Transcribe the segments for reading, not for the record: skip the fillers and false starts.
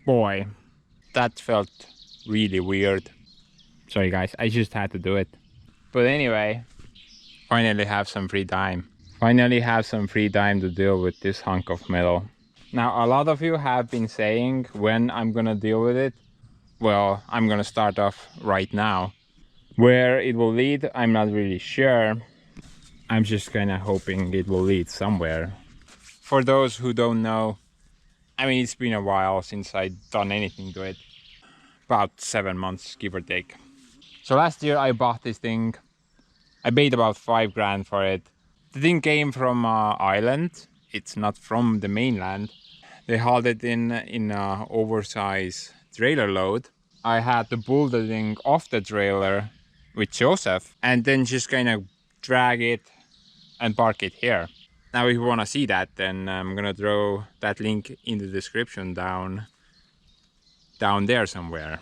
Boy, that felt really weird. Sorry guys, I just had to do it. But anyway, finally have some free time. Finally have some free time to deal with this hunk of metal. Now, a lot of you have been saying when I'm gonna deal with it. Well, I'm gonna start off right now. Where it will lead, I'm not really sure. I'm just kinda hoping it will lead somewhere. For those who don't know, I mean, it's been a while since I've done anything to it. About 7 months, give or take. So last year I bought this thing. I paid about 5 grand for it. The thing came from Ireland. It's not from the mainland. They hauled it in a oversized trailer load. I had to pull the thing off the trailer with Joseph and then just kind of drag it and park it here. Now if you want to see that, then I'm gonna throw that link in the description down there somewhere.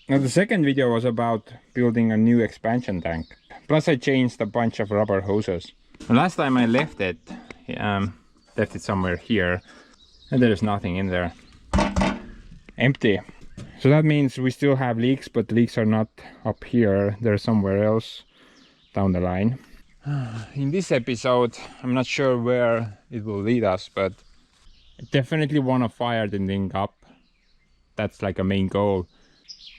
Now the second video was about building a new expansion tank. Plus I changed a bunch of rubber hoses. Last time I left it somewhere here and there's nothing in there. Empty. So that means we still have leaks, but the leaks are not up here. They're somewhere else down the line. In this episode, I'm not sure where it will lead us, but I definitely want to fire the thing up. That's like a main goal.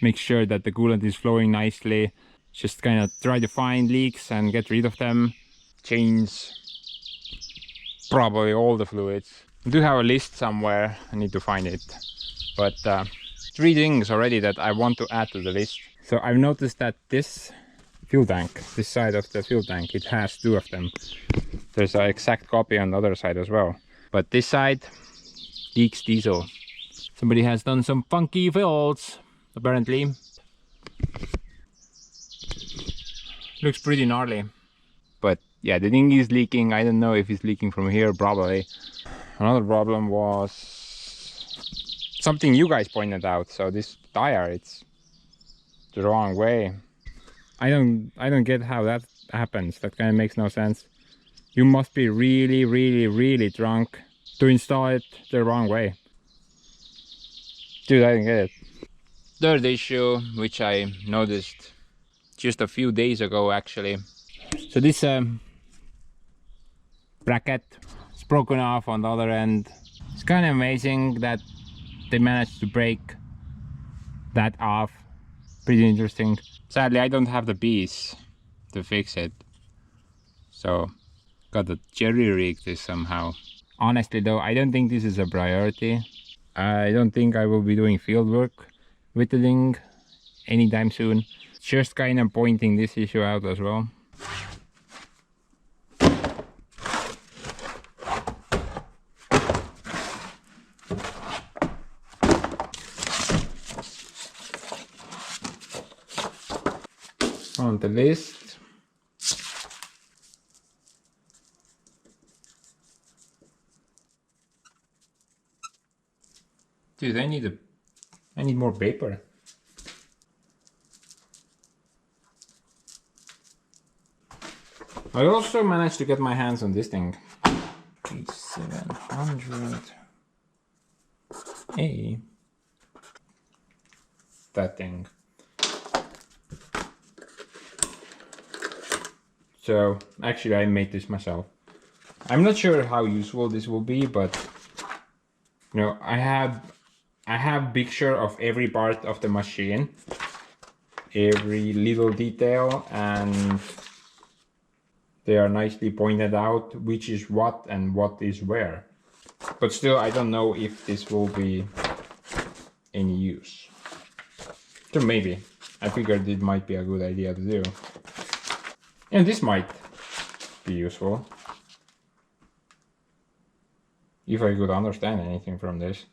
Make sure that the coolant is flowing nicely. Just kind of try to find leaks and get rid of them. Change probably all the fluids. I do have a list somewhere. I need to find it. But 3 things already that I want to add to the list. So I've noticed that this fuel tank, this side of the fuel tank, it has 2 of them. There's an exact copy on the other side as well. But this side leaks diesel. Somebody has done some funky fills, apparently. Looks pretty gnarly. But yeah, the thing is leaking. I don't know if it's leaking from here, probably. Another problem was something you guys pointed out. So this tire, it's the wrong way. I don't get how that happens. That kind of makes no sense. You must be really drunk to install it the wrong way. Dude, I didn't get it. Third issue, which I noticed just a few days ago actually. So this bracket is broken off on the other end. It's kind of amazing that they managed to break that off. Pretty interesting. Sadly, I don't have the piece to fix it, so gotta jerry rig this somehow. Honestly though, I don't think this is a priority. I don't think I will be doing field work with the thing anytime soon. Just kind of pointing this issue out as well. On the list, Dude, I need more paper. I also managed to get my hands on this thing. 700A. That thing. So actually I made this myself. I'm not sure how useful this will be, but you know, I have picture of every part of the machine, every little detail, and they are nicely pointed out which is what and what is where. But still, I don't know if this will be any use. So maybe. I figured it might be a good idea to do. And this might be useful. If I could understand anything from this.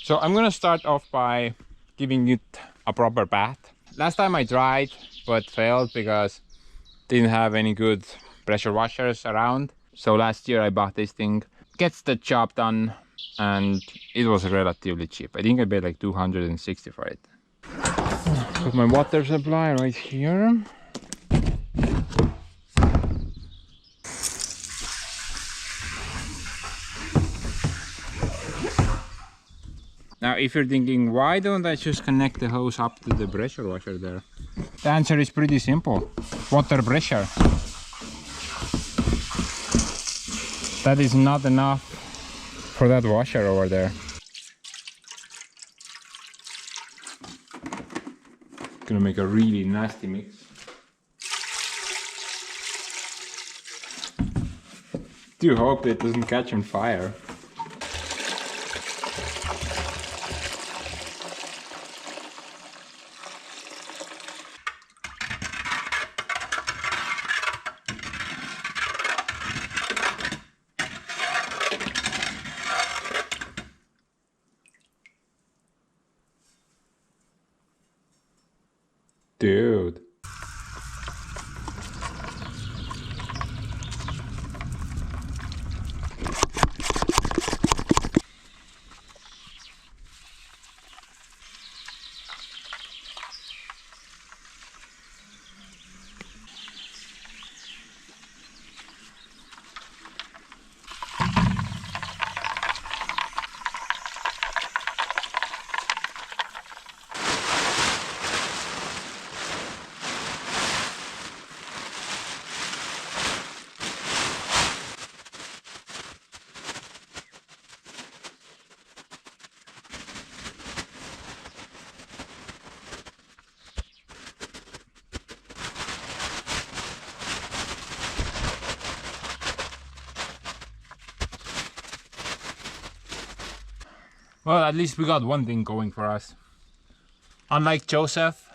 So I'm gonna start off by giving it a proper bath. Last time I tried, but failed because didn't have any good pressure washers around. So last year I bought this thing. Gets the job done, and it was relatively cheap. I think I paid like 260 for it. Put my water supply right here. Now if you're thinking, why don't I just connect the hose up to the pressure washer there? The answer is pretty simple. Water pressure. That is not enough for that washer over there. Gonna make a really nasty mix. Do hope it doesn't catch on fire. Dude. Well, at least we got one thing going for us. Unlike Joseph,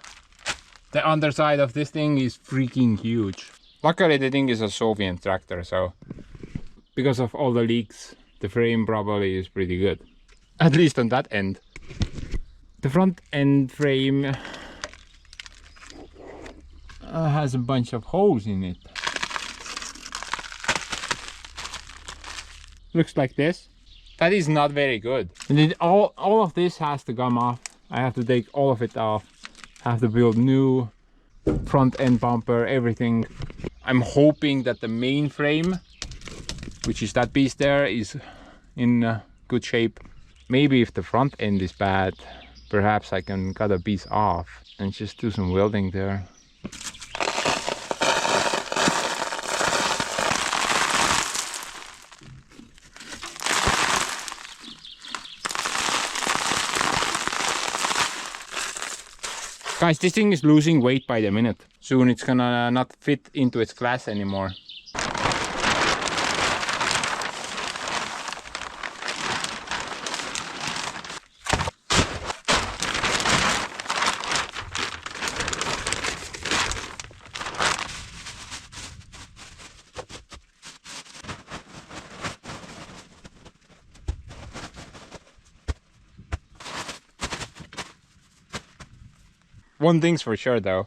the underside of this thing is freaking huge. Luckily the thing is a Soviet tractor, so because of all the leaks, the frame probably is pretty good. At least on that end. The front end frame has a bunch of holes in it. Looks like this. That is not very good. And all of this has to come off. I have to take all of it off. I have to build new front end bumper, everything. I'm hoping that the main frame, which is that piece there, is in good shape. Maybe if the front end is bad, perhaps I can cut a piece off and just do some welding there. Guys, this thing is losing weight by the minute. Soon it's gonna not fit into its glass anymore. One thing's for sure though,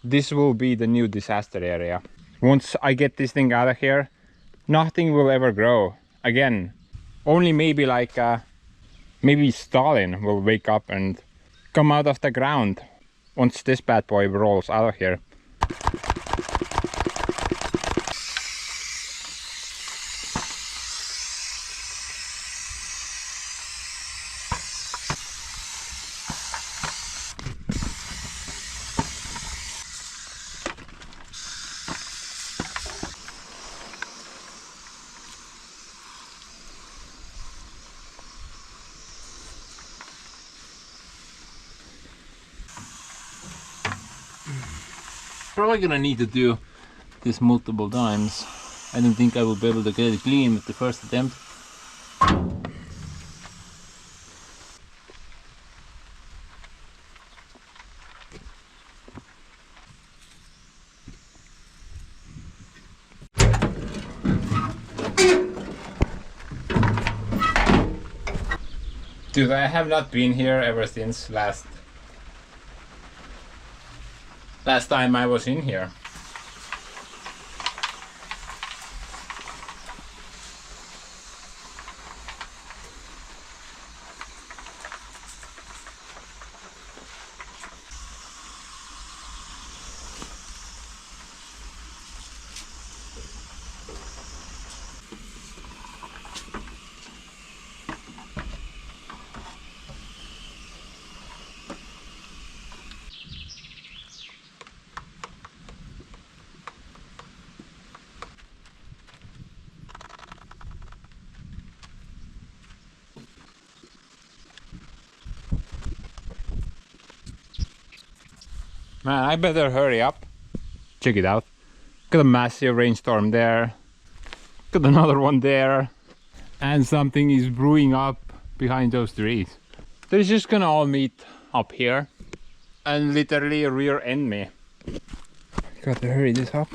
this will be the new disaster area. Once I get this thing out of here, nothing will ever grow. again. Only maybe like maybe Stalin will wake up and come out of the ground once this bad boy rolls out of here. Probably gonna need to do this multiple times. I don't think I will be able to get it clean with the first attempt. Dude, I have not been here ever since last time I was in here. Man, I better hurry up. Check it out. Got a massive rainstorm there. Got another one there. And something is brewing up behind those trees. They're just gonna all meet up here and literally rear end me. Gotta hurry this up.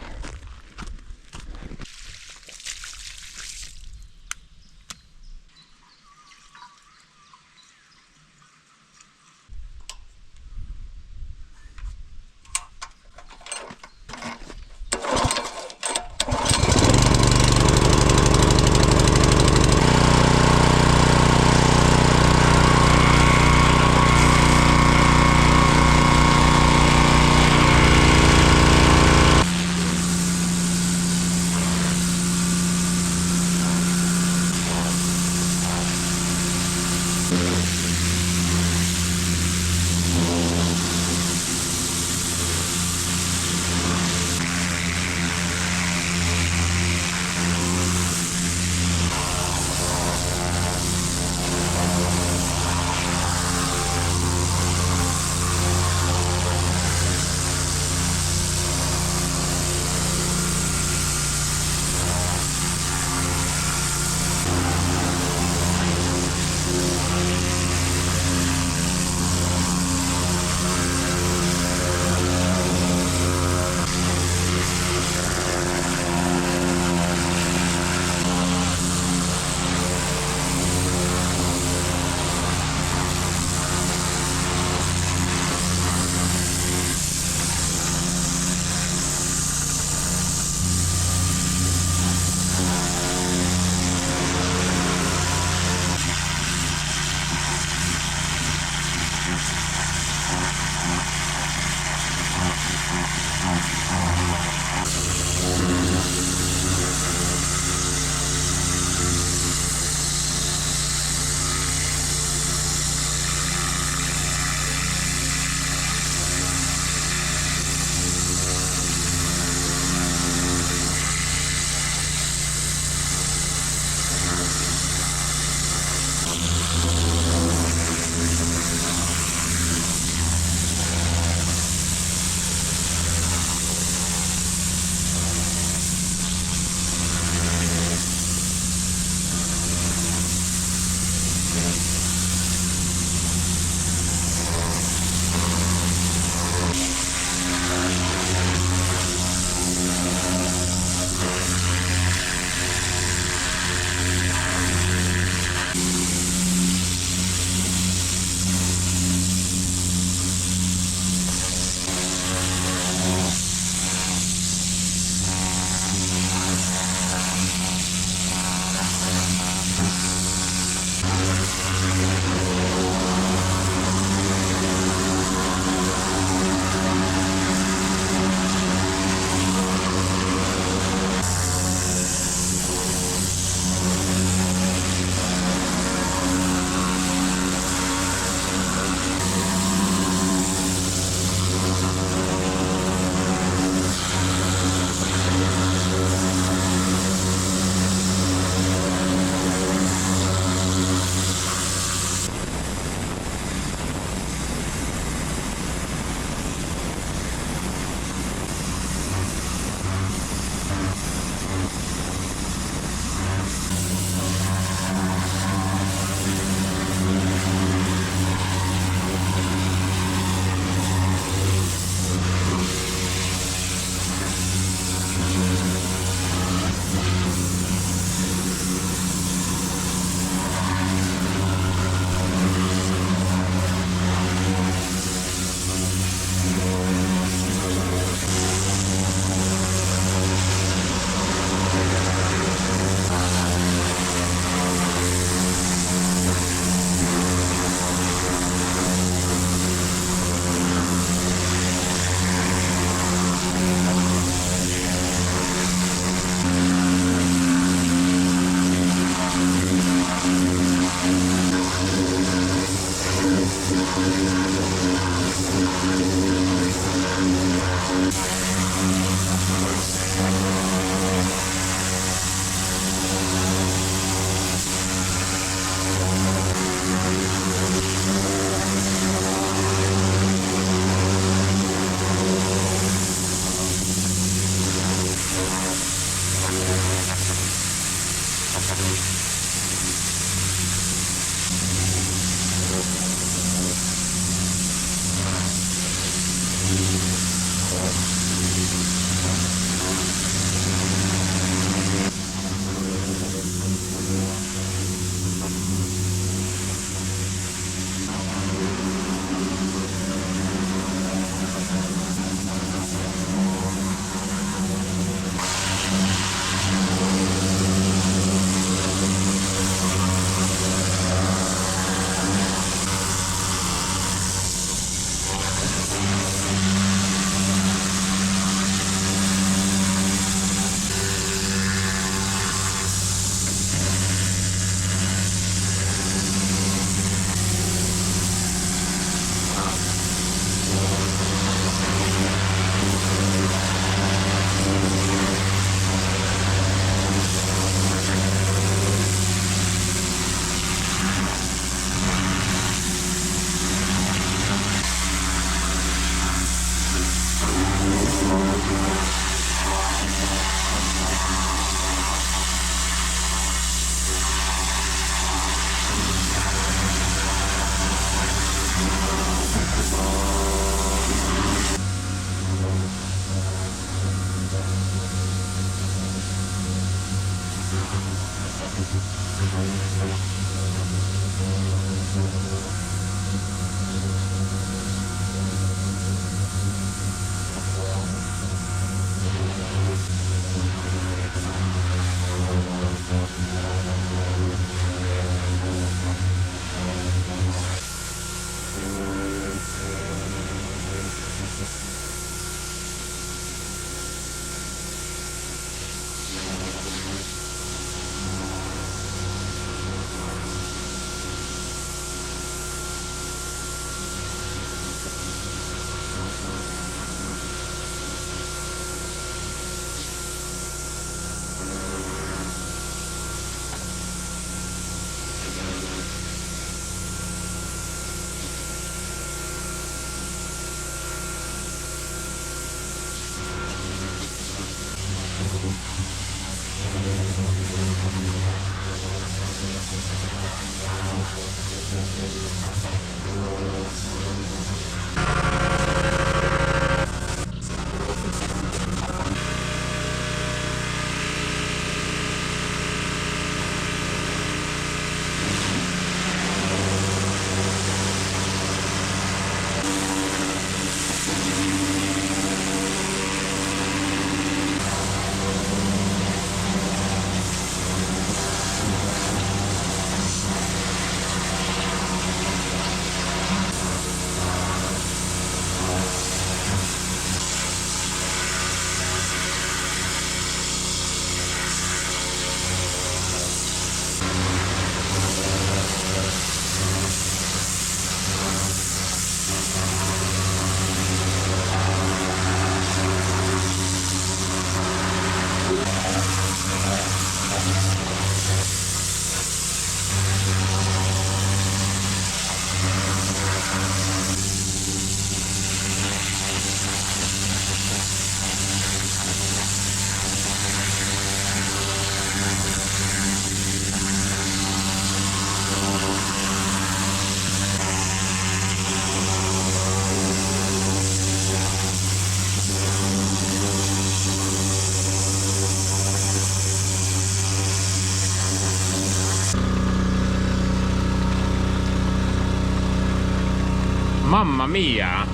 Mamma mia!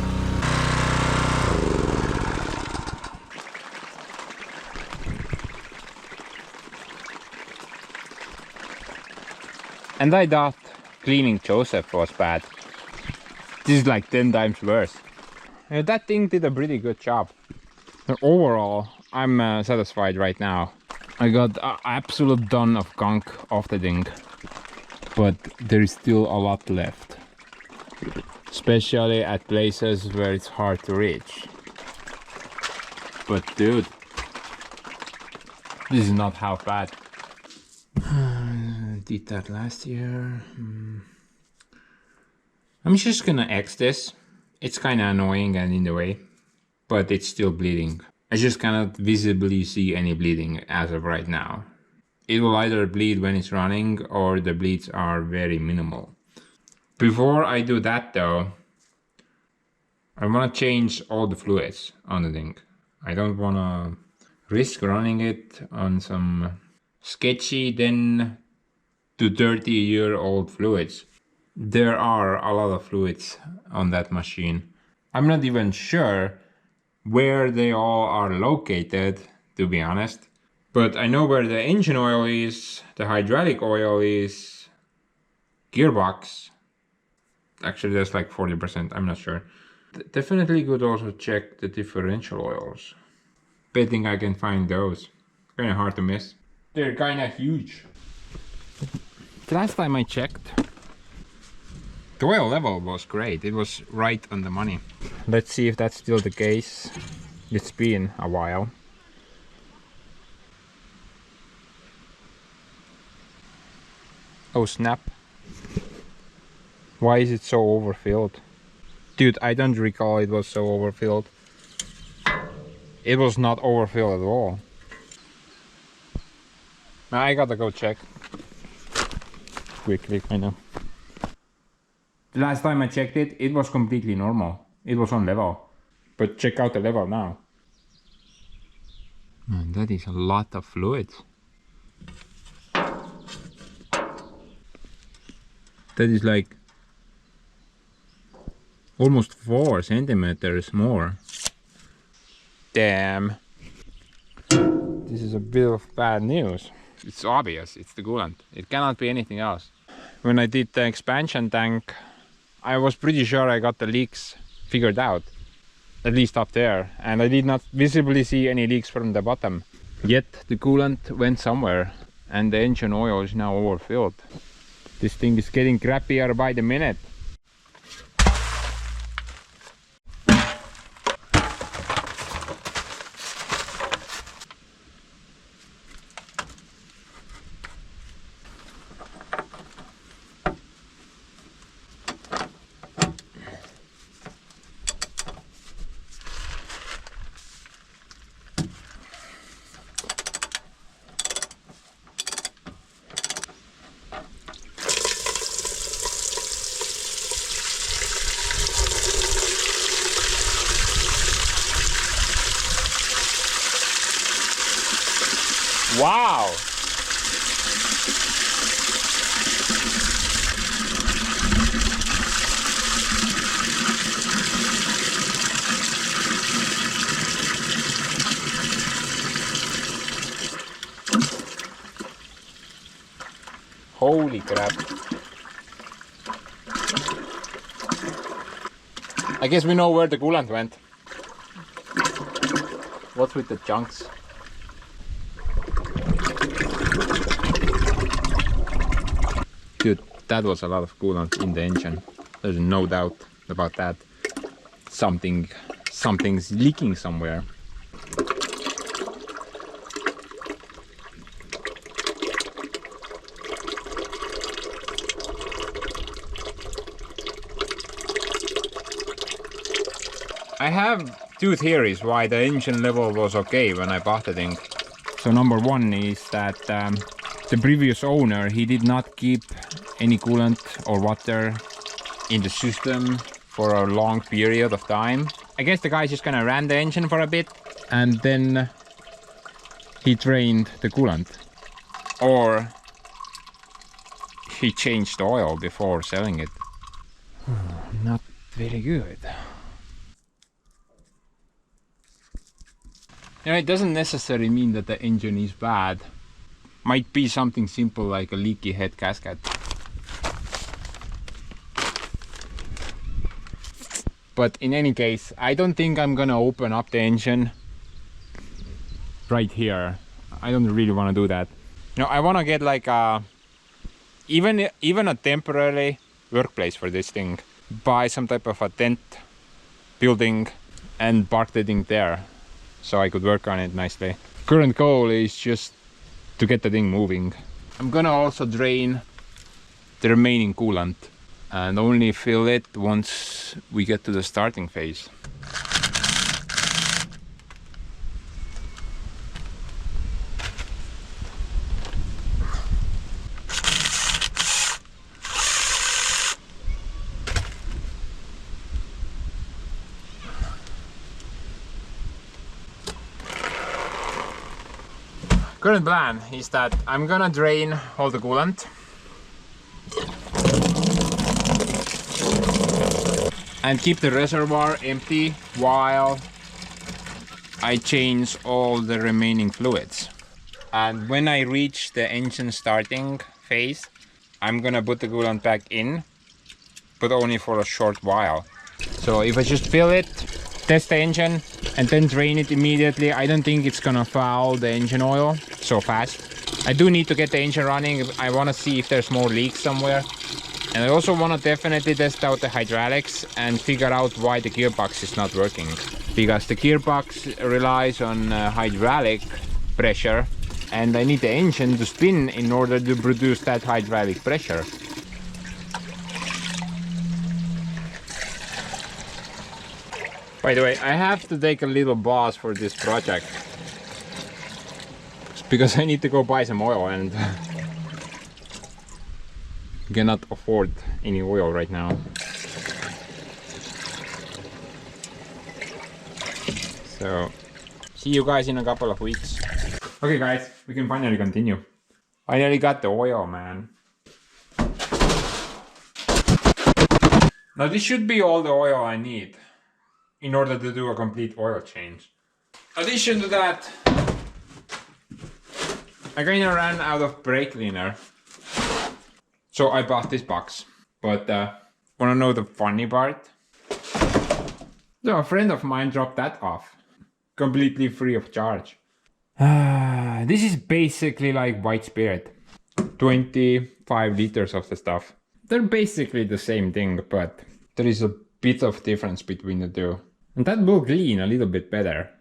And I thought cleaning Joseph was bad. This is like 10 times worse. That thing did a pretty good job. So overall, I'm satisfied right now. I got an absolute ton of gunk off the thing. But there is still a lot left. Especially at places where it's hard to reach. But dude, this is not half bad. Did that last year. I'm just gonna X this. It's kinda annoying and in the way, but it's still bleeding. I just cannot visibly see any bleeding as of right now. It will either bleed when it's running or the bleeds are very minimal. Before I do that though, I wanna change all the fluids on the thing. I don't wanna risk running it on some sketchy then to 30-year-old fluids. There are a lot of fluids on that machine. I'm not even sure where they all are located, to be honest. But I know where the engine oil is, the hydraulic oil is, gearbox. Actually, there's like 40%, I'm not sure. Definitely could also check the differential oils. Betting I can find those. Kinda hard to miss. They're kinda huge. The last time I checked, the oil level was great. It was right on the money. Let's see if that's still the case. It's been a while. Oh snap. Why is it so overfilled? Dude, I don't recall it was so overfilled. It was not overfilled at all. I gotta go check. Quickly, I know. The last time I checked it, it was completely normal. It was on level. But check out the level now. Man, that is a lot of fluid. That is like almost 4 centimeters more. Damn. This is a bit of bad news. It's obvious, it's the coolant. It cannot be anything else. When I did the expansion tank, I was pretty sure I got the leaks figured out. At least up there. And I did not visibly see any leaks from the bottom. Yet the coolant went somewhere and the engine oil is now overfilled. This thing is getting crappier by the minute. Wow! Holy crap. I guess we know where the coolant went. What's with the chunks? Dude, that was a lot of coolant in the engine. There's no doubt about that. Something's leaking somewhere. I have two theories why the engine level was okay when I bought the thing. So number one is that the previous owner, he did not keep any coolant or water in the system for a long period of time. I guess the guy just kind of ran the engine for a bit and then he drained the coolant. Or he changed the oil before selling it. Not very good. You know, it doesn't necessarily mean that the engine is bad. Might be something simple like a leaky head gasket. But in any case, I don't think I'm gonna open up the engine right here. I don't really want to do that. You know, I want to get like a even a temporary workplace for this thing. Buy some type of a tent building and park the thing there, so I could work on it nicely. Current goal is just to get the thing moving. I'm gonna also drain the remaining coolant and only fill it once we get to the starting phase. Current plan is that I'm gonna drain all the coolant and keep the reservoir empty while I change all the remaining fluids. And when I reach the engine starting phase, I'm gonna put the coolant back in, but only for a short while. So if I just fill it, test the engine, and then drain it immediately, I don't think it's gonna foul the engine oil so fast. I do need to get the engine running. I wanna see if there's more leaks somewhere. And I also wanna definitely test out the hydraulics and figure out why the gearbox is not working. Because the gearbox relies on hydraulic pressure, and I need the engine to spin in order to produce that hydraulic pressure. By the way, I have to take a little pause for this project because I need to go buy some oil and cannot afford any oil right now. So, see you guys in a couple of weeks. Okay guys, we can finally continue. Finally got the oil, man. Now this should be all the oil I need in order to do a complete oil change. Addition to that, I kinda ran out of brake cleaner, so I bought this box. But wanna know the funny part? So a friend of mine dropped that off, completely free of charge. This is basically like white spirit. 25 liters of the stuff. They're basically the same thing, but there is a bit of difference between the two. And that will clean a little bit better.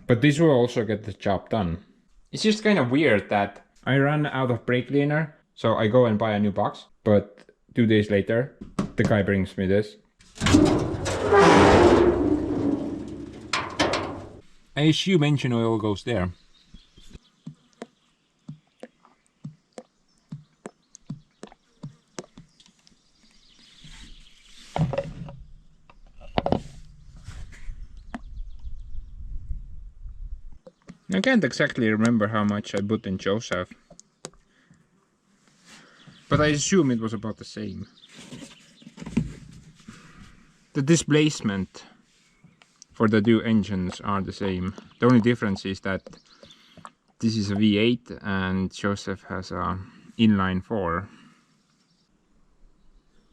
But this will also get the job done. It's just kind of weird that I ran out of brake cleaner, so I go and buy a new box. But 2 days later, the guy brings me this. I assume engine oil goes there. I can't exactly remember how much I put in Joseph, but I assume it was about the same. The displacement for the two engines are the same. The only difference is that this is a V8 and Joseph has a inline 4.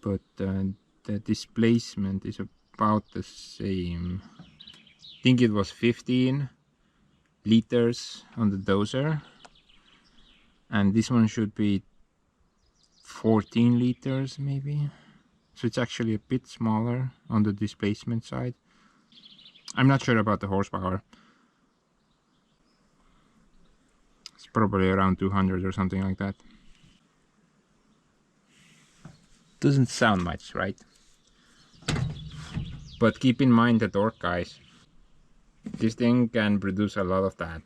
But the displacement is about the same. I think it was 15 liters on the dozer, and this one should be 14 liters maybe. So it's actually a bit smaller on the displacement side. I'm not sure about the horsepower. It's probably around 200 or something like that. Doesn't sound much, right? But keep in mind the torque, guys. This thing can produce a lot of that.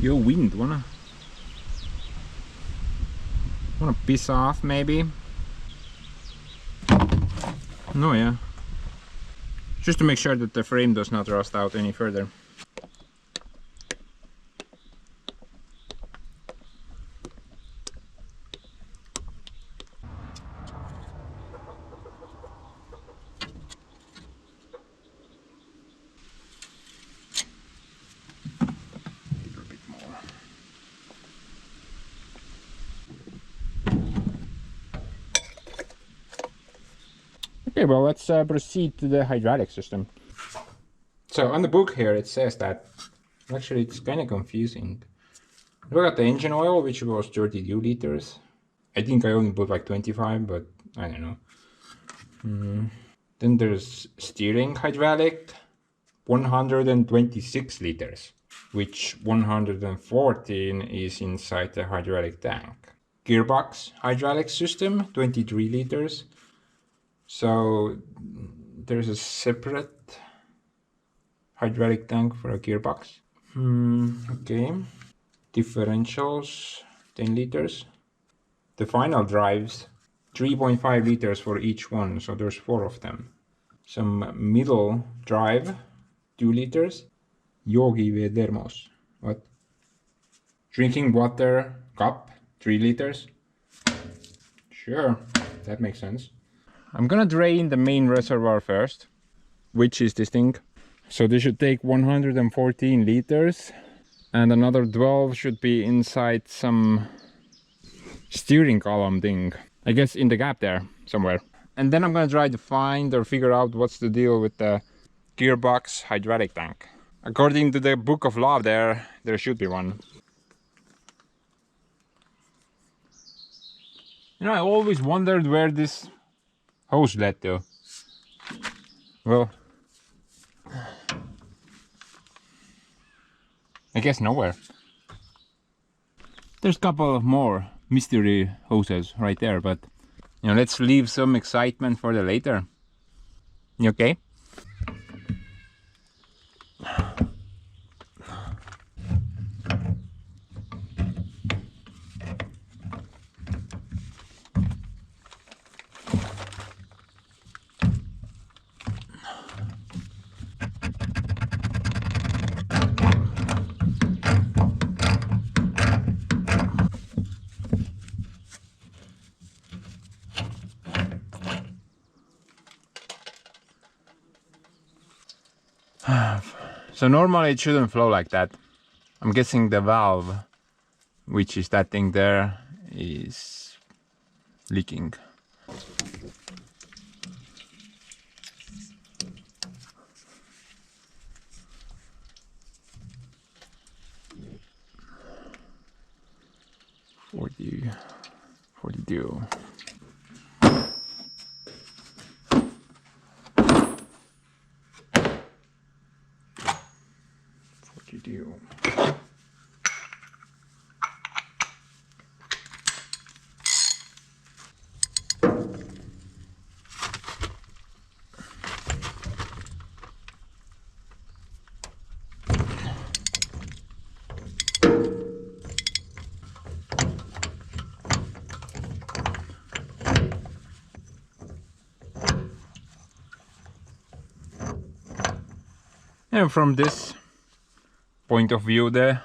Yo, wind, wanna piss off maybe? No, yeah. Just to make sure that the frame does not rust out any further. Okay, well, let's proceed to the hydraulic system. So on the book here it says that, actually it's kind of confusing. Look at the engine oil, which was 32 liters. I think I only put like 25, but I don't know. Then there's steering hydraulic, 126 liters, which 114 is inside the hydraulic tank. Gearbox hydraulic system, 23 liters. So there's a separate hydraulic tank for a gearbox. Okay. Differentials, 10 liters. The final drives, 3.5 liters for each one, so there's 4 of them. Some middle drive, 2 liters. Yogi ve thermos. What? Drinking water cup, 3 liters. Sure, that makes sense. I'm gonna drain the main reservoir first, which is this thing. So this should take 114 liters, and another 12 should be inside some steering column thing. I guess in the gap there somewhere. And then I'm gonna try to find or figure out what's the deal with the gearbox hydraulic tank. According to the book of law there should be one. You know, I always wondered where this hose led to. Well, I guess nowhere. There's a couple of more mystery hoses right there, but you know, let's leave some excitement for the later. You okay? So normally it shouldn't flow like that. I'm guessing the valve, which is that thing there, is leaking. Forty-two. 42. And from this point of view, the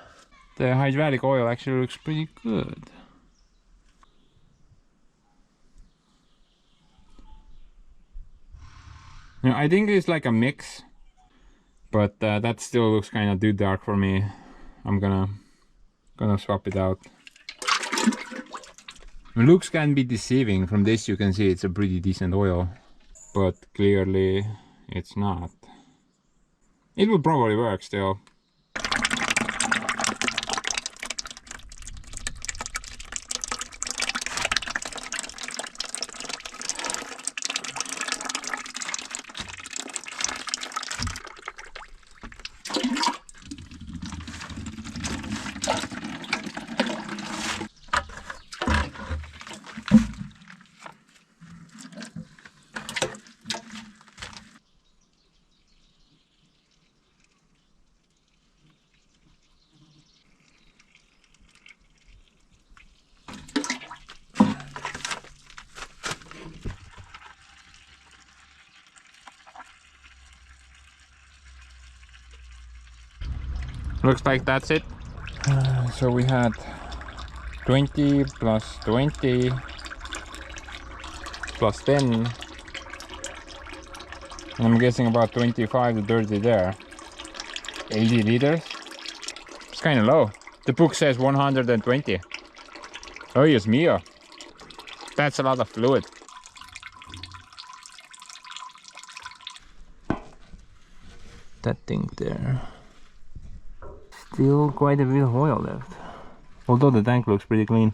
hydraulic oil actually looks pretty good. You know, I think it's like a mix, but that still looks kind of too dark for me. I'm gonna swap it out. The looks can be deceiving. From this you can see it's a pretty decent oil, but clearly it's not. It will probably work still. looks like that's it. So we had 20 plus 20 plus 10. And I'm guessing about 25 to 30 there. 80 liters. It's kind of low. The book says 120. Oh, yes, mio. That's a lot of fluid. That thing there. Still quite a bit of oil left. Although the tank looks pretty clean.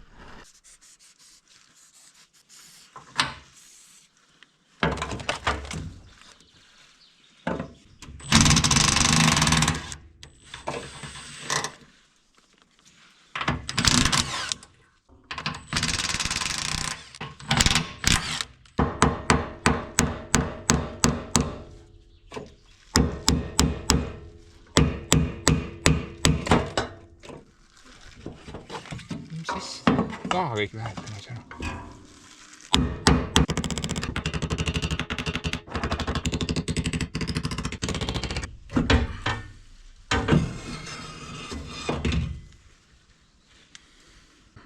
Siis taha kõik lähetanud seal.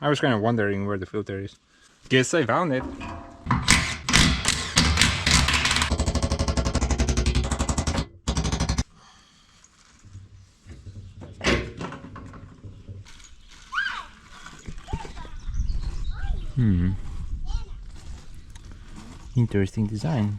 I was kind of wondering where the filter is. Guess I found it. Interesting design.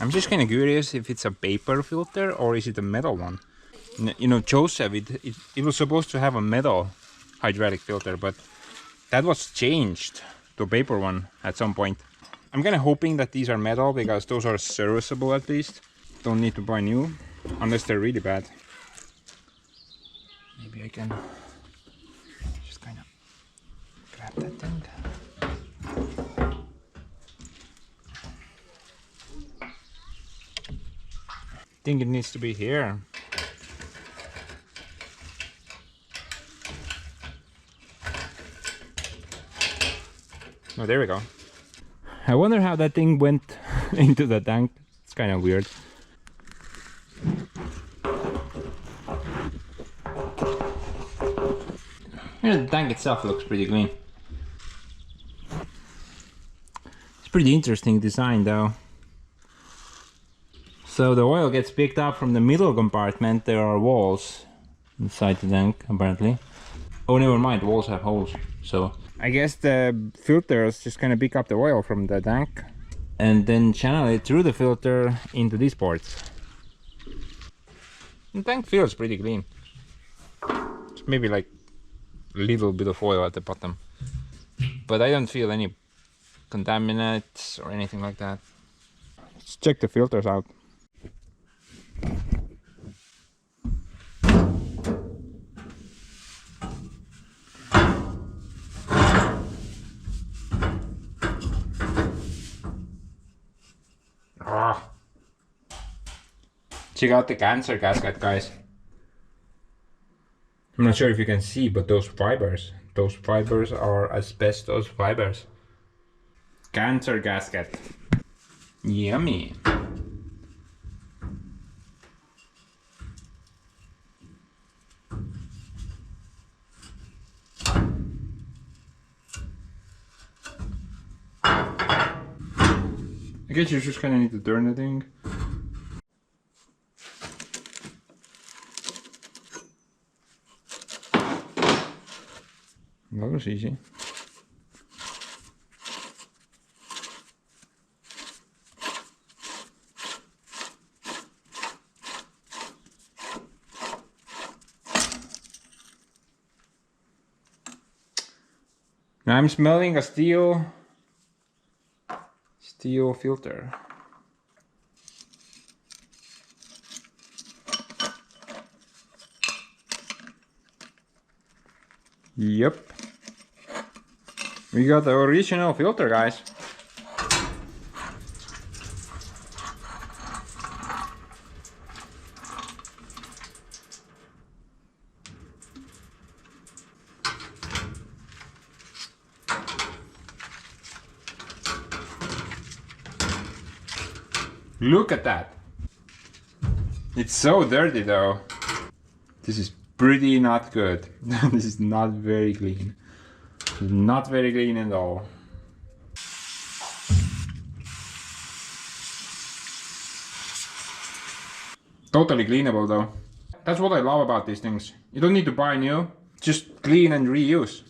I'm just kind of curious if it's a paper filter or is it a metal one. You know, Joseph, it was supposed to have a metal hydraulic filter, but that was changed to a paper one at some point. I'm kind of hoping that these are metal because those are serviceable at least. Don't need to buy new unless they're really bad. Maybe I can just kind of grab that thing. I think it needs to be here. Oh, there we go. I wonder how that thing went into the tank. It's kind of weird. The tank itself looks pretty clean. It's pretty interesting design though. So the oil gets picked up from the middle compartment. There are walls inside the tank apparently. Oh, never mind, walls have holes. So I guess the filters just kind of pick up the oil from the tank and then channel it through the filter into these ports. The tank feels pretty clean. It's maybe like a little bit of oil at the bottom, but I don't feel any contaminants or anything like that. Let's check the filters out. Check out the cancer gasket, guys. I'm not sure if you can see, but those fibers are asbestos fibers. Cancer gasket. Yummy. I guess you just kind of need to turn the thing. That was easy. Now I'm smelling a steel filter. Yep. We got the original filter, guys. Look at that. It's so dirty though. This is pretty not good. This is not very clean. Not very clean at all. Totally cleanable though. That's what I love about these things. You don't need to buy new, just clean and reuse.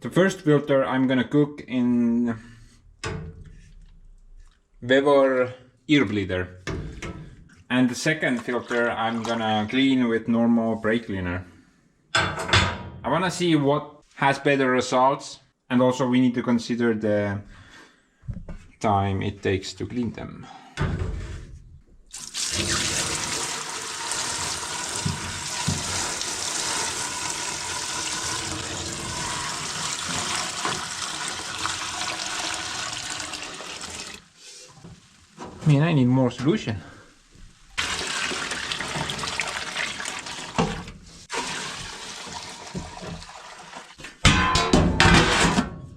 The first filter I'm gonna cook in Vevor ear bleeder, and the second filter I'm gonna clean with normal brake cleaner. I wanna see what has better results, and also we need to consider the time it takes to clean them. Man, I need more solution.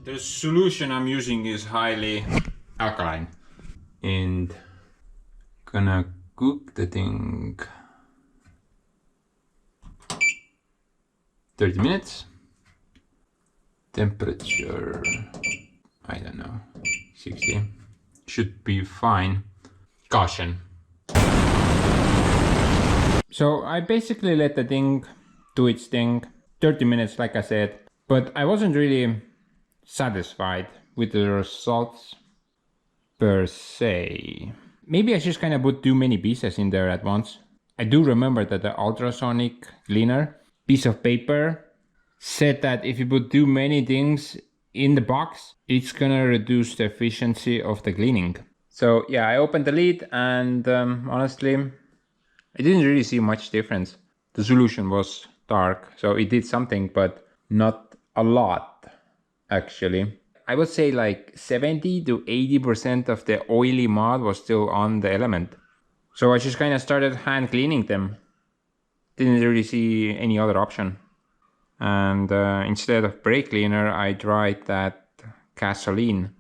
The solution I'm using is highly alkaline. And gonna cook the thing 30 minutes. Temperature, I don't know, 60. Should be fine. Caution. So I basically let the thing do its thing, 30 minutes like I said, but I wasn't really satisfied with the results per se. Maybe I just kind of put too many pieces in there at once. I do remember that the ultrasonic cleaner piece of paper said that if you put too many things in the box, it's gonna reduce the efficiency of the cleaning. So yeah, I opened the lid and honestly, I didn't really see much difference. The solution was dark, so it did something, but not a lot actually. I would say like 70 to 80% of the oily mud was still on the element. So I just kind of started hand cleaning them. Didn't really see any other option. And instead of brake cleaner, I tried that gasoline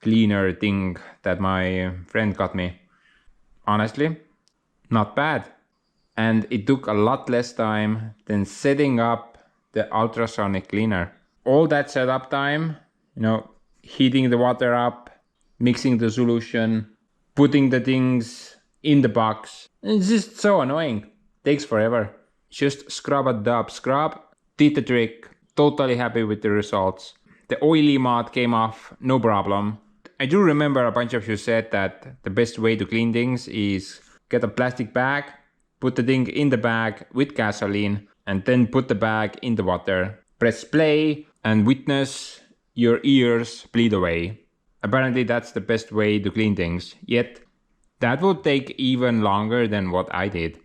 cleaner thing that my friend got me. Honestly, not bad. And it took a lot less time than setting up the ultrasonic cleaner. All that setup time, you know, heating the water up, mixing the solution, putting the things in the box. It's just so annoying. Takes forever. Just scrub a dub scrub. Did the trick. Totally happy with the results. The oily mud came off, no problem. I do remember a bunch of you said that the best way to clean things is get a plastic bag, put the thing in the bag with gasoline, and then put the bag in the water. Press play and witness your ears bleed away. Apparently that's the best way to clean things, yet that would take even longer than what I did.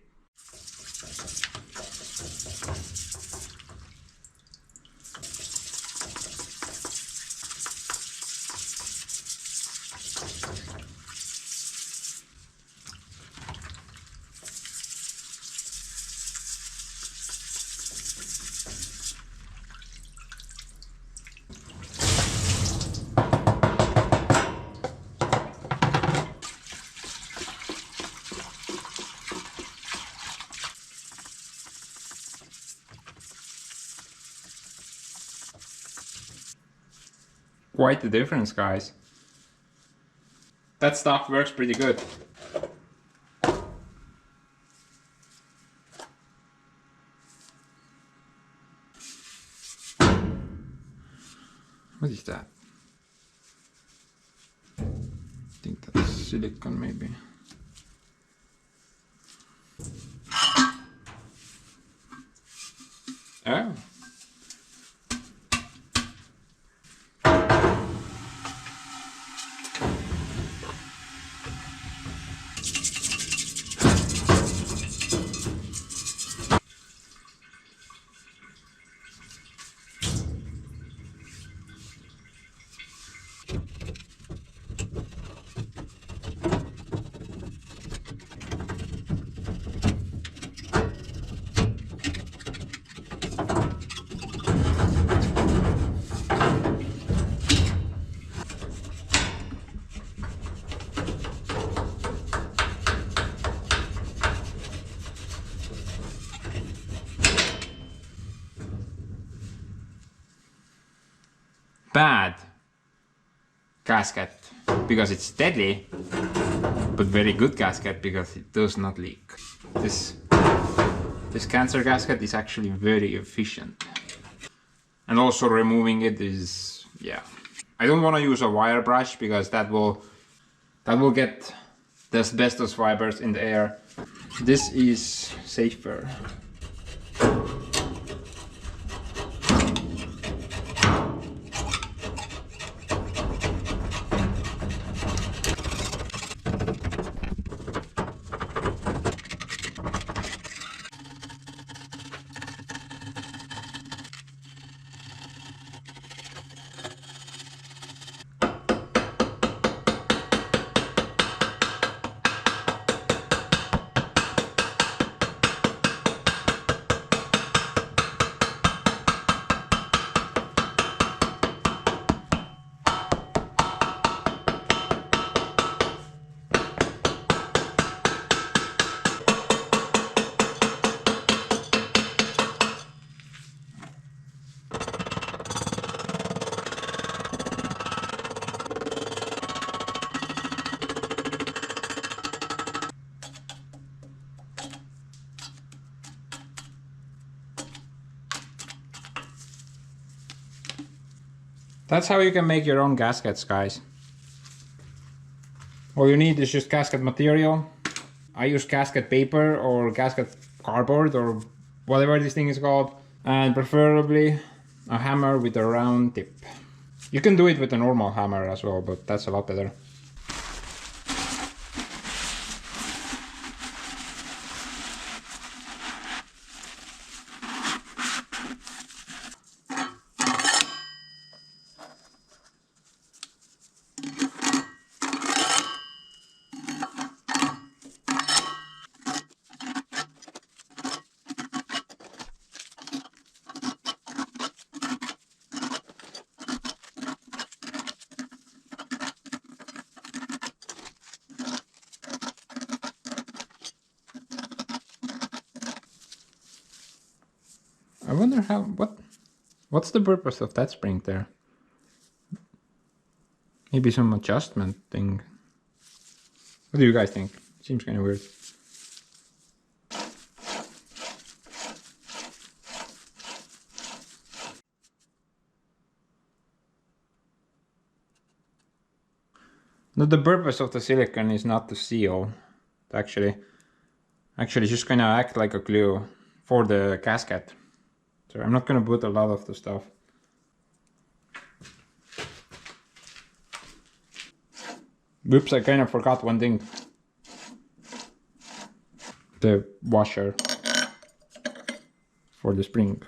Quite the difference, guys. That stuff works pretty good. What is that? I think that's silicone maybe. Oh. Bad gasket because it's deadly, but very good gasket because it does not leak. This cancer gasket is actually very efficient. And also removing it is, yeah. I don't want to use a wire brush because that will get the asbestos fibers in the air. This is safer. That's how you can make your own gaskets, guys. All you need is just gasket material. I use gasket paper or gasket cardboard or whatever this thing is called. And preferably a hammer with a round tip. You can do it with a normal hammer as well, but that's a lot better. I wonder what's the purpose of that spring there? Maybe some adjustment thing. What do you guys think? Seems kind of weird. No, the purpose of the silicone is not to seal. Actually just gonna act like a glue for the gasket. So I'm not gonna put a lot of the stuff. Whoops, I kind of forgot one thing. The washer for the spring.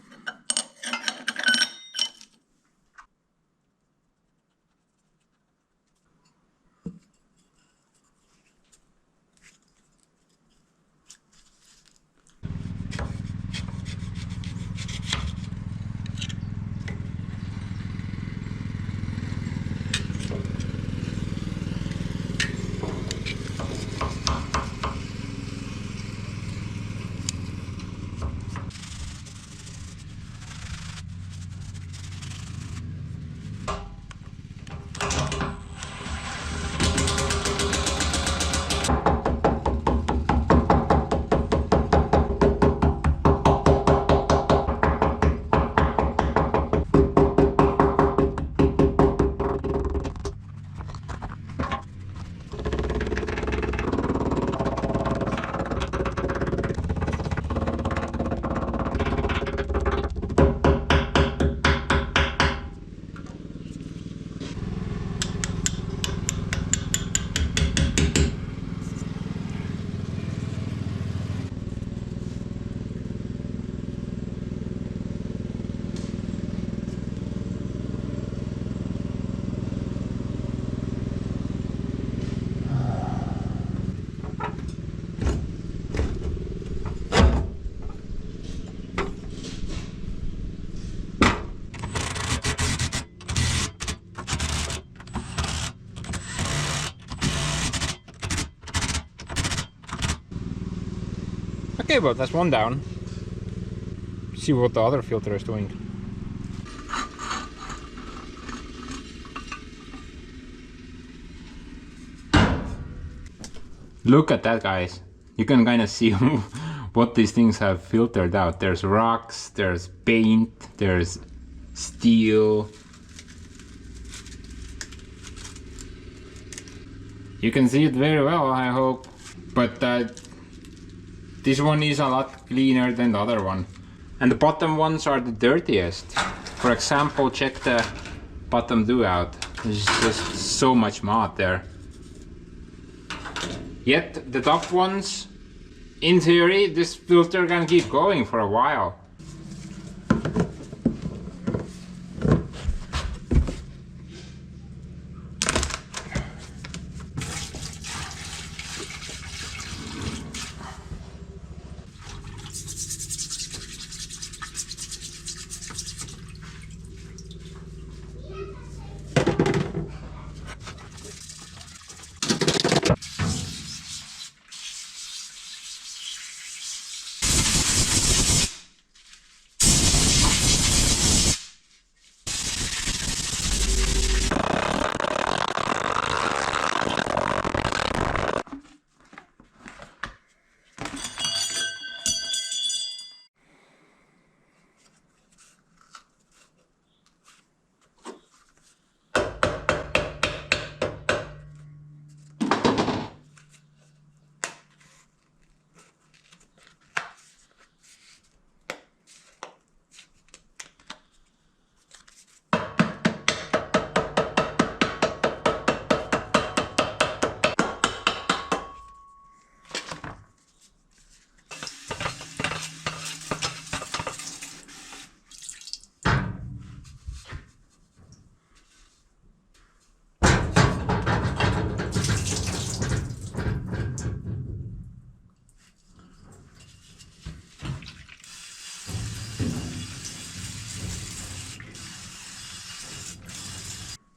Okay, well, that's one down. See what the other filter is doing. Look at that, guys. You can kind of see what these things have filtered out. There's rocks, there's paint, there's steel. You can see it very well, I hope. But this one is a lot cleaner than the other one. And the bottom ones are the dirtiest. For example, check the bottom dew out. There's just so much mud there. Yet the top ones, in theory, this filter can keep going for a while.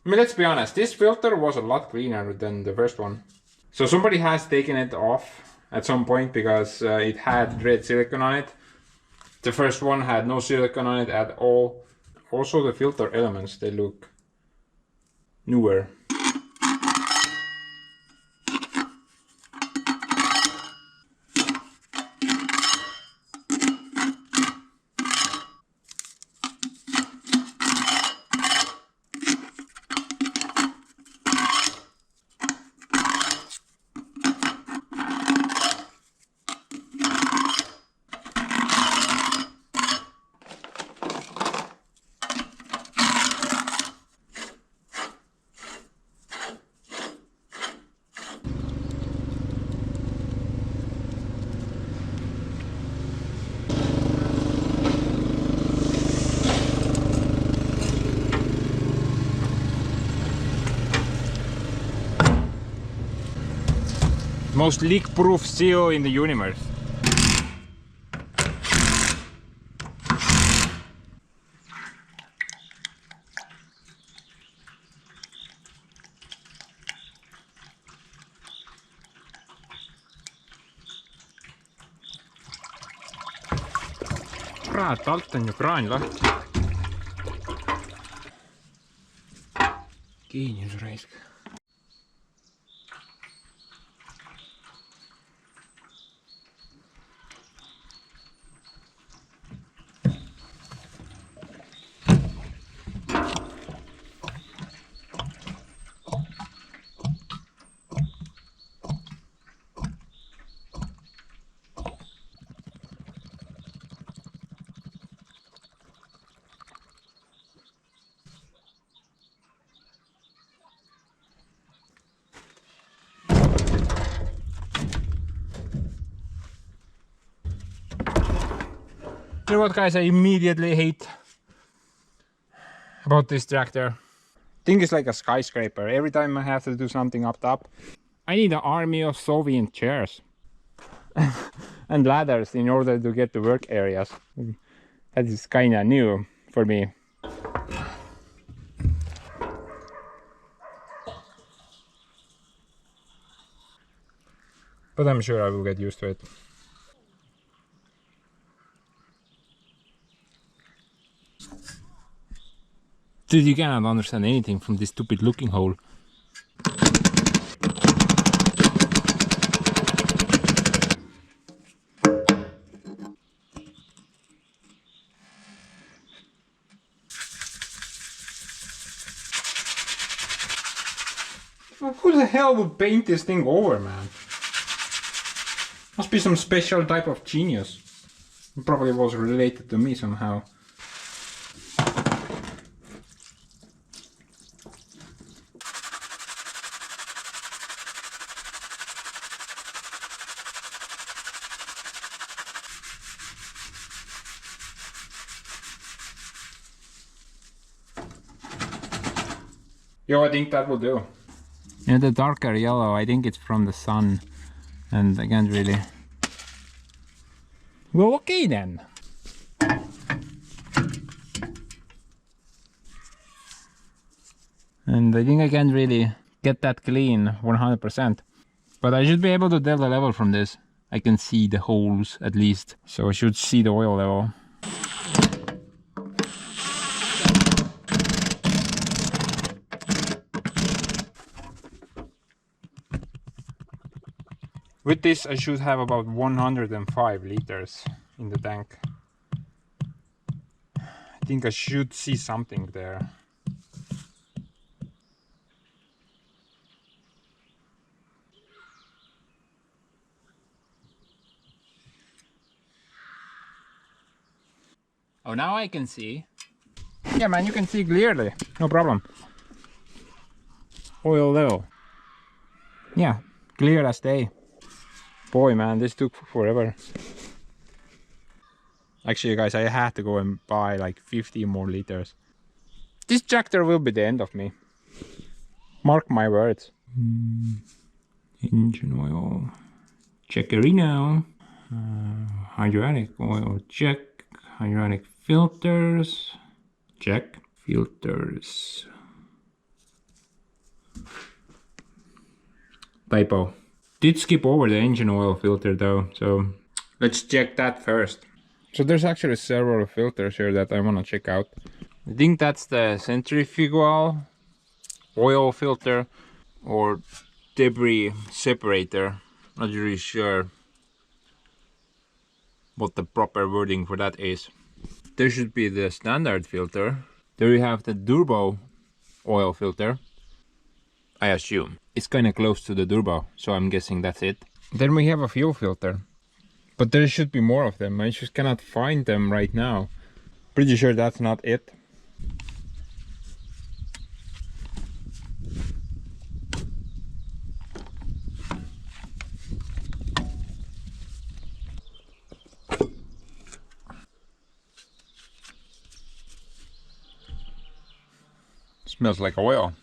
I mean, let's be honest, this filter was a lot cleaner than the first one. So somebody has taken it off at some point because it had red silicone on it. The first one had no silicone on it at all. Also the filter elements, they look newer. Most leak-proof seal in the universe. Kurat, alt on ju kraan lahti. Geeniusraisk. You know what, guys, I immediately hate about this tractor. Thing is like a skyscraper. Every time I have to do something up top, I need an army of Soviet chairs and ladders in order to get to work areas. That is kind of new for me. But I'm sure I will get used to it. Dude, you cannot understand anything from this stupid looking hole. Who the hell would paint this thing over, man? Must be some special type of genius. It probably was related to me somehow. Yo, I think that will do. Yeah, the darker yellow, I think it's from the sun. And I can't really... Well, okay then. And I think I can't really get that clean 100%. But I should be able to tell the level from this. I can see the holes at least. So I should see the oil level. With this I should have about 105 liters in the tank. I think I should see something there. Oh, now I can see. Yeah, man, you can see clearly. No problem. Oil level. Yeah, clear as day. Boy, man, this took forever. Actually, guys, I had to go and buy like 50 more liters. This tractor will be the end of me. Mark my words. Engine oil. Checkerino. Hydraulic oil check. Hydraulic filters. Check. Filters. Typo. Did skip over the engine oil filter though, so let's check that first. So there's actually several filters here that I want to check out. I think that's the centrifugal oil filter or debris separator. Not really sure what the proper wording for that is. There should be the standard filter. There we have the turbo oil filter. I assume. It's kind of close to the turbo, so I'm guessing that's it. Then we have a fuel filter. But there should be more of them. I just cannot find them right now. Pretty sure that's not it. Smells like oil.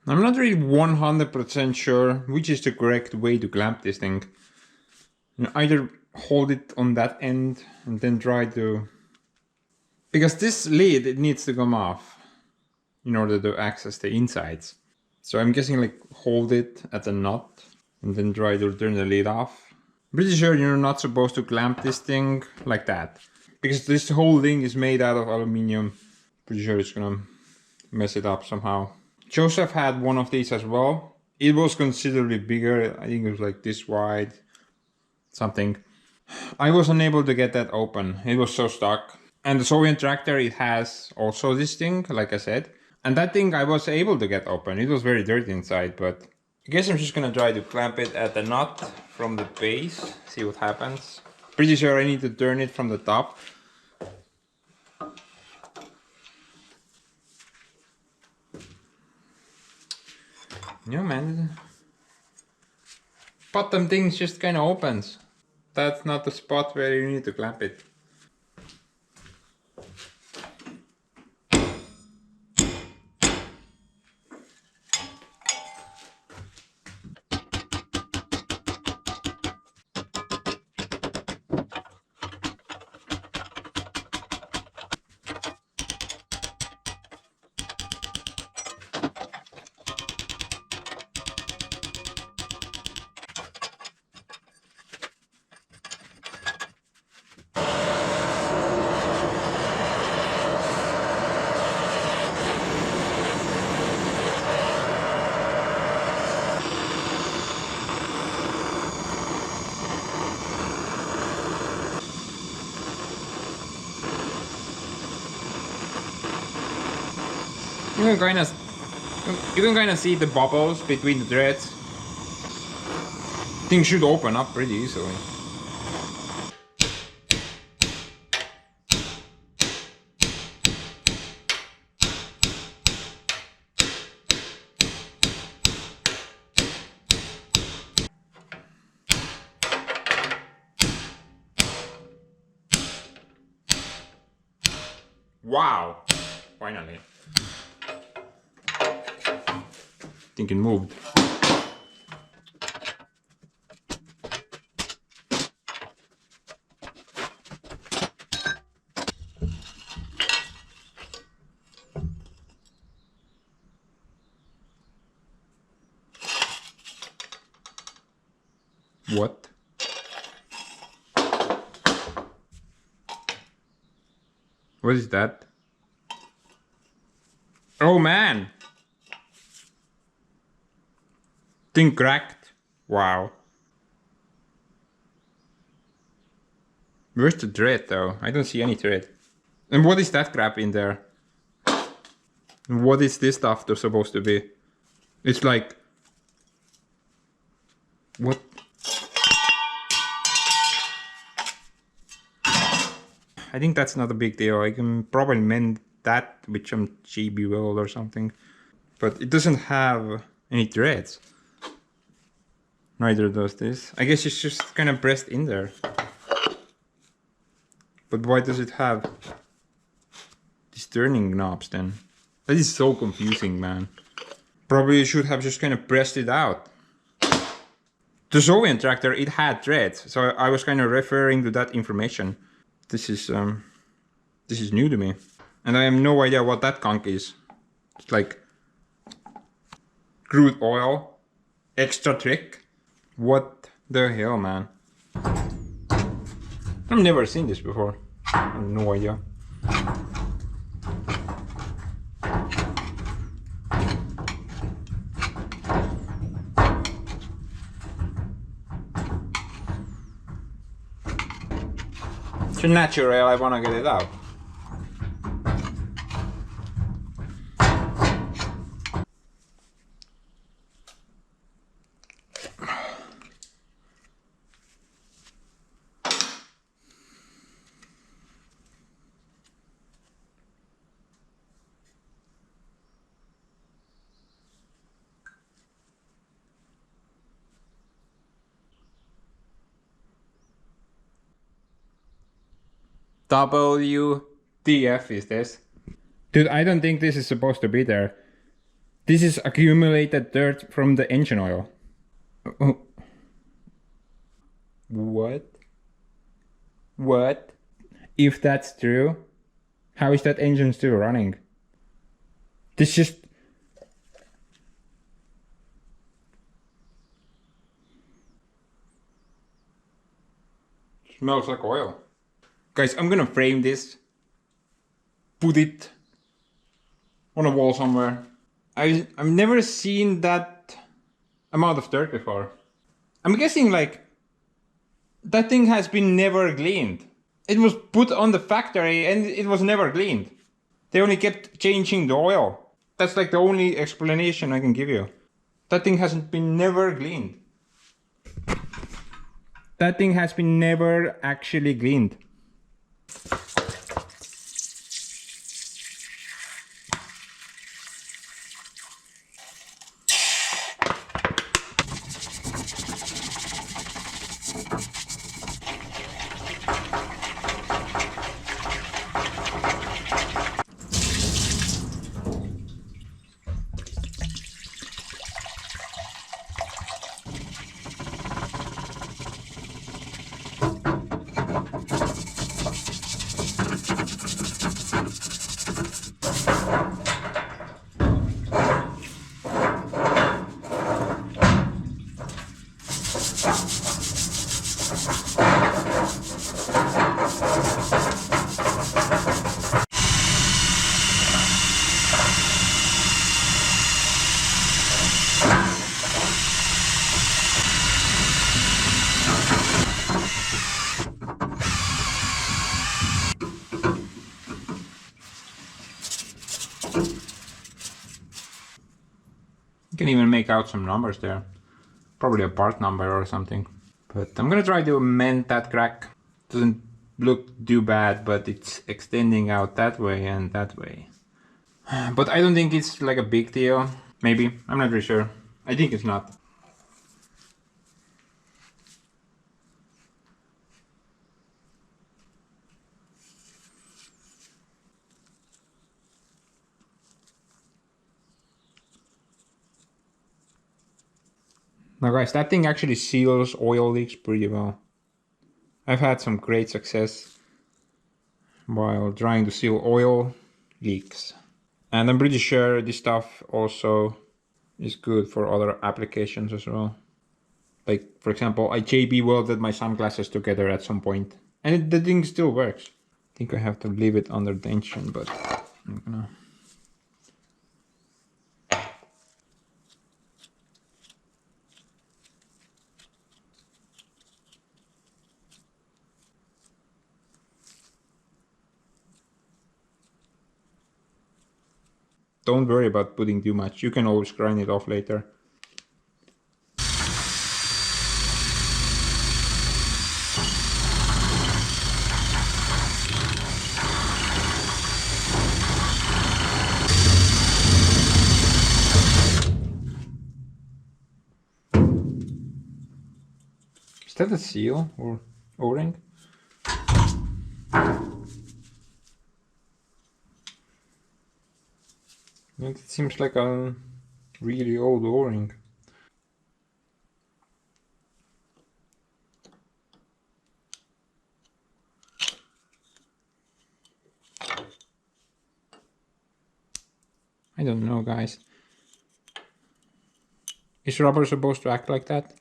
I'm not really 100% sure which is the correct way to clamp this thing. You know, either hold it on that end and then try to... Because this lid, it needs to come off in order to access the insides. So I'm guessing like hold it at the nut and then try to turn the lid off. I'm pretty sure you're not supposed to clamp this thing like that. Because this whole thing is made out of aluminium. Pretty sure it's gonna mess it up somehow. Joseph had one of these as well. It was considerably bigger. I think it was like this wide. Something. I was unable to get that open. It was so stuck. And the Soviet tractor, it has also this thing, like I said. And that thing I was able to get open. It was very dirty inside, but I guess I'm just gonna try to clamp it at the nut from the base. See what happens. Pretty sure I need to turn it from the top. Yeah, man. Bottom things just kind of opens. That's not the spot where you need to clamp it. You can kind of see the bubbles between the threads. Things should open up pretty easily. Wow! Finally. Think it moved. What? What is that? Oh man! Thing cracked. Wow. Where's the thread though? I don't see any thread. And what is that crap in there? And what is this stuff they're supposed to be? It's like... What? I think that's not a big deal. I can probably mend that with some GB weld or something. But it doesn't have any threads. Neither does this. I guess it's just kind of pressed in there. But why does it have these turning knobs then? That is so confusing, man. Probably you should have just kind of pressed it out. The Soviet tractor, it had threads, so I was kind of referring to that information. This is new to me. And I have no idea what that conch is. It's like crude oil, extra trick. What the hell, man? I've never seen this before. I have no idea. It's natural, I wanna get it out. WTF is this? Dude, I don't think this is supposed to be there. This is accumulated dirt from the engine oil. Oh. What? What? If that's true, how is that engine still running? This just... smells like oil. Guys, I'm gonna frame this, put it on a wall somewhere. I've never seen that amount of dirt before. I'm guessing like that thing has been never cleaned. It was put on the factory and it was never cleaned. They only kept changing the oil. That's like the only explanation I can give you. That thing hasn't been never cleaned. That thing has been never actually cleaned. You can even make out some numbers there. Probably a part number or something. But I'm gonna try to mend that crack. Doesn't look too bad, but it's extending out that way and that way. But I don't think it's like a big deal. Maybe, I'm not really sure. I think it's not. Now guys, that thing actually seals oil leaks pretty well. I've had some great success while trying to seal oil leaks. And I'm pretty sure this stuff also is good for other applications as well. Like, for example, I JB welded my sunglasses together at some point, and the thing still works. I think I have to leave it under tension, but I'm gonna... Don't worry about putting too much, you can always grind it off later. Is that a seal or O-ring? It seems like a really old O-ring. I don't know, guys. Is rubber supposed to act like that?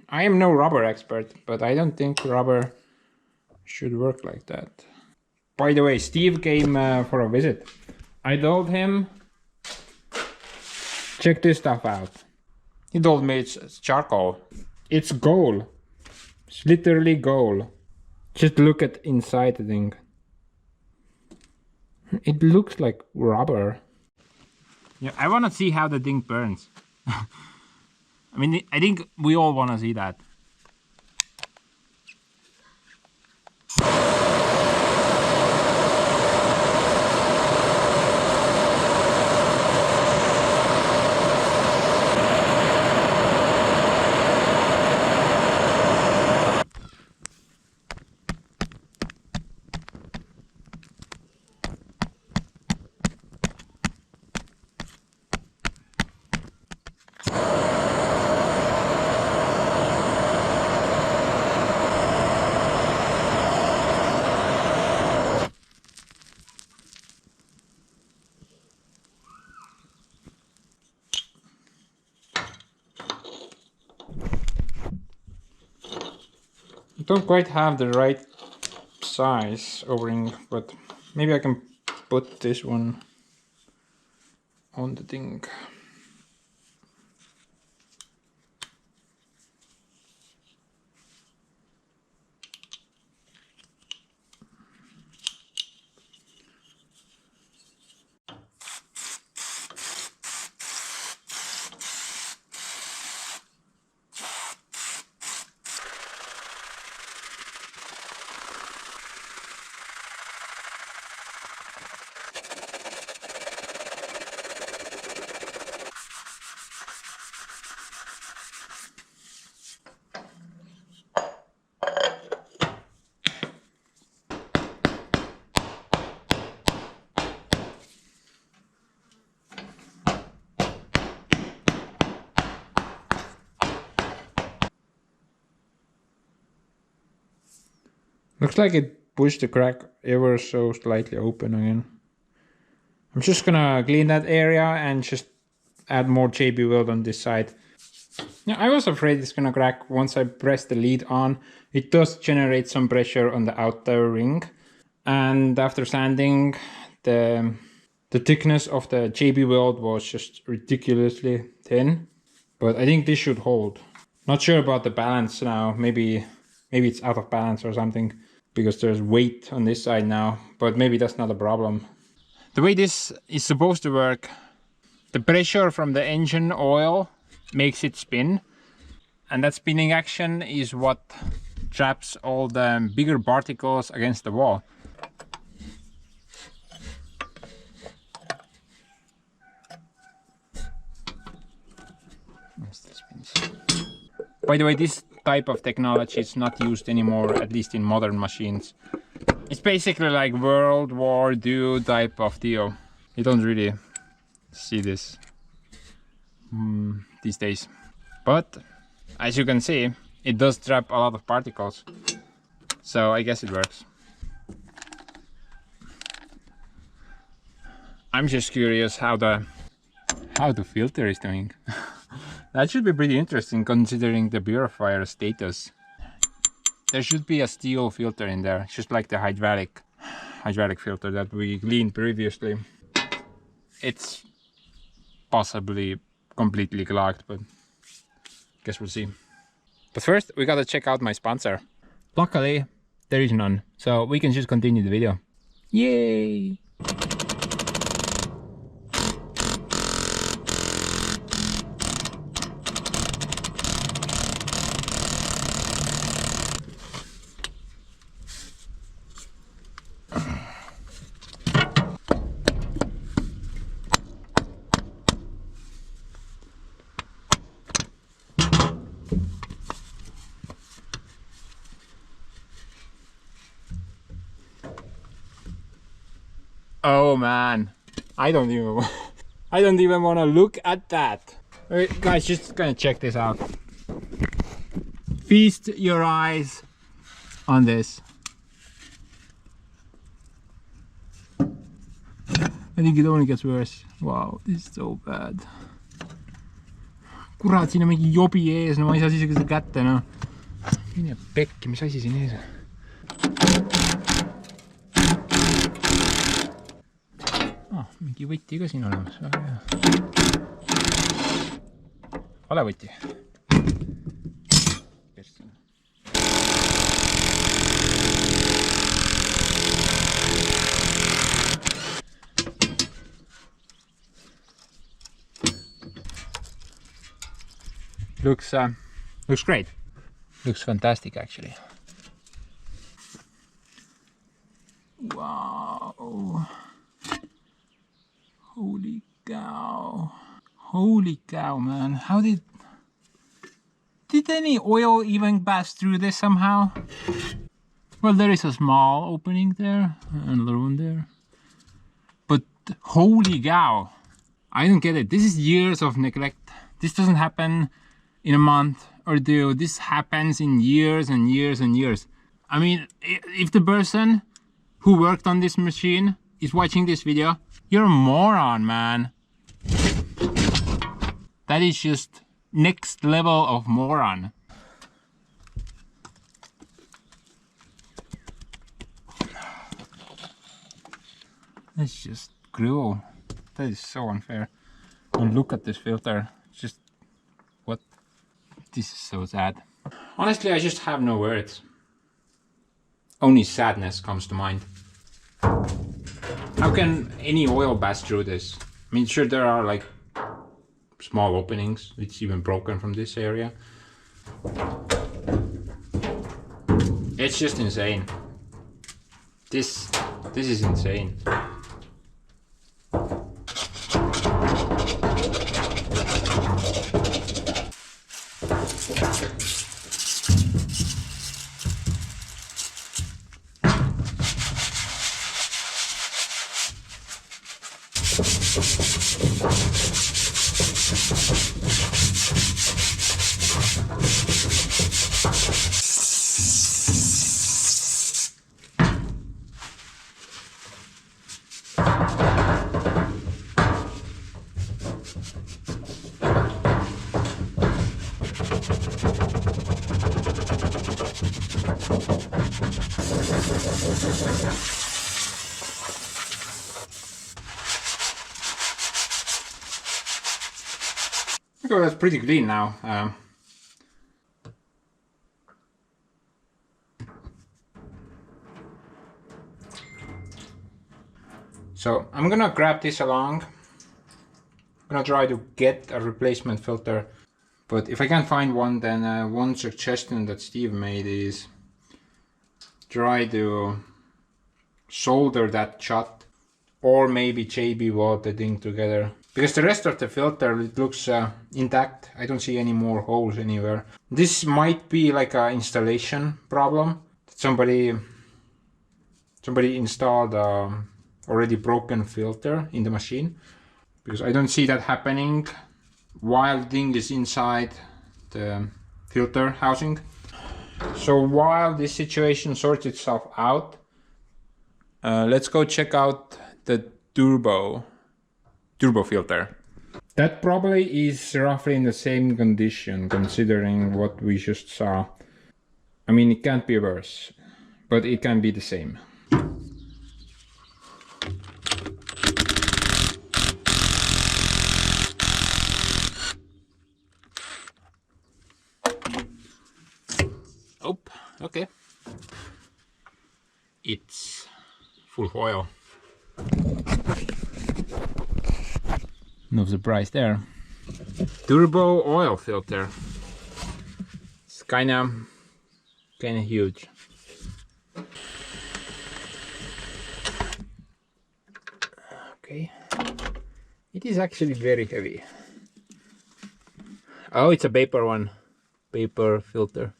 I am no rubber expert, but I don't think rubber should work like that. By the way, Steve came for a visit. I told him, check this stuff out. He told me it's charcoal. It's gold. It's literally gold. Just look at inside the thing. It looks like rubber. Yeah, I want to see how the thing burns. I mean, I think we all want to see that. I don't quite have the right size O-ring, but maybe I can put this one on the thing. Looks like it pushed the crack ever so slightly open again. I'm just gonna clean that area and just add more JB weld on this side. Yeah, I was afraid it's gonna crack once I press the lead on. It does generate some pressure on the outer ring. And after sanding, the thickness of the JB weld was just ridiculously thin. But I think this should hold. Not sure about the balance now. Maybe it's out of balance or something, because there's weight on this side now, but maybe that's not a problem. The way this is supposed to work, The pressure from the engine oil makes it spin, and that spinning action is what traps all the bigger particles against the wall. By the way, this type of technology is not used anymore, at least in modern machines. It's basically like World War II type of deal. You don't really see this these days. But as you can see, it does trap a lot of particles. So I guess it works. I'm just curious how the filter is doing. That should be pretty interesting considering the purifier status. There should be a steel filter in there, just like the hydraulic filter that we cleaned previously. It's possibly completely clogged, but guess we'll see. But first, we gotta check out my sponsor. Luckily, there is none, so we can just continue the video. Yay! Oh man, I don't even want to look at that. Alright, guys, just gonna check this out. Feast your eyes on this. I think it only gets worse. Wow, this is so bad. Kurat, siin on mingi jobi ees, no ma ei saa isegi seda kätte, noh. Mine pekki, mis asi siin ees on? Mingi võti ka siin olemas, väga hea. Vale võti. Looks great. Looks fantastic actually. Wow. Holy cow. Holy cow, man. How did any oil even pass through this somehow? Well, there is a small opening there and another one there. But holy cow. I don't get it. This is years of neglect. This doesn't happen in a month or two. This happens in years and years and years. I mean, if the person who worked on this machine is watching this video, you're a moron, man. That is just next level of moron. That's just cruel. That is so unfair. And look at this filter. Just what? This is so sad. Honestly, I just have no words. Only sadness comes to mind. How can any oil pass through this? I mean, sure, there are like small openings. It's even broken from this area. It's just insane. This is insane. Okay, that's pretty clean now. So I'm gonna grab this along. I'm gonna try to get a replacement filter. But if I can't find one, then one suggestion that Steve made is try to solder that shut, or maybe JB weld the thing together. Because the rest of the filter, it looks intact. I don't see any more holes anywhere. This might be like an installation problem. Somebody installed a already broken filter in the machine. Because I don't see that happening while the thing is inside the filter housing. So while this situation sorts itself out, let's go check out the turbo filter. That probably is roughly in the same condition, considering what we just saw. I mean, it can't be worse, but it can be the same. Oh, okay. It's full of oil. No surprise there. Turbo oil filter. It's kinda huge. Okay. It is actually very heavy. Oh, it's a paper one. Paper filter.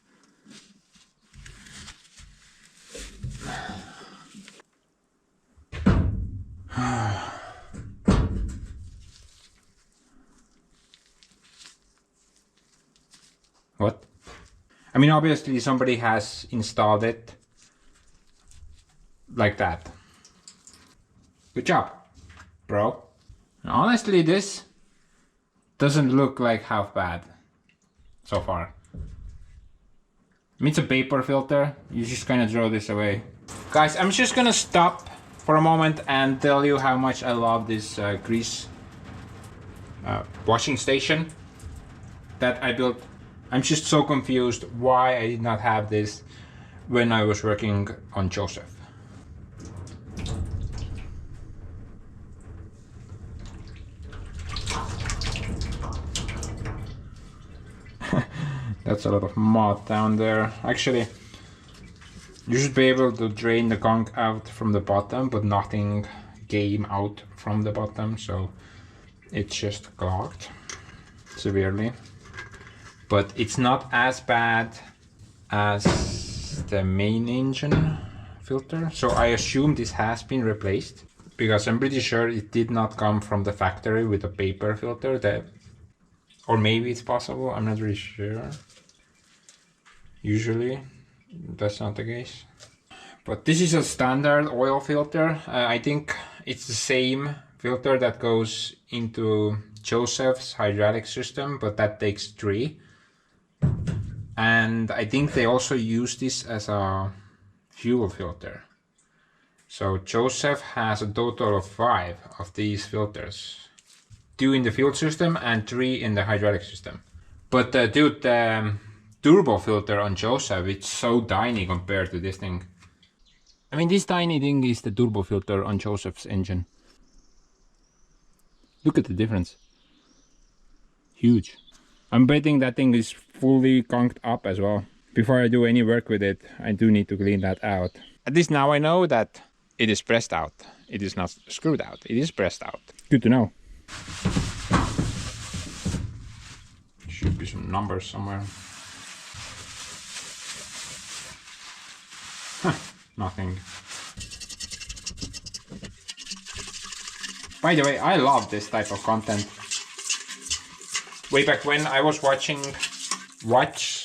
What? I mean, obviously somebody has installed it like that. Good job, bro. Honestly, this doesn't look like half bad so far. I mean, it's a paper filter. You just kind of throw this away. Guys, I'm just gonna stop for a moment and tell you how much I love this grease washing station that I built. I'm just so confused why I did not have this when I was working on Joseph. That's a lot of mud down there. Actually, you should be able to drain the gunk out from the bottom, but nothing came out from the bottom, so it's just clogged severely. But it's not as bad as the main engine filter, so I assume this has been replaced, because I'm pretty sure it did not come from the factory with a paper filter. Or maybe it's possible, I'm not really sure. Usually that's not the case. But this is a standard oil filter. I think it's the same filter that goes into Joseph's hydraulic system, but that takes 3. And I think they also use this as a fuel filter. So Joseph has a total of 5 of these filters. 2 in the fuel system and 3 in the hydraulic system. But dude, the turbo filter on Joseph, it's so tiny compared to this thing. I mean, this tiny thing is the turbo filter on Joseph's engine. Look at the difference. Huge. I'm betting that thing is fully conked up as well. Before I do any work with it, I do need to clean that out. At least now I know that it is pressed out. It is not screwed out. It is pressed out. Good to know. Should be some numbers somewhere. Nothing. By the way, I love this type of content. Way back when I was watching Watch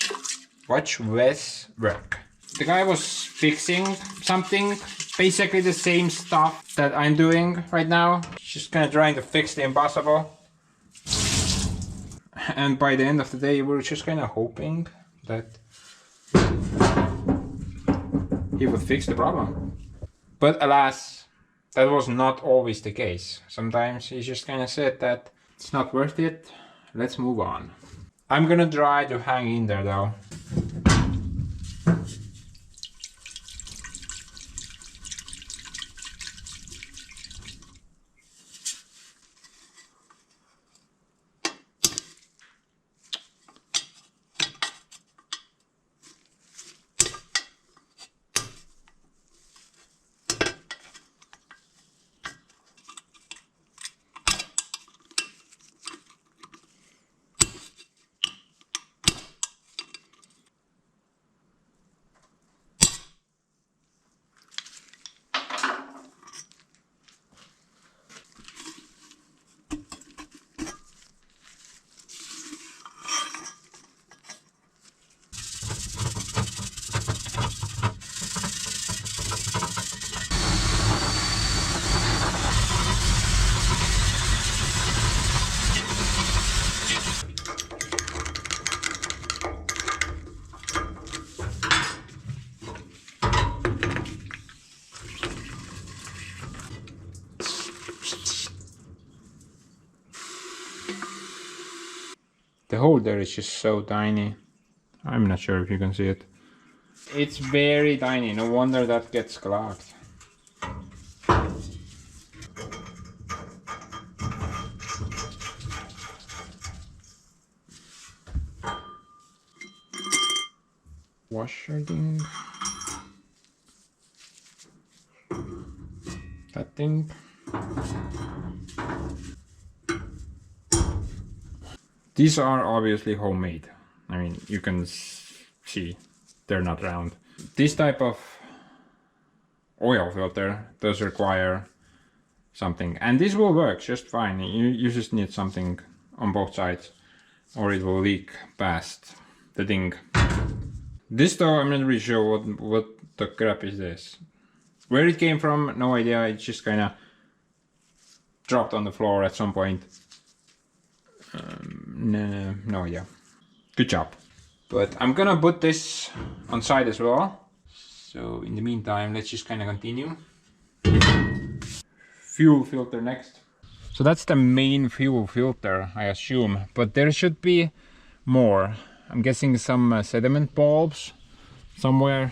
Wes work. The guy was fixing something, basically the same stuff that I'm doing right now. Just kind of trying to fix the impossible. And by the end of the day, we were just kind of hoping that he would fix the problem. But alas, that was not always the case. Sometimes he just kind of said that it's not worth it, let's move on. I'm gonna try to hang in there though. hole there is just so tiny. I'm not sure if you can see it. It's very tiny, no wonder that gets clogged. Washer thing. That thing. These are obviously homemade. I mean, you can see they're not round. This type of oil filter does require something, and this will work just fine. You just need something on both sides or it will leak past the thing. This though, I'm not really sure what the crap is this. Where it came from, no idea. It just kind of dropped on the floor at some point. No idea. Good job. But I'm gonna put this on side as well. So in the meantime, let's just kind of continue. Fuel filter next. So that's the main fuel filter, I assume, but there should be more. I'm guessing some sediment bulbs somewhere.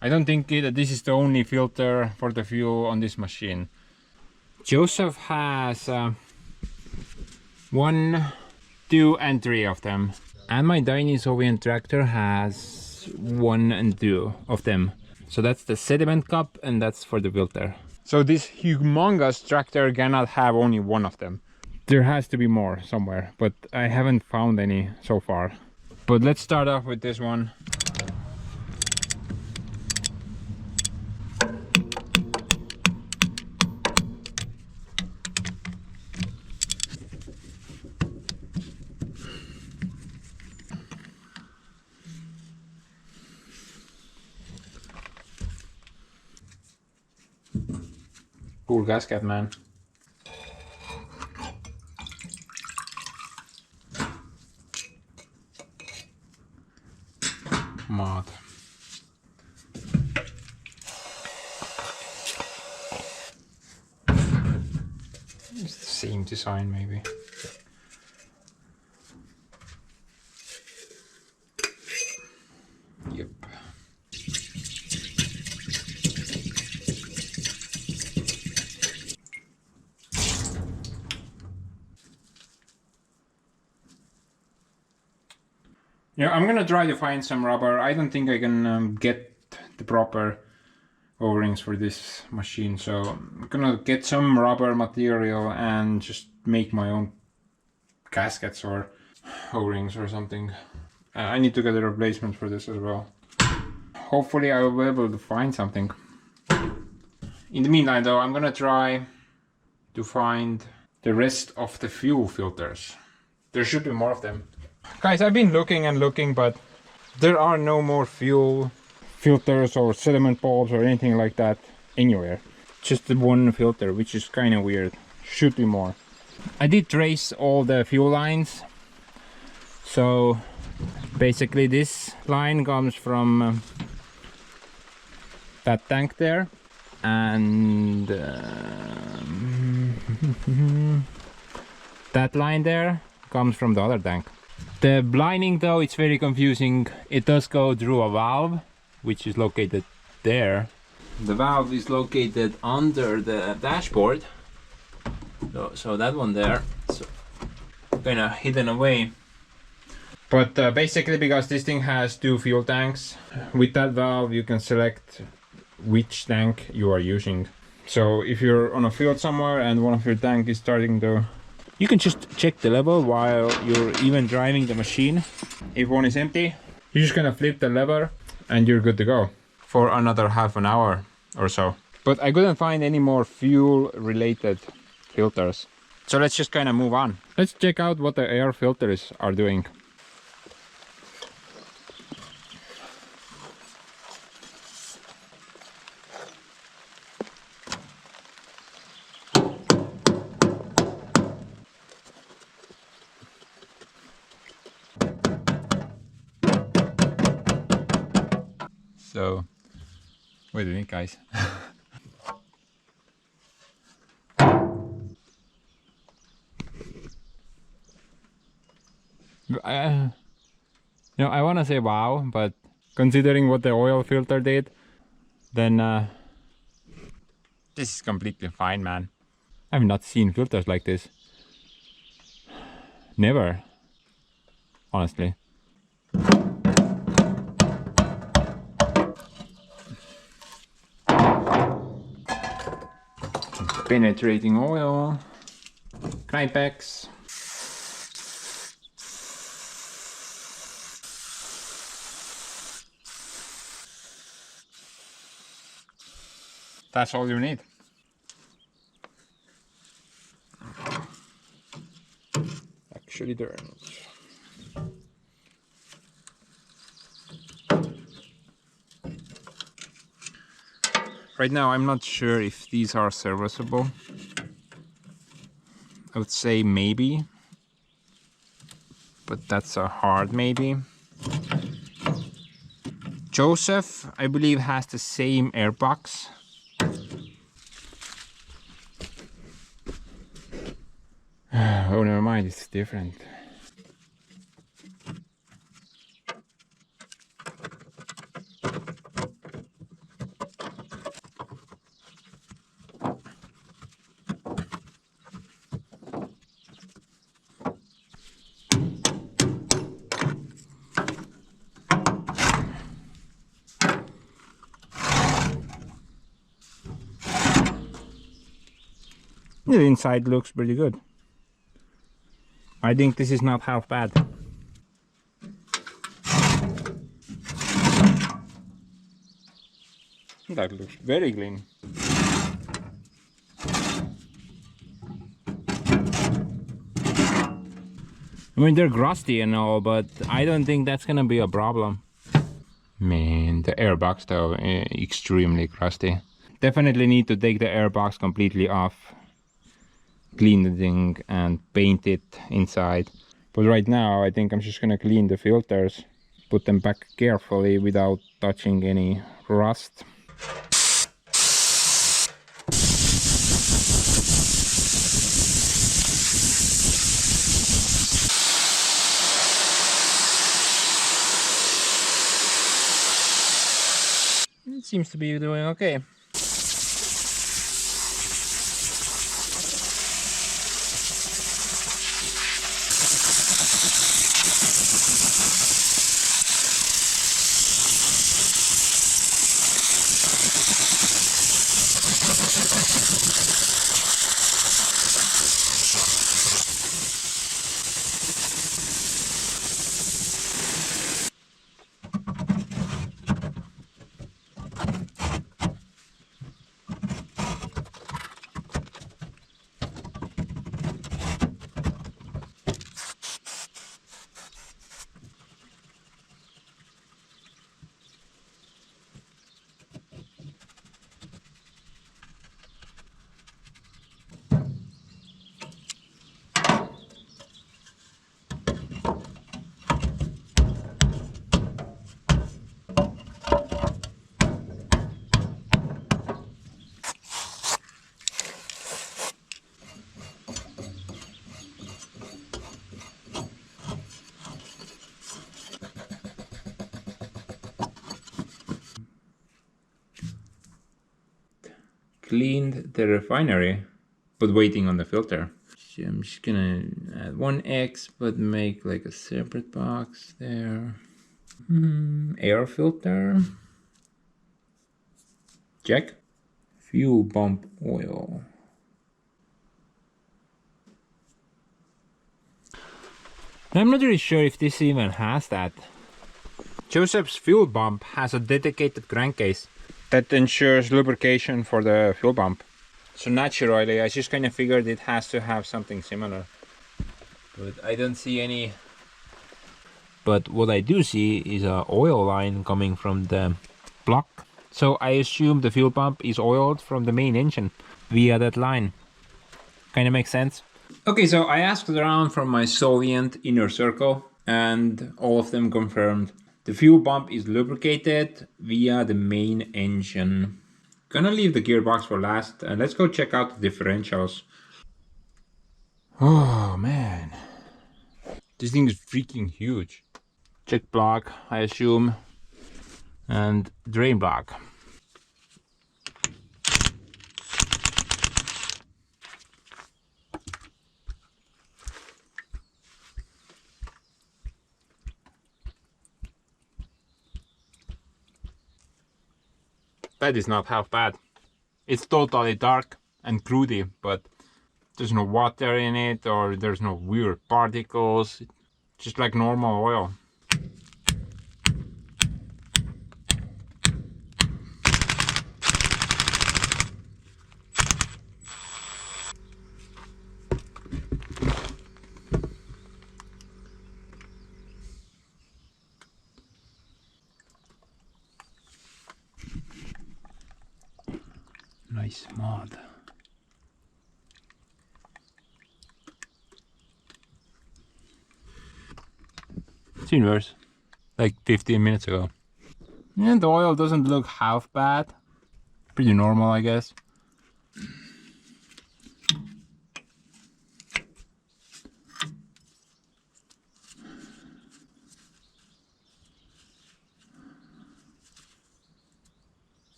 I don't think this is the only filter for the fuel on this machine. Joseph has 1, 2 and 3 of them. And my tiny Soviet tractor has 1 and 2 of them. So that's the sediment cup and that's for the filter. So this humongous tractor cannot have only 1 of them. There has to be more somewhere, but I haven't found any so far. But let's start off with this one. Cool gasket, man. Mod. It's the same design, maybe. Yep. Yeah, I'm gonna try to find some rubber. I don't think I can get the proper O-rings for this machine, so I'm gonna get some rubber material and just make my own gaskets or O-rings or something. I need to get a replacement for this as well. Hopefully I will be able to find something. In the meantime though, I'm gonna try to find the rest of the fuel filters. There should be more of them. Guys, I've been looking and looking, but there are no more fuel filters or sediment bulbs or anything like that anywhere. Just the 1 filter, which is kind of weird. Should be more. I did trace all the fuel lines. So basically this line comes from that tank there, and that line there comes from the other tank. The lining though, it's very confusing. It does go through a valve, which is located there. The valve is located under the dashboard. So that one there, so kind of hidden away. But basically, because this thing has 2 fuel tanks, with that valve you can select which tank you are using. So if you're on a field somewhere and one of your tank is starting to... You can just check the level while you're even driving the machine. If one is empty, you're just gonna flip the lever and you're good to go for another half an hour or so. But I couldn't find any more fuel related filters. So let's just kind of move on. Let's check out what the air filters are doing. So, what do you think, guys? I want to say wow, but considering what the oil filter did, then this is completely fine, man. I've not seen filters like this. Never, honestly. Penetrating oil, Kirovets. That's all you need. Actually, there are not. Right now, I'm not sure if these are serviceable. I would say maybe, but that's a hard maybe. Joseph, I believe, has the same airbox. Oh, never mind, it's different. The inside looks pretty good. I think this is not half bad. That looks very clean. I mean, they're crusty and all, but I don't think that's gonna be a problem. Man, the airbox though, extremely crusty. Definitely need to take the airbox completely off, clean the thing and paint it inside. But right now I think I'm just gonna clean the filters, put them back carefully without touching any rust. It seems to be doing okay. Cleaned the refinery, but waiting on the filter. So I'm just gonna add 1x, but make like a separate box there. Air filter. Check. Fuel pump oil. I'm not really sure if this even has that. Joseph's fuel pump has a dedicated crankcase that ensures lubrication for the fuel pump. So naturally, I just kind of figured it has to have something similar. But I don't see any. But what I do see is an oil line coming from the block. So I assume the fuel pump is oiled from the main engine via that line. Kind of makes sense. Okay, so I asked around from my Solient inner circle and all of them confirmed the fuel pump is lubricated via the main engine. Gonna leave the gearbox for last and let's go check out the differentials. Oh man. This thing is freaking huge. Check block, I assume, and drain block. That is not half bad. It's totally dark and crudy, but there's no water in it or there's no weird particles. Just like normal oil. Nice mod. It's inverse, like 15 minutes ago. And the oil doesn't look half bad. Pretty normal, I guess.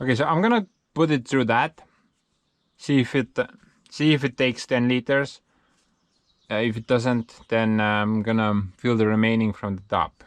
Okay, so I'm gonna put it through that. See if it takes 10 liters. If it doesn't, then I'm gonna fill the remaining from the top.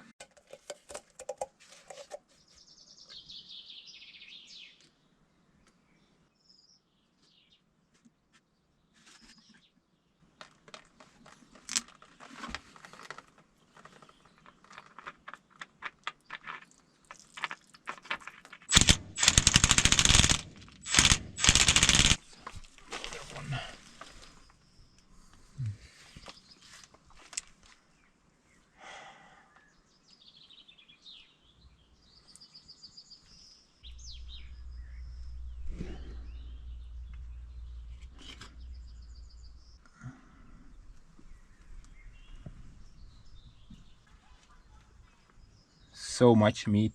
So much meat.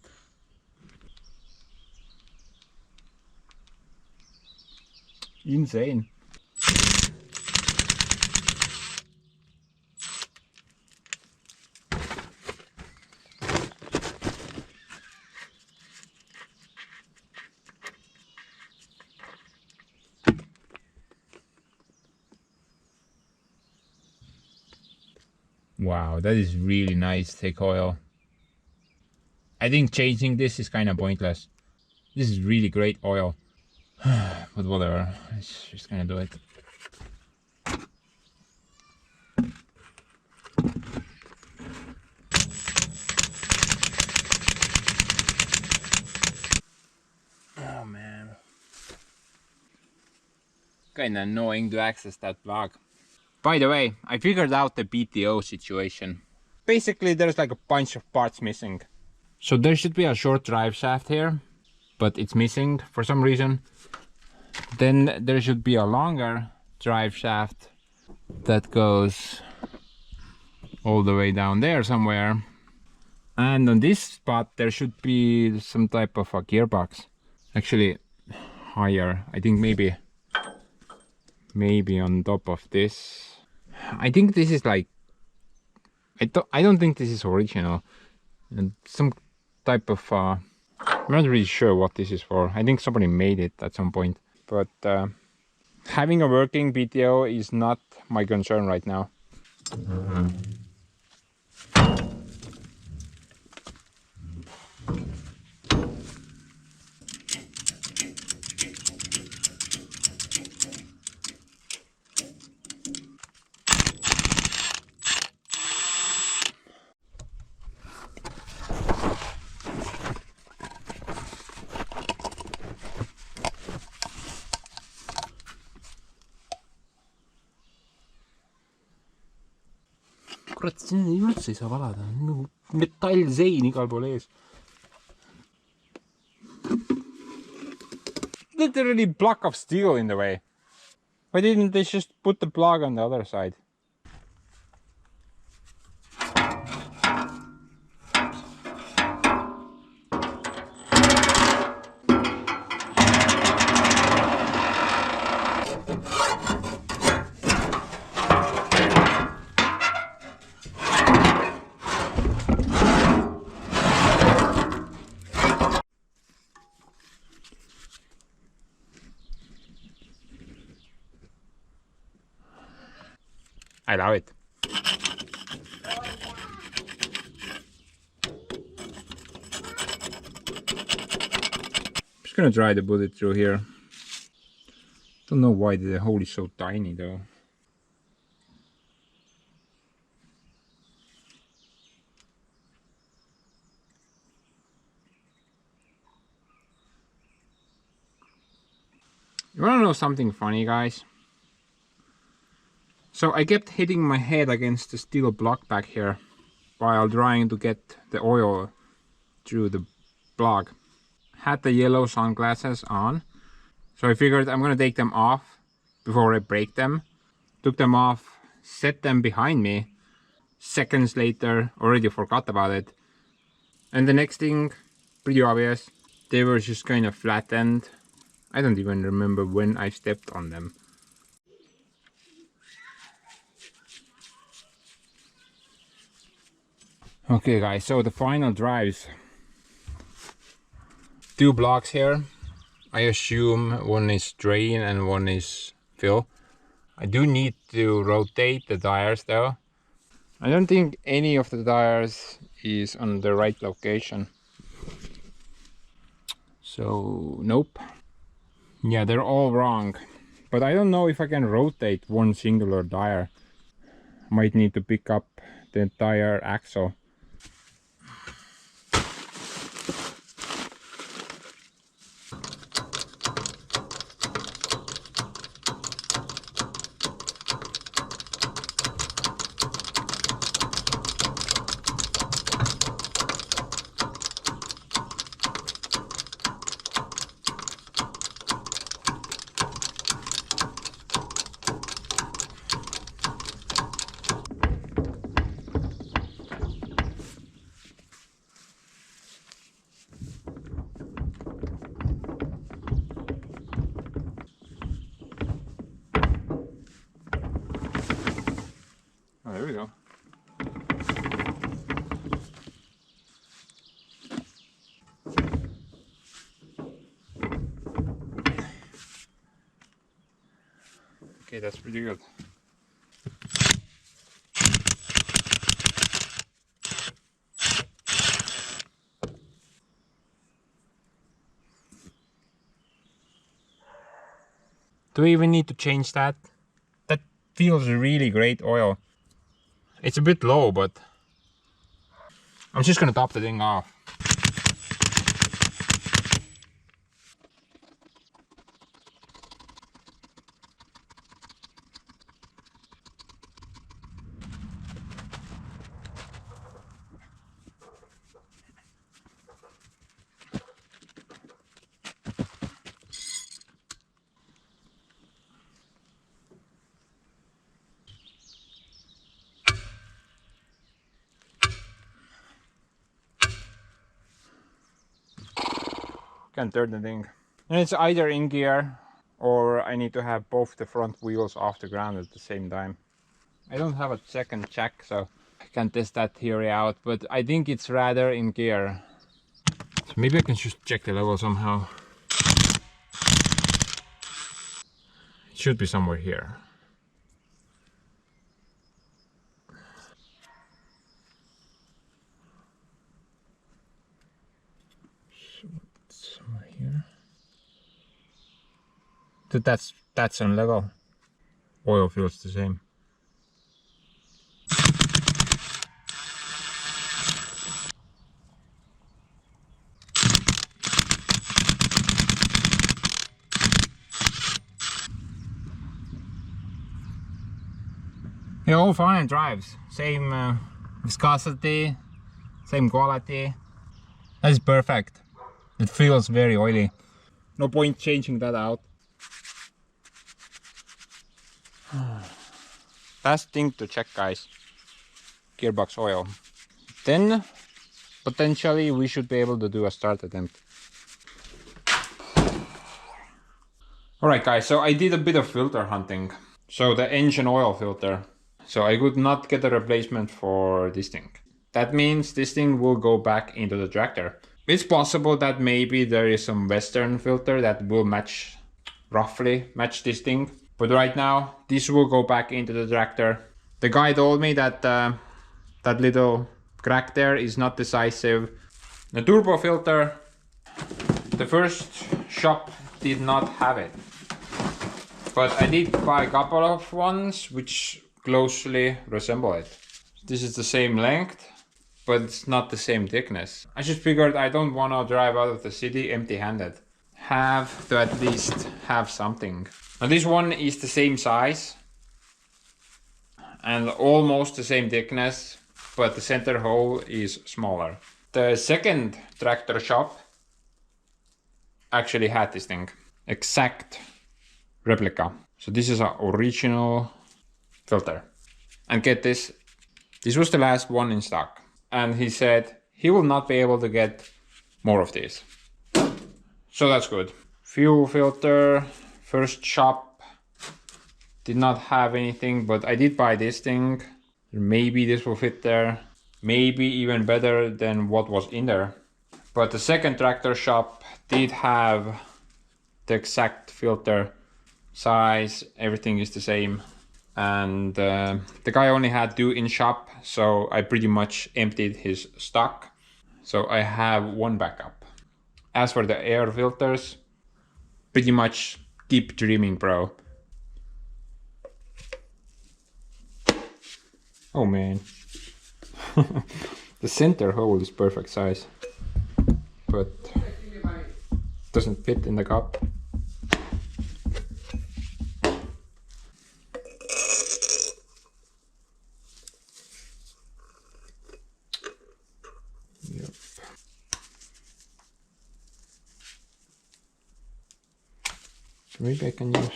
Insane. Wow, that is really nice thick oil. I think changing this is kind of pointless. This is really great oil. But whatever, it's just gonna do it. Oh man. Kinda annoying to access that plug. By the way, I figured out the BTO situation. Basically, there's like a bunch of parts missing. So there should be a short drive shaft here, but it's missing for some reason. Then there should be a longer drive shaft that goes all the way down there somewhere. And on this spot there should be some type of a gearbox. Actually higher, I think maybe on top of this. I think this is like, I don't think this is original. And some type of I'm not really sure what this is for. I think somebody made it at some point, but having a working BTO is not my concern right now. Kurat, siin üldse ei saa valada, nagu metallsein igal pool ees. Literally block of steel in the way. Why didn't they just put the plug on the other side? I love it. Just gonna try to put it through here. Don't know why the hole is so tiny though. You wanna know something funny, guys? So I kept hitting my head against the steel block back here while trying to get the oil through the block. Had the yellow sunglasses on, so I figured I'm gonna take them off before I break them. Took them off, set them behind me. Seconds later, already forgot about it. And the next thing, pretty obvious, they were just kind of flattened. I don't even remember when I stepped on them. Okay guys, so the final drives. 2 blocks here. I assume one is drain and one is fill. I do need to rotate the tires though. I don't think any of the tires is on the right location. So, nope. Yeah, they're all wrong. But I don't know if I can rotate one singular tire. Might need to pick up the entire axle. Oh, there we go. Okay, that's pretty good. Do we even need to change that? That feels really great oil. It's a bit low, but I'm just gonna top the thing off. Can turn the thing. And it's either in gear or I need to have both the front wheels off the ground at the same time. I don't have a second check, so I can't test that theory out, but I think it's rather in gear. So maybe I can just check the level somehow. It should be somewhere here. Somewhere here. That's on level. Oil feels the same. Yeah, all fine drives. Same viscosity, same quality. That is perfect. It feels very oily. No point changing that out. Last thing to check, guys. Gearbox oil. Then potentially we should be able to do a start attempt. Alright guys, so I did a bit of filter hunting. So the engine oil filter. So I could not get a replacement for this thing. That means this thing will go back into the tractor. It's possible that maybe there is some Western filter that will roughly match this thing. But right now, this will go back into the tractor. The guy told me that that little crack there is not decisive. The turbo filter, the first shop did not have it, but I did buy a couple of ones which closely resemble it. This is the same length, but it's not the same thickness. I just figured I don't want to drive out of the city empty-handed. Have to at least have something. Now this one is the same size and almost the same thickness, but the center hole is smaller. The second tractor shop actually had this thing, exact replica. So this is an original filter. And get this, this was the last one in stock. And he said he will not be able to get more of these. So that's good. Fuel filter, first shop, did not have anything, but I did buy this thing. Maybe this will fit there. Maybe even better than what was in there. But the second tractor shop did have the exact filter size, everything is the same. And the guy only had 2 in shop, so I pretty much emptied his stock. So I have 1 backup. As for the air filters, pretty much keep dreaming, bro. Oh man. The center hole is perfect size, but doesn't fit in the cup. Yep. So maybe I can use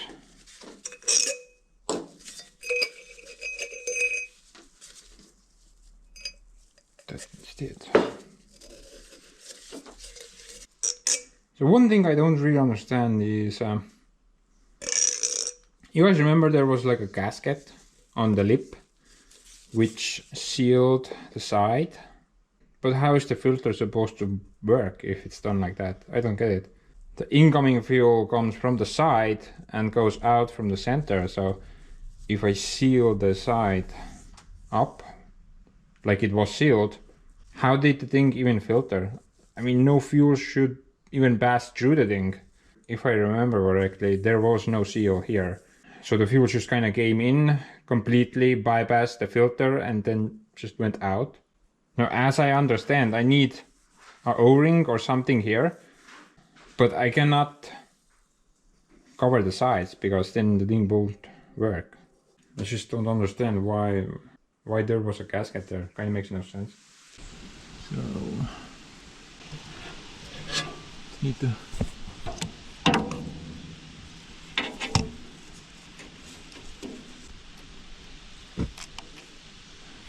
that instead. So one thing I don't really understand is, you guys remember there was like a gasket on the lip which sealed the side, but how is the filter supposed to work if it's done like that? I don't get it. The incoming fuel comes from the side and goes out from the center, so if I seal the side up like it was sealed, how did the thing even filter? I mean, no fuel should even pass through the thing. If I remember correctly, there was no seal here. So the fuel just kind of came in, completely bypassed the filter and then just went out. Now, as I understand, I need an O-ring or something here, but I cannot cover the sides because then the thing won't work. I just don't understand why there was a gasket there. Kind of makes no sense. So need to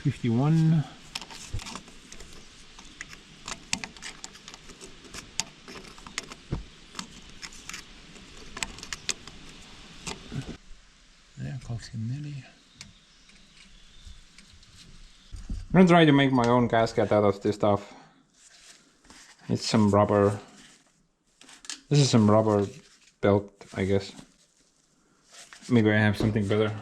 $51. Yeah, approximately. I'm gonna try to make my own gasket out of this stuff. It's some rubber. This is some rubber belt, I guess. Maybe I have something better.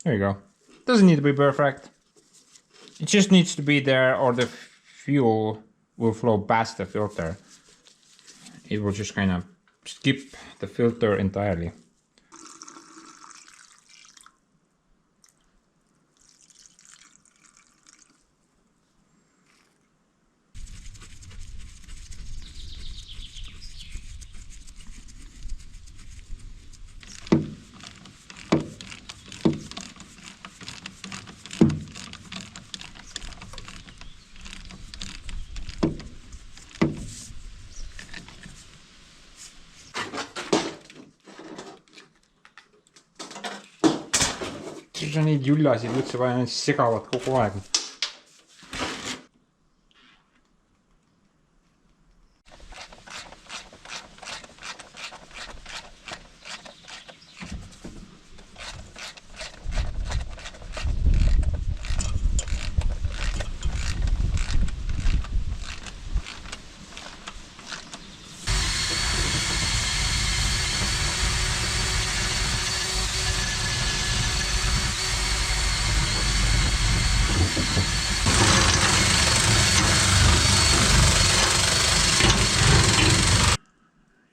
There you go. Doesn't need to be perfect. It just needs to be there, or the fuel will flow past the filter. It will just kind of skip the filter entirely. miks sa neid jullasid üldse vaja, need segavad kogu aeg.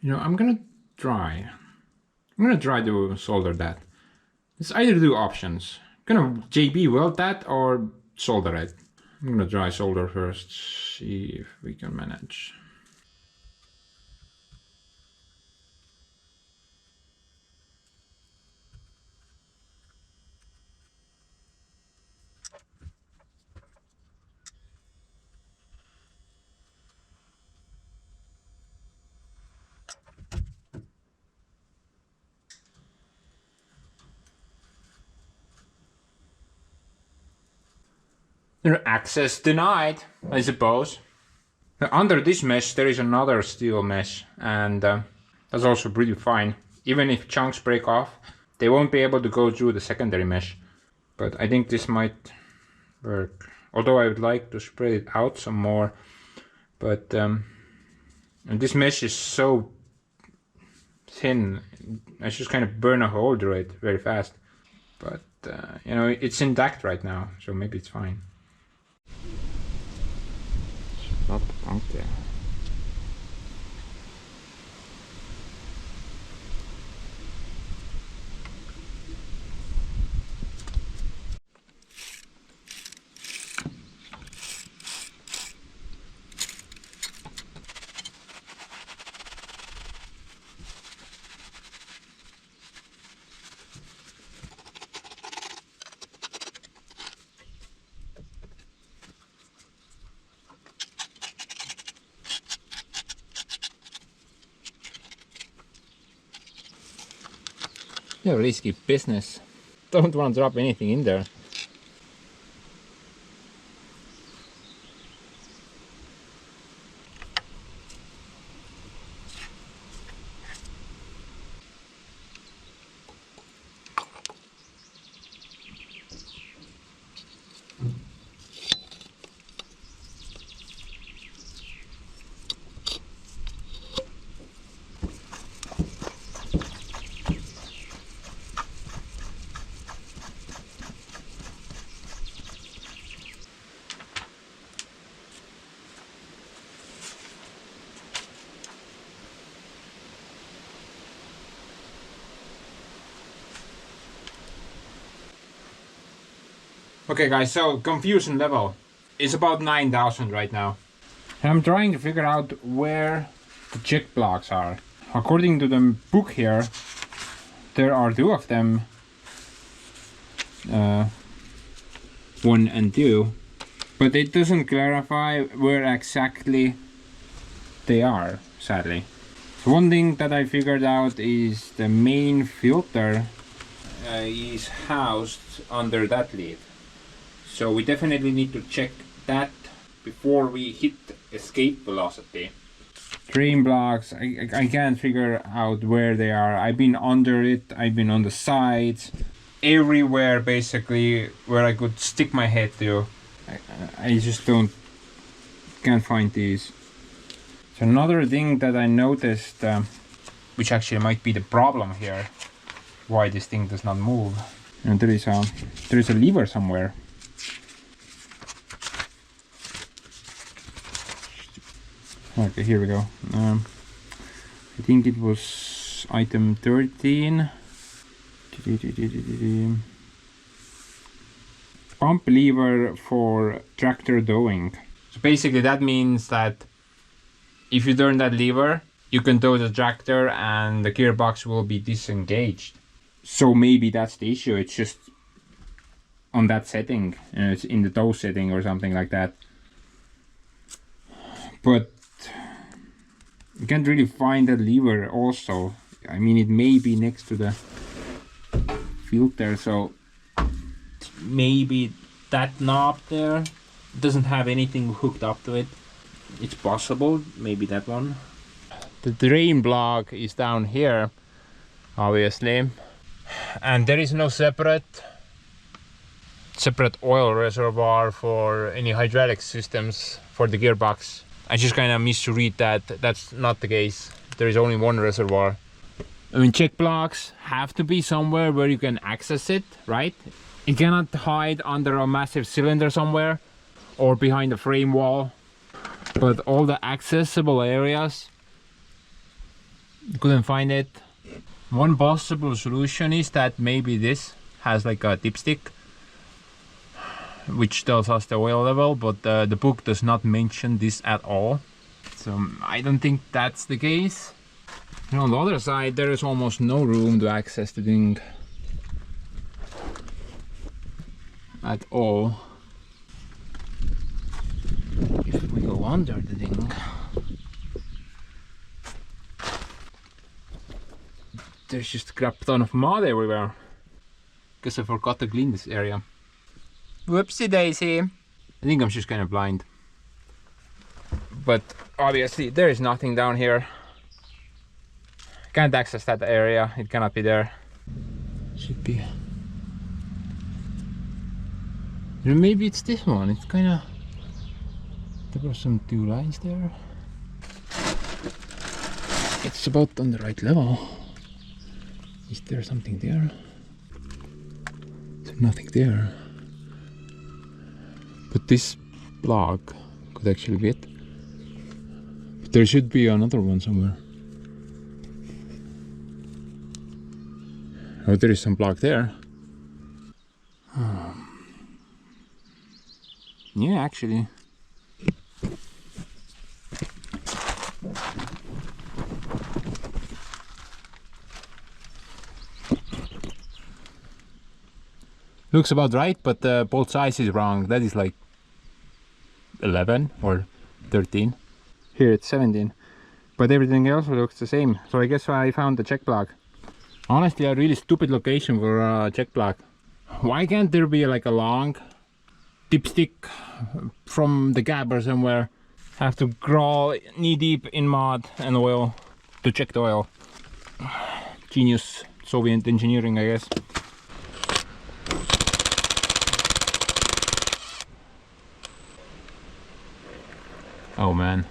You know, I'm gonna try to solder that. Let's either do options. I'm gonna JB weld that or solder it. I'm gonna try solder first, see if we can manage. Access denied, I suppose. Under this mesh there is another steel mesh, and that's also pretty fine. Even if chunks break off, they won't be able to go through the secondary mesh. But I think this might work. Although I would like to spread it out some more. But and this mesh is so thin, I just kind of burn a hole through it very fast. But you know, it's intact right now, so maybe it's fine. Not out there. Yeah, risky business. Don't want to drop anything in there. Okay guys, so confusion level is about 9,000 right now. I'm trying to figure out where the check blocks are. According to the book here, there are 2 of them. 1 and 2. But it doesn't clarify where exactly they are, sadly. So one thing that I figured out is the main filter is housed under that lid. So we definitely need to check that before we hit escape velocity. Drain blocks, I can't figure out where they are. I've been under it, I've been on the sides, everywhere basically where I could stick my head to. I just can't find these. So another thing that I noticed, which actually might be the problem here, why this thing does not move. And there is a lever somewhere. Okay, here we go. I think it was item 13. Pump lever for tractor towing. So basically that means that if you turn that lever, you can tow the tractor and the gearbox will be disengaged. So maybe that's the issue, it's just on that setting, it's in the tow setting or something like that. But you can't really find that lever also. I mean, it may be next to the filter, so maybe that knob there doesn't have anything hooked up to it. It's possible, maybe that one. The drain block is down here, obviously, and there is no separate oil reservoir for any hydraulic systems for the gearbox. I just kind of misread that. That's not the case. There is only one reservoir. I mean, check blocks have to be somewhere where you can access it, right? It cannot hide under a massive cylinder somewhere or behind a frame wall. But all the accessible areas, couldn't find it. One possible solution is that maybe this has like a dipstick which tells us the oil level, but the book does not mention this at all. So I don't think that's the case. And on the other side, there is almost no room to access the thing at all. If we go under the thing, there's just a crap ton of mud everywhere. Guess I forgot to clean this area. Whoopsie daisy. I think I'm just kind of blind. But obviously there is nothing down here. Can't access that area, it cannot be there. Should be. Maybe it's this one, it's kinda. There were some two lines there. It's about on the right level. Is there something there? There's nothing there. But this block could actually be it. But there should be another one somewhere. Oh, there is some block there. Oh. Yeah, actually. Looks about right, but the bolt size is wrong. That is like 11 or 13. Here it's 17. But everything else looks the same. So I guess I found the check plug. Honestly, a really stupid location for a check plug. Why can't there be like a long dipstick from the gap or somewhere? Have to crawl knee deep in mud and oil to check the oil. Genius Soviet engineering, I guess. Oh man,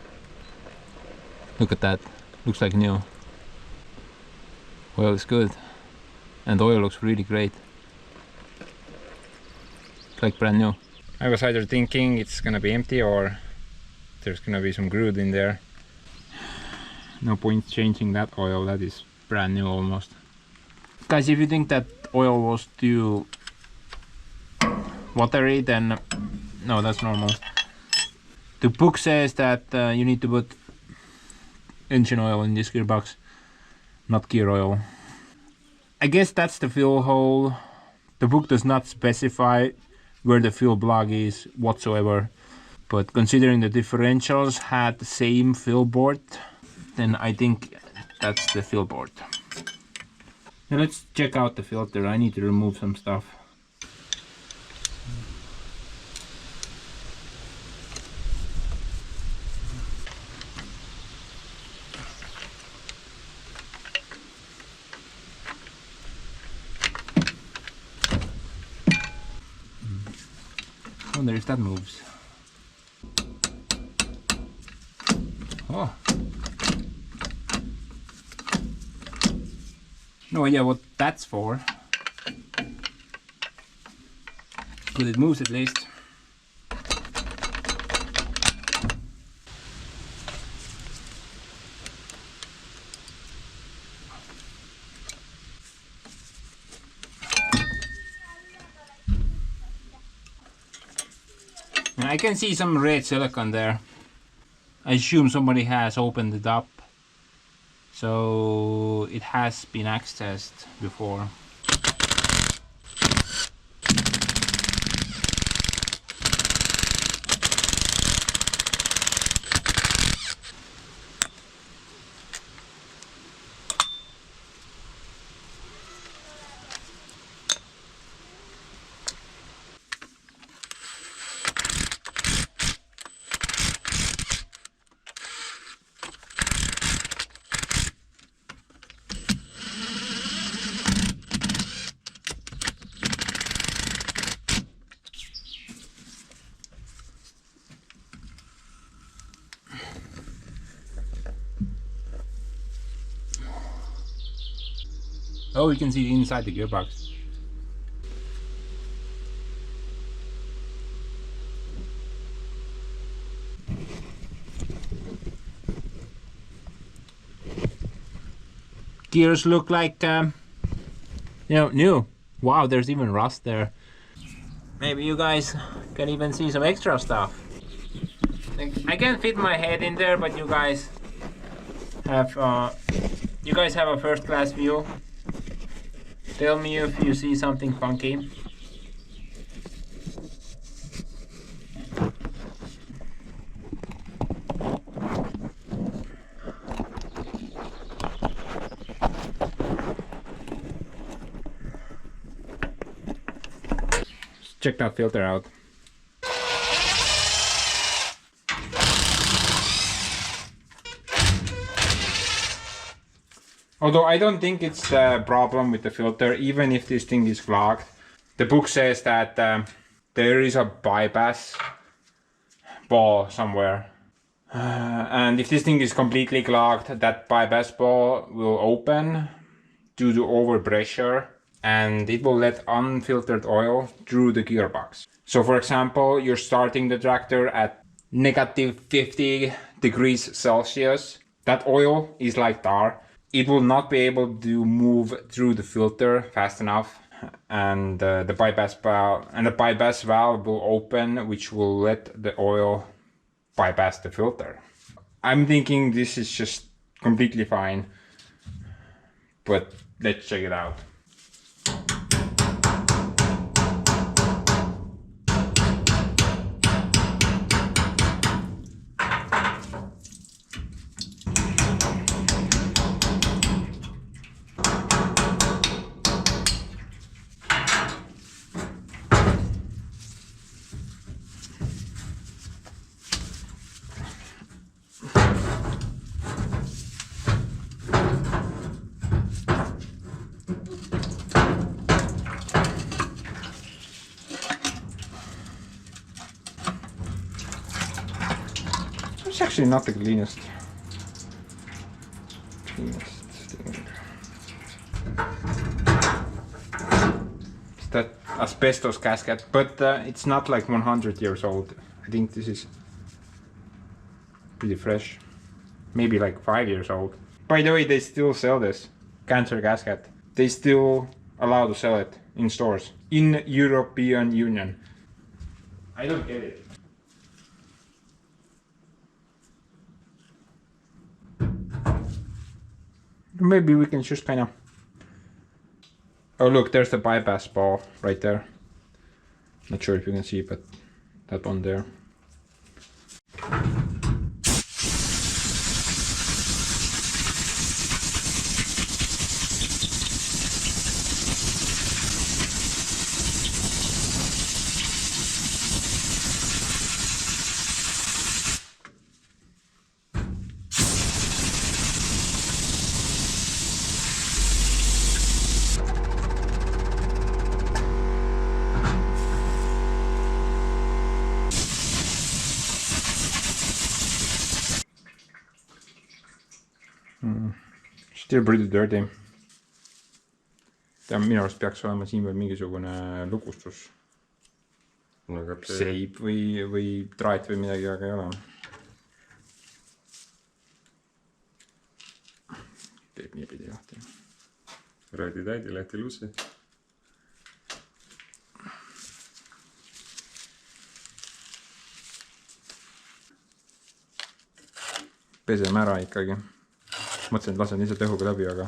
look at that, looks like new. Oil is good, and oil looks really great. It's like brand new. I was either thinking it's gonna be empty or there's gonna be some crude in there. No point changing that oil, that is brand new almost. Guys, if you think that oil was too watery, then no, that's normal. The book says that you need to put engine oil in this gearbox, not gear oil. I guess that's the fuel hole. The book does not specify where the fuel plug is whatsoever. But considering the differentials had the same fuel board, then I think that's the fuel board. Now let's check out the filter. I need to remove some stuff. I wonder if that moves. Oh. No idea what that's for. But it moves at least. I can see some red silicone there. I assume somebody has opened it up, so it has been accessed before. Oh, you can see inside the gearbox. Gears look like, new. Wow, there's even rust there. Maybe you guys can even see some extra stuff. I can't fit my head in there, but you guys have a first-class view. Tell me if you see something funky. Check that filter out. Although I don't think it's the problem with the filter, even if this thing is clogged. The book says that there is a bypass ball somewhere. And if this thing is completely clogged, that bypass ball will open due to overpressure, and it will let unfiltered oil through the gearbox. So for example, you're starting the tractor at negative 50 degrees Celsius. That oil is like tar. It will not be able to move through the filter fast enough, and the bypass valve will open, which will let the oil bypass the filter. I'm thinking this is just completely fine, but let's check it out. It's actually not the cleanest thing. It's that asbestos gasket, but it's not like 100 years old. I think this is pretty fresh. Maybe like 5 years old. By the way, they still sell this cancer gasket. They still allow to sell it in stores in European Union. I don't get it. Maybe we can just kind of... Oh look, there's the bypass ball right there. Not sure if you can see, but that one there. Still pretty dirty. Minu arust peaks olema siin veel mingisugune lukustus. Seip või traat või midagi, aga ei ole. Teeb niipidi lahti. Radiator lahti lusse. Peseme ära ikkagi. Mõtlesin, et lasen lihtsalt õhuga läbi, aga...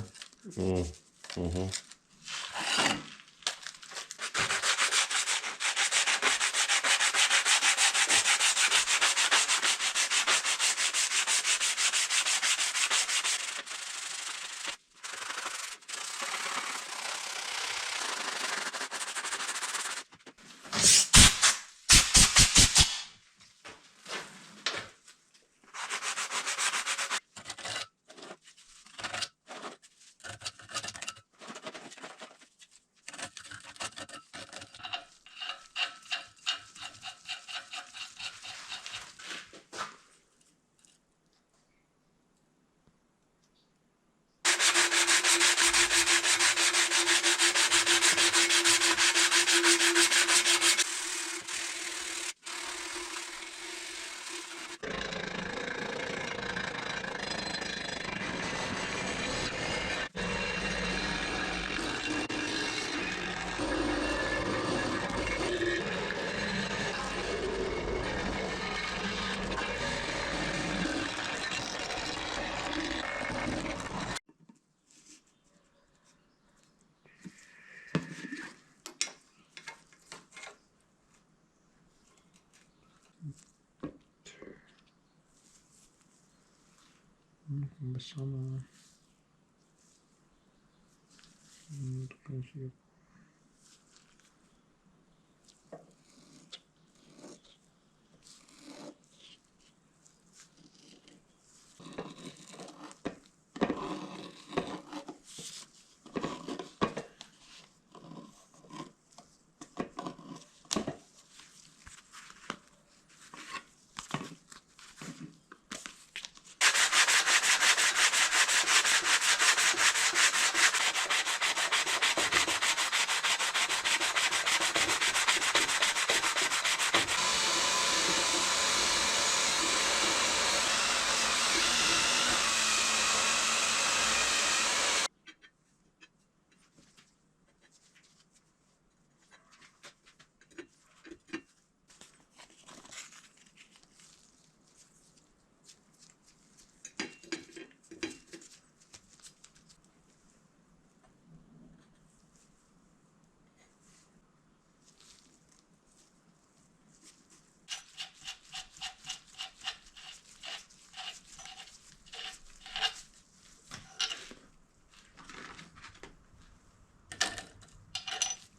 sama.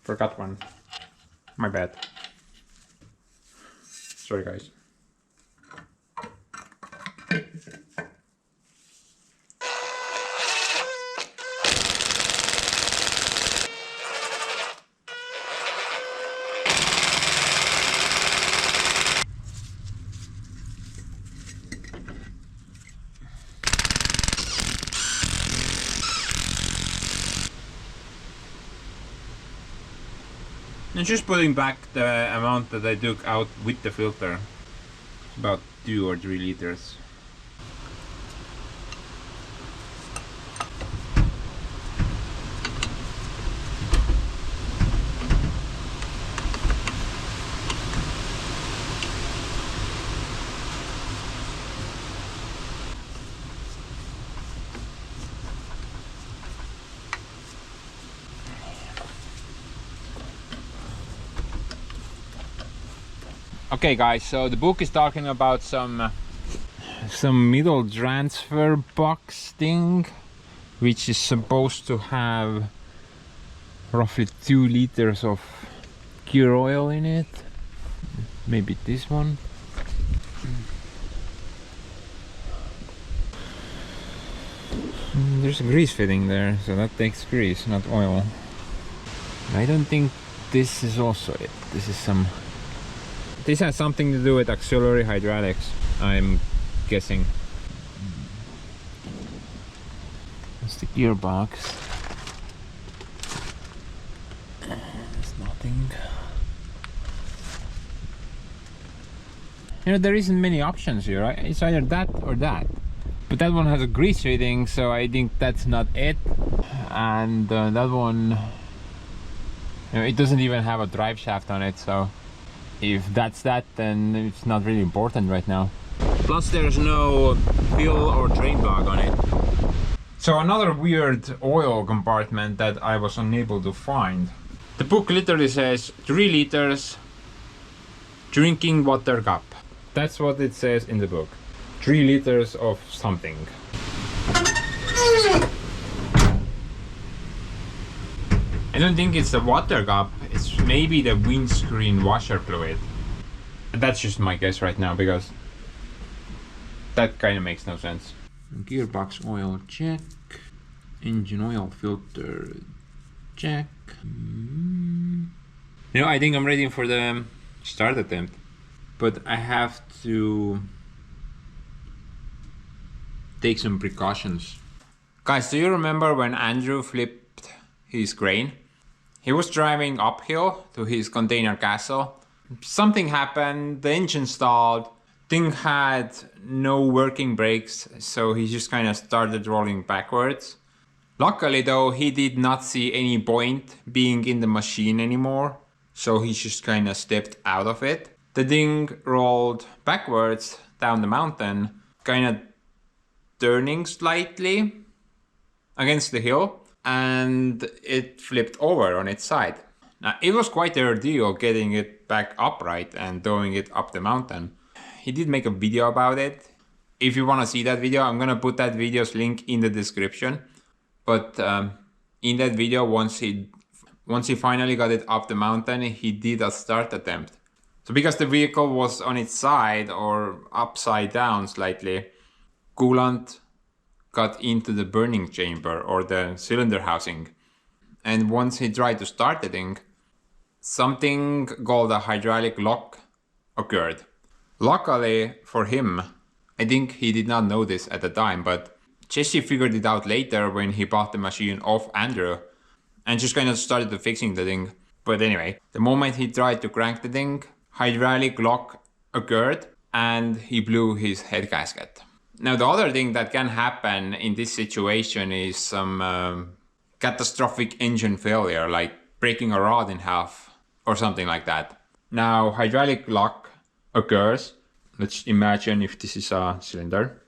Forgot one. My bad. Sorry guys. I'm just putting back the amount that I took out with the filter. About 2 or 3 liters. Okay guys, so the book is talking about some middle transfer box thing, which is supposed to have roughly 2 liters of gear oil in it. Maybe this one. There's a grease fitting there, so that takes grease, not oil. I don't think this is also it. This has something to do with auxiliary hydraulics, I'm guessing. That's the gearbox. There's nothing. You know, there isn't many options here, right? It's either that or that. But that one has a grease fitting, so I think that's not it. And that one, you know, it doesn't even have a drive shaft on it, so if that's that, then it's not really important right now. Plus there's no fill or drain plug on it. So another weird oil compartment that I was unable to find. The book literally says 3 liters drinking water cup. That's what it says in the book. 3 liters of something. I don't think it's the water cup, it's maybe the windscreen washer fluid. That's just my guess right now, because that kind of makes no sense. Gearbox oil check. Engine oil filter check. You know, I think I'm ready for the start attempt, but I have to take some precautions. Guys, do you remember when Andrew flipped his crane? He was driving uphill to his container castle. Something happened, the engine stalled, thing had no working brakes, so he just kind of started rolling backwards. Luckily though, he did not see any point being in the machine anymore, so he just kind of stepped out of it. The thing rolled backwards down the mountain, kind of turning slightly against the hill, and it flipped over on its side. Now, it was quite a ordeal getting it back upright and towing it up the mountain. He did make a video about it. If you want to see that video, I'm gonna put that video's link in the description. But in that video, once he finally got it up the mountain, he did a start attempt. So because the vehicle was on its side or upside down slightly, coolant got into the burning chamber or the cylinder housing. And once he tried to start the thing, something called a hydraulic lock occurred. Luckily for him, I think he did not know this at the time, but Jesse figured it out later when he bought the machine off Andrew and just kind of started to fixing the thing. But anyway, the moment he tried to crank the thing, hydraulic lock occurred and he blew his head gasket. Now the other thing that can happen in this situation is some catastrophic engine failure, like breaking a rod in half or something like that. Now hydraulic lock occurs. Let's imagine if this is a cylinder.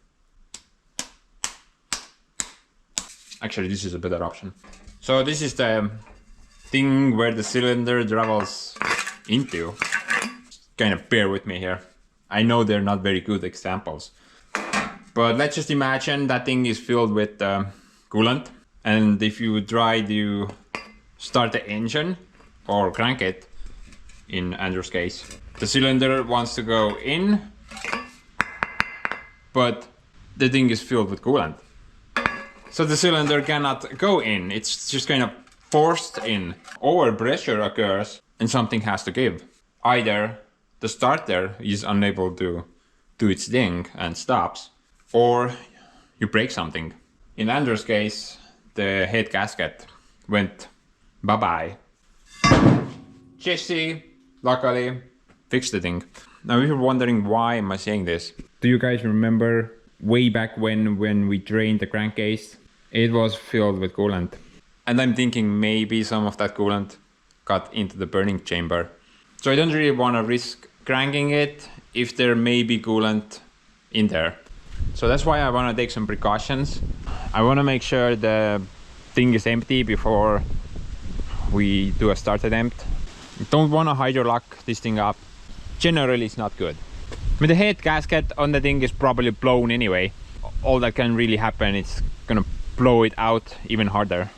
Actually, this is a better option. So this is the thing where the cylinder travels into. Kind of bear with me here. I know they're not very good examples. But let's just imagine that thing is filled with coolant. And if you try to start the engine or crank it, in Andrew's case, the cylinder wants to go in, but the thing is filled with coolant. So the cylinder cannot go in, it's just kind of forced in. Overpressure occurs and something has to give. Either the starter is unable to do its thing and stops, or you break something. In Andrew's case, the head gasket went bye-bye. Jesse, luckily, fixed the thing. Now if you're wondering why am I saying this, do you guys remember way back when we drained the crankcase? It was filled with coolant. And I'm thinking maybe some of that coolant got into the burning chamber. So I don't really want to risk cranking it if there may be coolant in there. So that's why I want to take some precautions. I want to make sure the thing is empty before we do a start attempt. Don't want to hydrolock this thing up. Generally it's not good. I mean, the head gasket on the thing is probably blown anyway. All that can really happen is gonna blow it out even harder.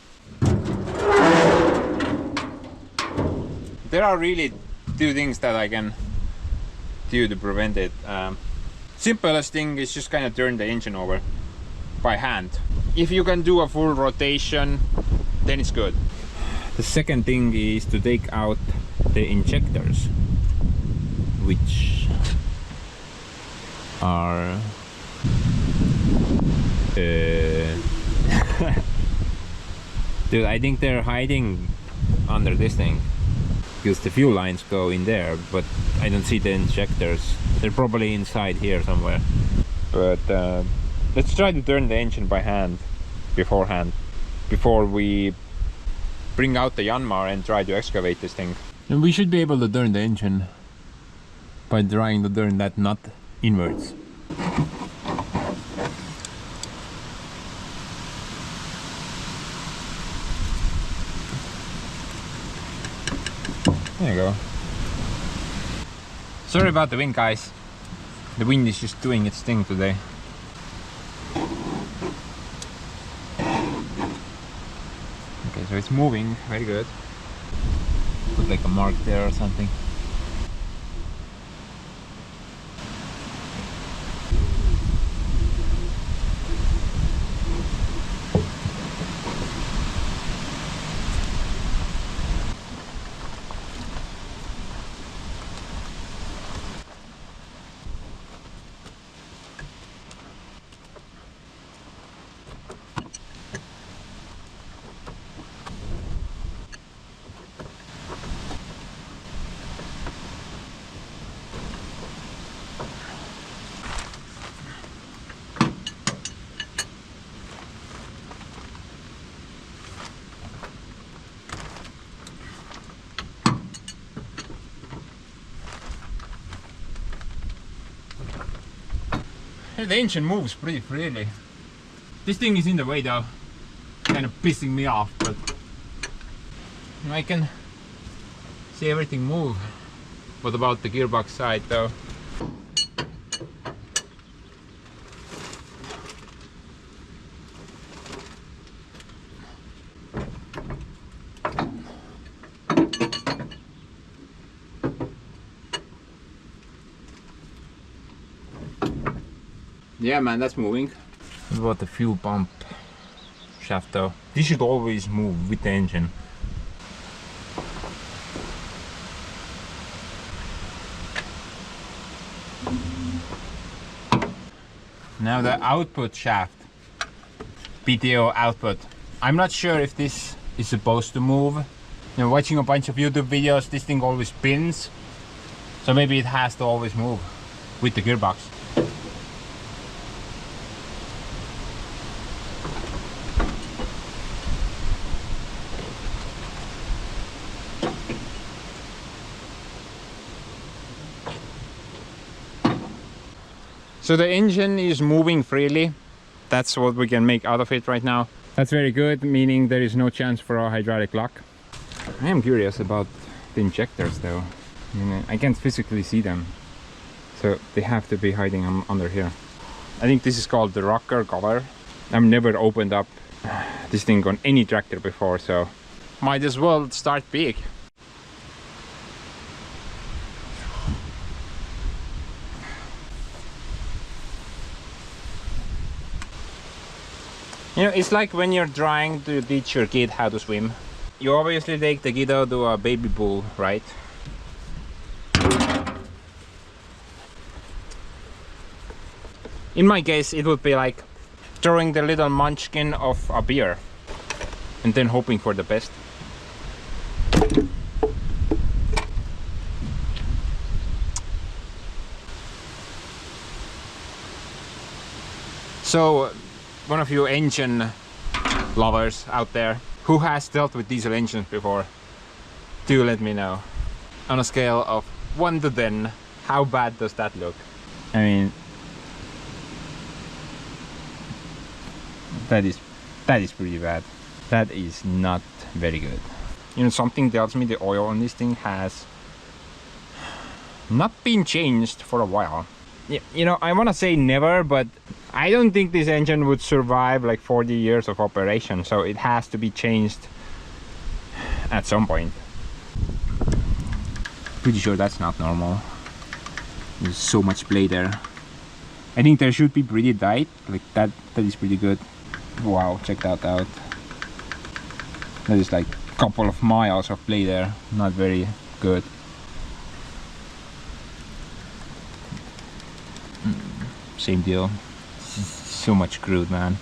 There are really two things that I can do to prevent it. Simplest thing is just kind of turn the engine over by hand. If you can do a full rotation, then it's good. The second thing is to take out the injectors, which are dude, I think they're hiding under this thing because the fuel lines go in there, but I don't see the injectors. They're probably inside here somewhere. But let's try to turn the engine by hand beforehand, before we bring out the Yanmar and try to excavate this thing. And we should be able to turn the engine by trying to turn that nut inwards. There you go. Sorry about the wind, guys. The wind is just doing its thing today. Okay, so it's moving, very good. Put like a mark there or something. The engine moves pretty freely. This thing is in the way though, kind of pissing me off, but I can see everything move. What about the gearbox side though? Yeah, man, that's moving. What about the fuel pump shaft though? This should always move with the engine. Now the output shaft, PTO output. I'm not sure if this is supposed to move. You know, watching a bunch of YouTube videos, this thing always spins. So maybe it has to always move with the gearbox. So the engine is moving freely. That's what we can make out of it right now. That's very good, meaning there is no chance for a hydraulic lock. I am curious about the injectors though. I mean, I can't physically see them. So they have to be hiding under here. I think this is called the rocker cover. I've never opened up this thing on any tractor before, so might as well start big. You know, it's like when you're trying to teach your kid how to swim. You obviously take the kiddo to a baby pool, right? In my case, it would be like throwing the little munchkin of a beer and then hoping for the best. So, one of you engine lovers out there who has dealt with diesel engines before, do let me know. On a scale of 1 to 10, how bad does that look? I mean, that is pretty bad. That is not very good. You know, something tells me the oil on this thing has not been changed for a while. Yeah, you know, I want to say never, but I don't think this engine would survive like 40 years of operation, so it has to be changed at some point. Pretty sure that's not normal. There's so much play there. I think there should be pretty tight, like that is pretty good. Wow, check that out. That is like a couple of miles of play there, not very good. Same deal. So much crude, man.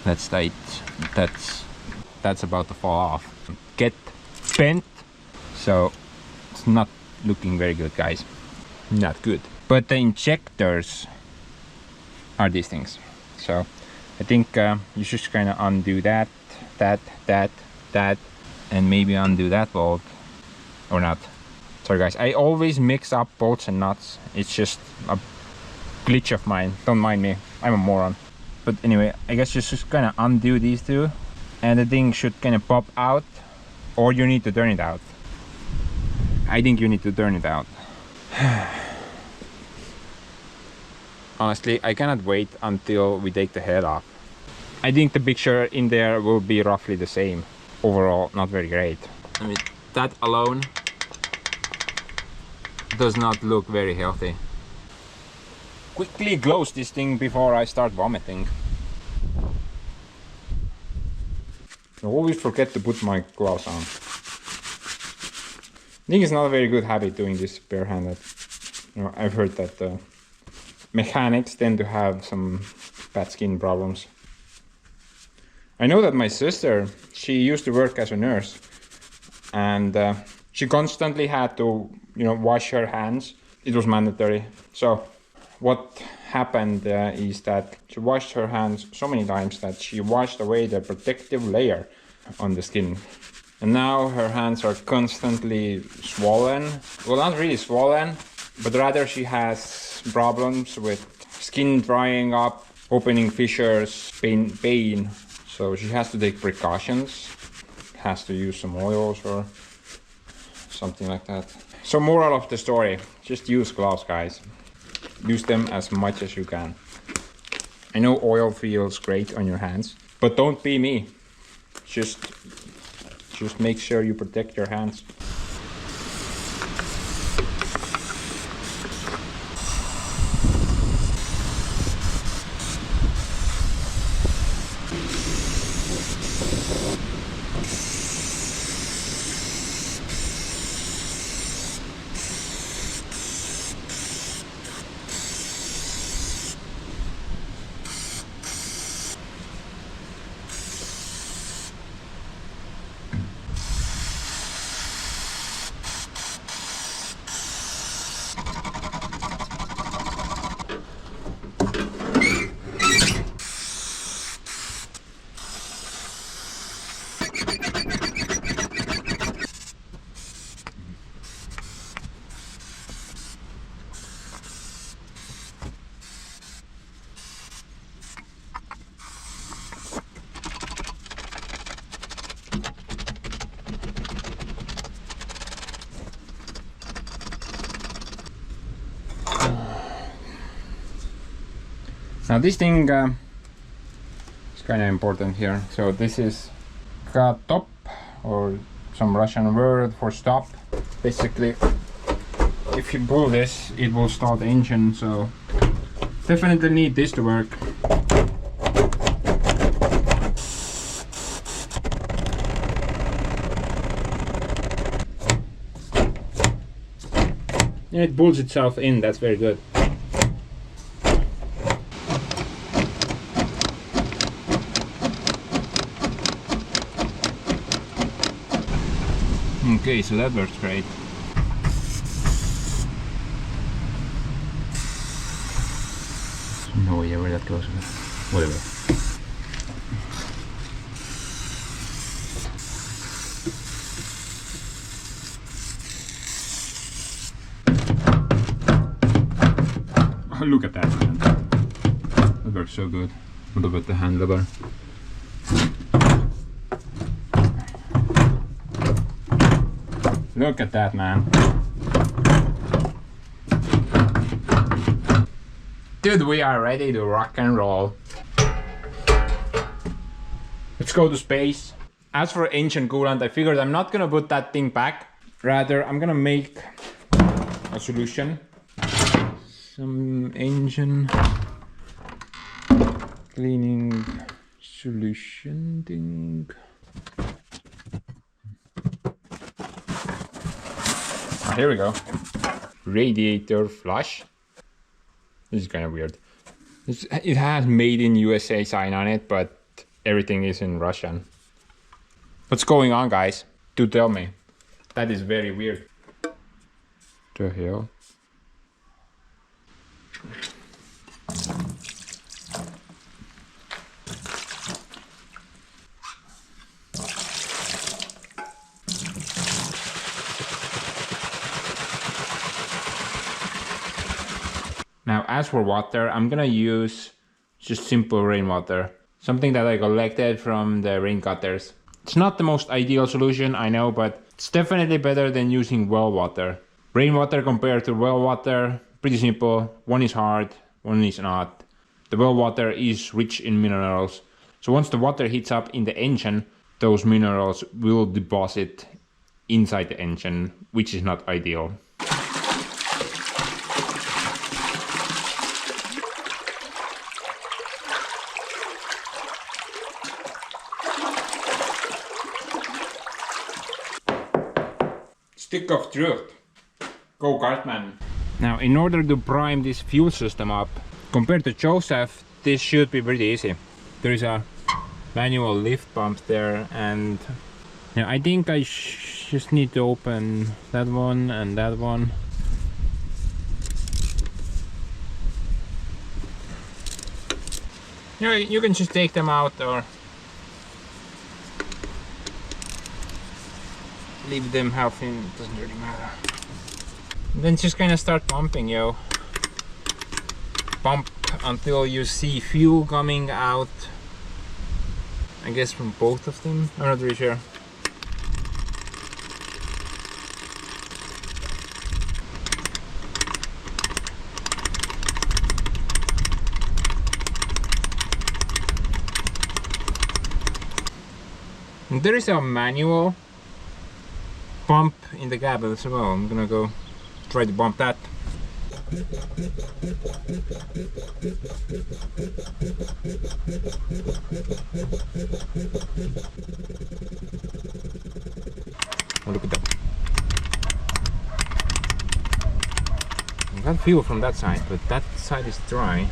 That's tight. That's about to fall off. Get bent. So it's not looking very good, guys. Not good. But the injectors are these things. So I think you should kind of undo that, and maybe undo that bolt or not. Sorry guys, I always mix up bolts and nuts. It's just a glitch of mine, don't mind me, I'm a moron. But anyway, I guess you just kind of undo these two and the thing should kind of pop out, or you need to turn it out. I think you need to turn it out. Honestly, I cannot wait until we take the head off. I think the picture in there will be roughly the same. Overall, not very great. I mean, that alone does not look very healthy. Quickly close this thing before I start vomiting. I always forget to put my gloves on. I think it's not a very good habit doing this barehanded. You know, I've heard that mechanics tend to have some bad skin problems. I know that my sister, she used to work as a nurse, and she constantly had to, you know, wash her hands. It was mandatory. So what happened is that she washed her hands so many times that she washed away the protective layer on the skin. And now her hands are constantly swollen. Well, not really swollen, but rather she has problems with skin drying up, opening fissures, pain. So she has to take precautions, has to use some oils or something like that. So moral of the story, just use gloves, guys. Use them as much as you can. I know oil feels great on your hands, but don't be me. Just make sure you protect your hands. Now this thing is kind of important here. So this is top, or some Russian word for stop. Basically, if you pull this, it will start the engine. So definitely need this to work. Yeah, it pulls itself in. That's very good. Okay, so that works great. No idea where that goes. Whatever. Oh, look at that, man. That works so good. What about the handlebar? Look at that, man. Dude, we are ready to rock and roll. Let's go to space. As for engine coolant, I figured I'm not gonna put that thing back. Rather, I'm gonna make a solution. Some engine cleaning solution thing. Here we go. Radiator flush. This is kind of weird. It has made in USA sign on it, but everything is in Russian. What's going on, guys? Do tell me. That is very weird. The hell? Now, as for water, I'm gonna use just simple rainwater. Something that I collected from the rain gutters. It's not the most ideal solution, I know, but it's definitely better than using well water. Rainwater compared to well water, pretty simple. One is hard, one is not. The well water is rich in minerals. So once the water heats up in the engine, those minerals will deposit inside the engine, which is not ideal. Stick of truth. Go Cartman. Now, in order to prime this fuel system up, compared to Joseph, this should be pretty easy. There is a manual lift pump there, and yeah, I think I just need to open that one and that one. You know, you can just take them out or leave them half in, it doesn't really matter. And then just kind of start pumping, yo. Pump until you see fuel coming out. I guess from both of them, I'm not really sure. And there is a manual pump in the cab as well. I'm gonna go try to pump that. Oh, look at that. I got fuel from that side, but that side is dry.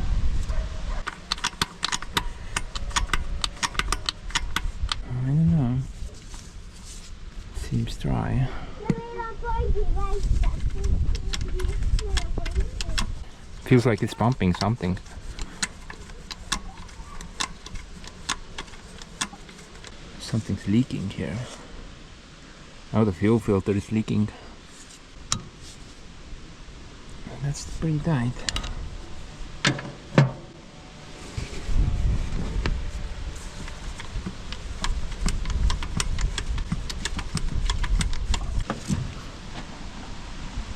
I don't know. Seems dry. Feels like it's pumping something. Something's leaking here. Oh, the fuel filter is leaking. That's pretty tight.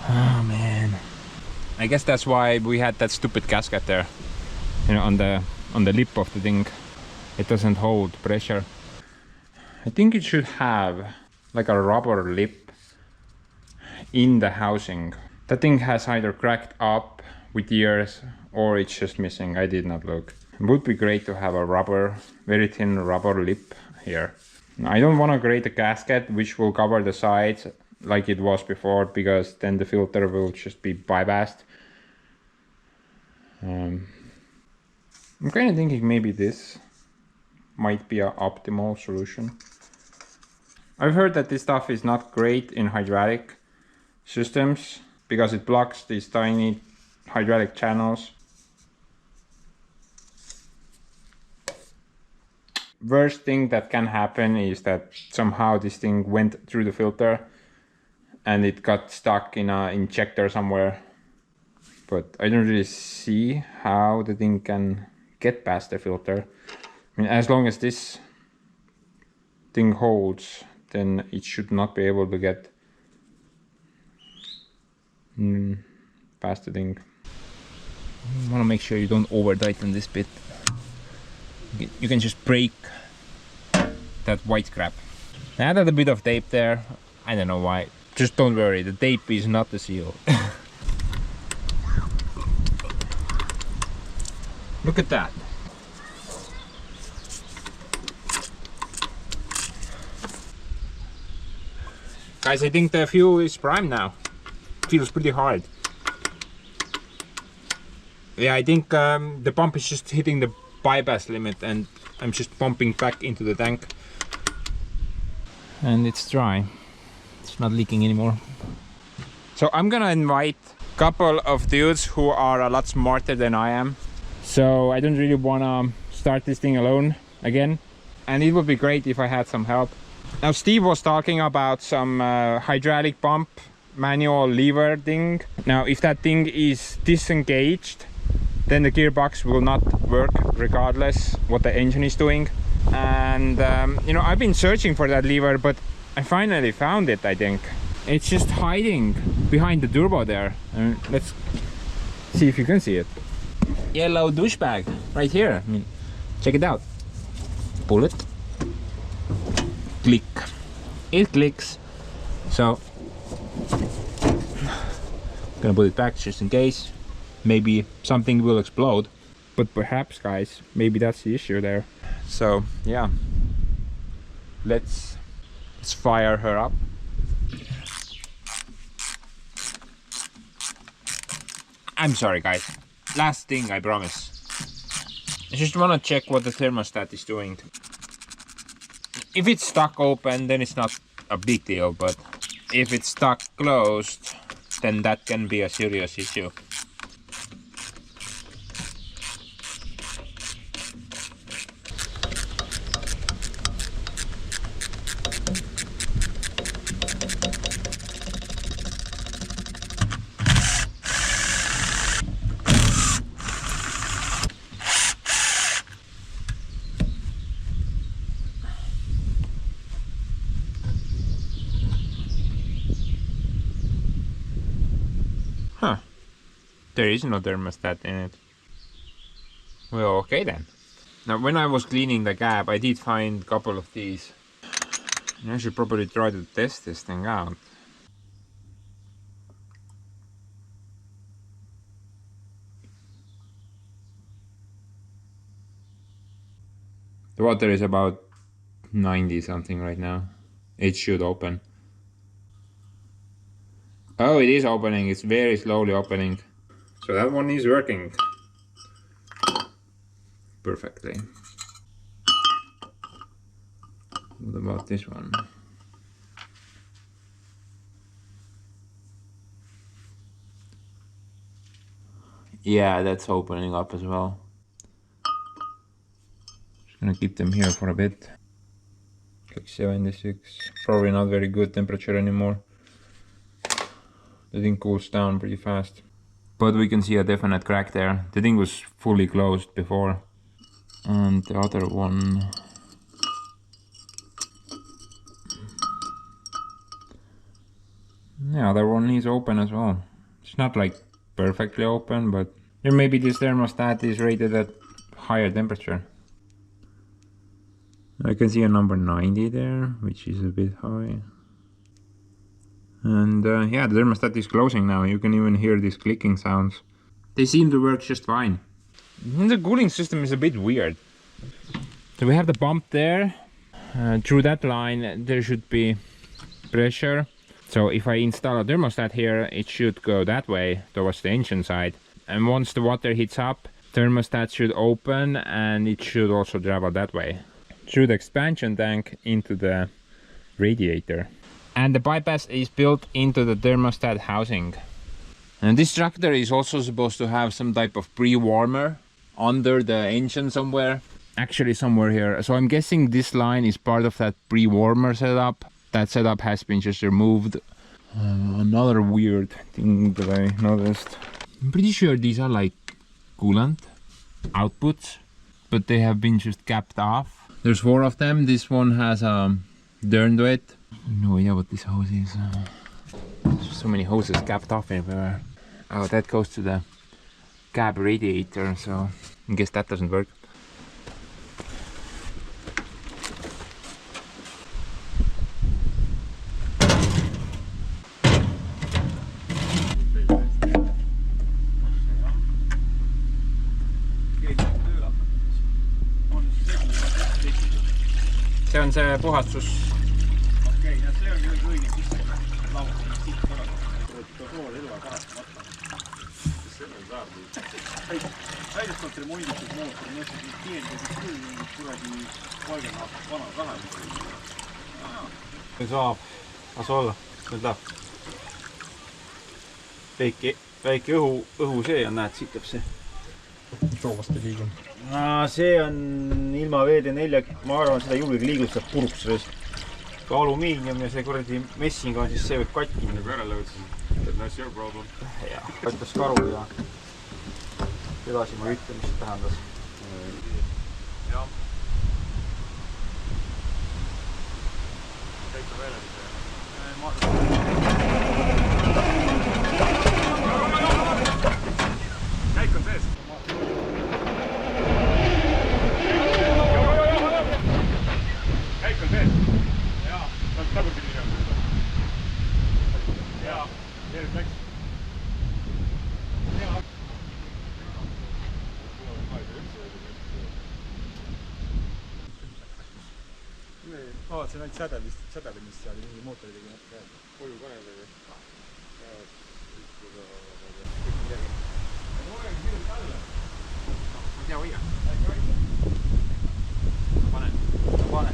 Oh man. I guess that's why we had that stupid gasket there. You know, on the lip of the thing. It doesn't hold pressure. I think it should have like a rubber lip in the housing. That thing has either cracked up with years or it's just missing. I did not look. It would be great to have a rubber, very thin rubber lip here. I don't want to create a gasket which will cover the sides like it was before, because then the filter will just be bypassed. I'm kind of thinking maybe this might be an optimal solution. I've heard that this stuff is not great in hydraulic systems because it blocks these tiny hydraulic channels. Worst thing that can happen is that somehow this thing went through the filter and it got stuck in an injector somewhere. But I don't really see how the thing can get past the filter. I mean, as long as this thing holds, then it should not be able to get past the thing. You want to make sure you don't over tighten this bit. You can just break that white crap. I added a bit of tape there. I don't know why. Just don't worry, the tape is not the seal. Look at that. Guys, I think the fuel is prime now. Feels pretty hard. Yeah, I think the pump is just hitting the bypass limit and I'm just pumping back into the tank. And it's dry. It's not leaking anymore. So I'm gonna invite a couple of dudes who are a lot smarter than I am. So I don't really wanna start this thing alone again. And it would be great if I had some help. Now Steve was talking about some hydraulic pump manual lever thing. Now if that thing is disengaged, then the gearbox will not work regardless what the engine is doing. And you know, I've been searching for that lever, but I finally found it. I think it's just hiding behind the turbo there. Let's see if you can see it. Yellow douchebag right here. I mean, check it out. Pull it. Click. It clicks. So gonna put it back just in case. Maybe something will explode. But perhaps, guys, maybe that's the issue there. So yeah, let's fire her up. I'm sorry, guys. Last thing, I promise. I just want to check what the thermostat is doing. If it's stuck open, then it's not a big deal, but if it's stuck closed, then that can be a serious issue. Huh. There is no thermostat in it. Well, okay then. Now, when I was cleaning the cab, I did find a couple of these. And I should probably try to test this thing out. The water is about 90 something right now. It should open. Oh, it is opening. It's very slowly opening. So that one is working perfectly. What about this one? Yeah, that's opening up as well. Just gonna keep them here for a bit. like 76. Probably not very good temperature anymore. The thing cools down pretty fast. But we can see a definite crack there. The thing was fully closed before. And the other one... yeah, the other one is open as well. It's not like perfectly open, but maybe this thermostat is rated at higher temperature. I can see a number 90 there, which is a bit high. And yeah, the thermostat is closing now. You can even hear these clicking sounds. They seem to work just fine. The cooling system is a bit weird. So we have the pump there. Through that line there should be pressure. So if I install a thermostat here, it should go that way towards the engine side. And once the water heats up, thermostat should open and it should also travel that way through the expansion tank into the radiator. And the bypass is built into the thermostat housing. And this tractor is also supposed to have some type of pre-warmer under the engine somewhere. Actually somewhere here. So I'm guessing this line is part of that pre-warmer setup. That setup has been just removed. Another weird thing that I noticed. I'm pretty sure these are like coolant outputs, but they have been just capped off. There's 4 of them. This one has a turn to it. No idea what this hose is. There's so many hoses capped off everywhere. Oh, that goes to the cab radiator, so I guess that doesn't work. See on see puhastus. Okei, ja see on ju õige sisse laudne siit korraga. Tool elva kahtlemata. Selle saab Väidetavalt remonditud mootor, ma ütlen, et tiendasid küll kuradi 30 aastat vana kahe. Nüüd saab, las olla, nüüd läheb. Väike õhu see on, näed, siit jääb see. Soovast ei liigu. See on ilma VD4, ma arvan, seda julgegi liigutab puruks sellest. Ka alumiinium ja see kuradi messing on, siis see võib katki. Nagu ära lõudsin. That's your problem. Ja, võttas karu ja edasi ma ei ütle, mis see tähendas. Jah. Käika veel. Käik on sees. Käik on sees. Jaa. Saab tagurpidi minema. Jaa. Järjest läks. Jaa. Vaatasin ainult sädelemist seal ja mingi mootori tegi natuke jääd. Koju panedagi. Ma tea hoia. Pane.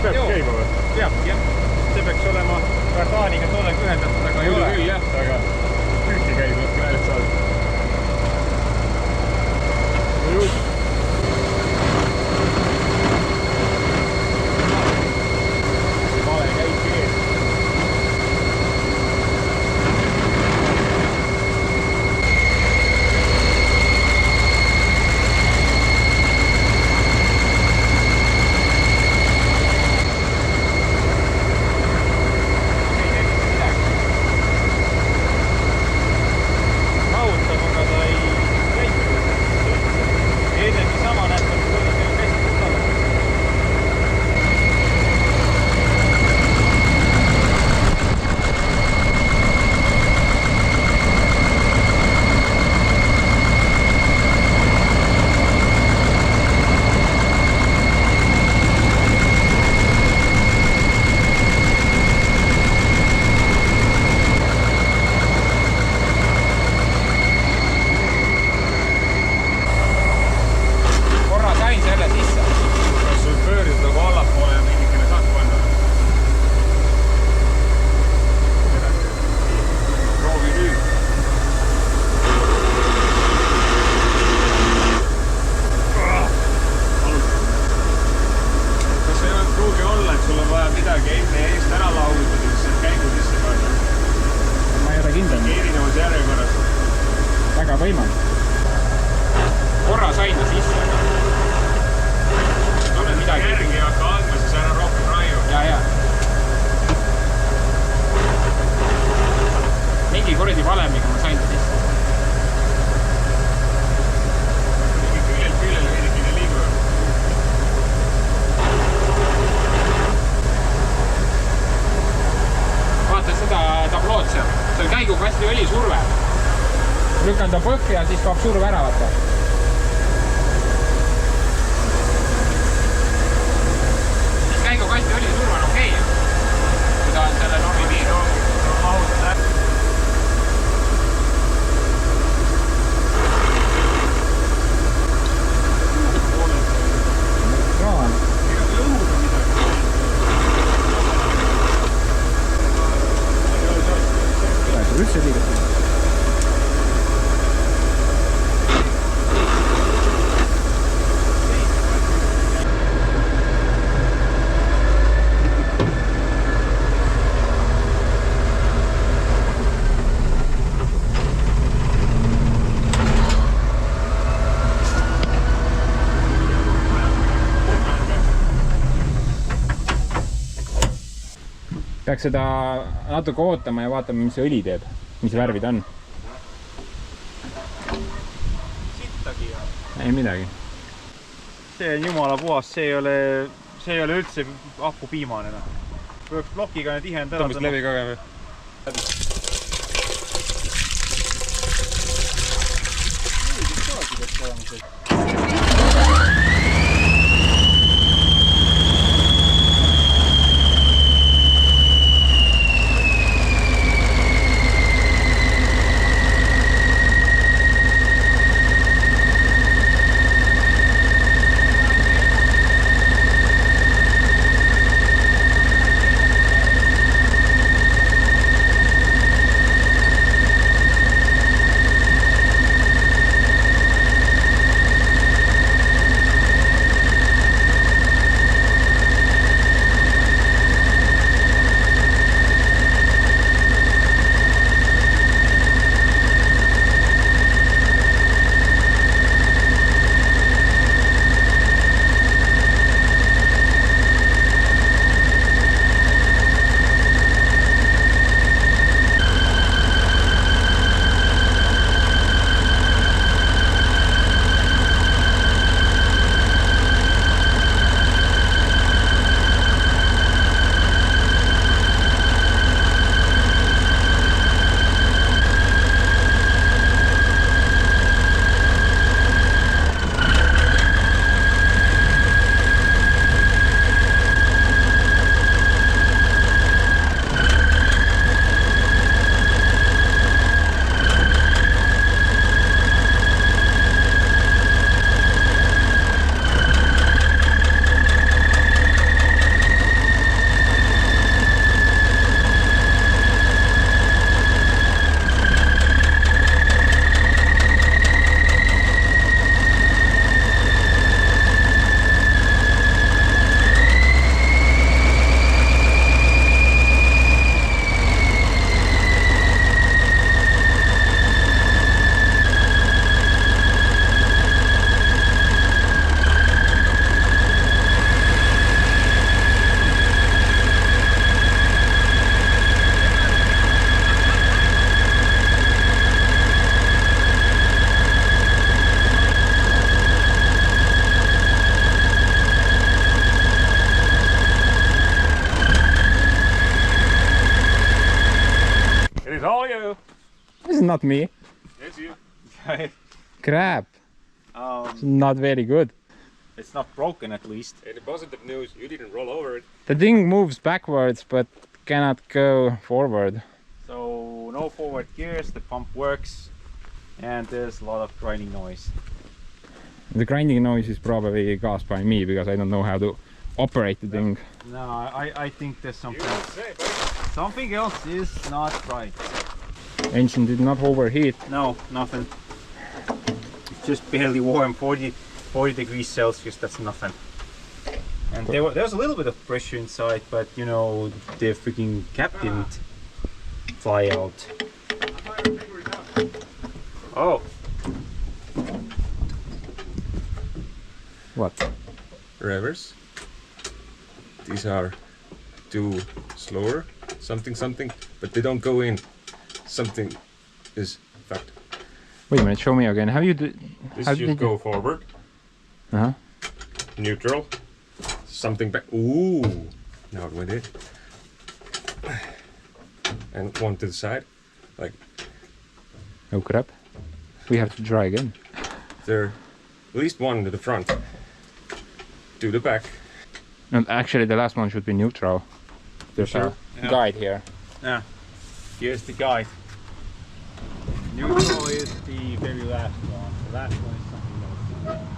peabki käima või? peabki jah. See peaks olema kardaaniga toodega ühendatud, aga ei ole. Küll jah, aga püüki käib natuke hääled saada. Just. Vale käik ees. lükkan ta põhja ja siis kaob surve ära, vaata. Siis käigukasti oli surve on okei. Kui ta on selle normi piir. Mahutad ära. Kraan. Üldse liigutab. Peaks seda natuke ootama ja vaatama, mis see õli teeb, mis värvi ta on. Sittagi ja... Ei midagi. See on jumala puhas, see ei ole üldse akupiimane. Peaks plokiga tihend ära. Tõmbast läbi kagem. not me. Yes, you. Crap. It's not very good. It's not broken at least. And the positive news, you didn't roll over it. The thing moves backwards but cannot go forward. So no forward gears, the pump works, and there's a lot of grinding noise. The grinding noise is probably caused by me because I don't know how to operate the thing. No, I think there's something. You say, buddy. Something else is not right. Engine did not overheat. No, nothing. It's just barely warm, 40 degrees Celsius, that's nothing. And there was a little bit of pressure inside, but you know, the freaking cap didn't fly out. Oh. What? Revers. These are too slower, something, but they don't go in. Something is fucked. Wait a minute, show me again. How you do? This How should did go forward, Uh-huh. neutral, something back. Ooh, now it went in. And one to the side, like Oh crap. We have to try again. there, at least one to the front, to the back. And actually the last one should be neutral. There's Sure. a guide here. Yeah. Here's the guide. Neutral is the very last one. The last one is something else.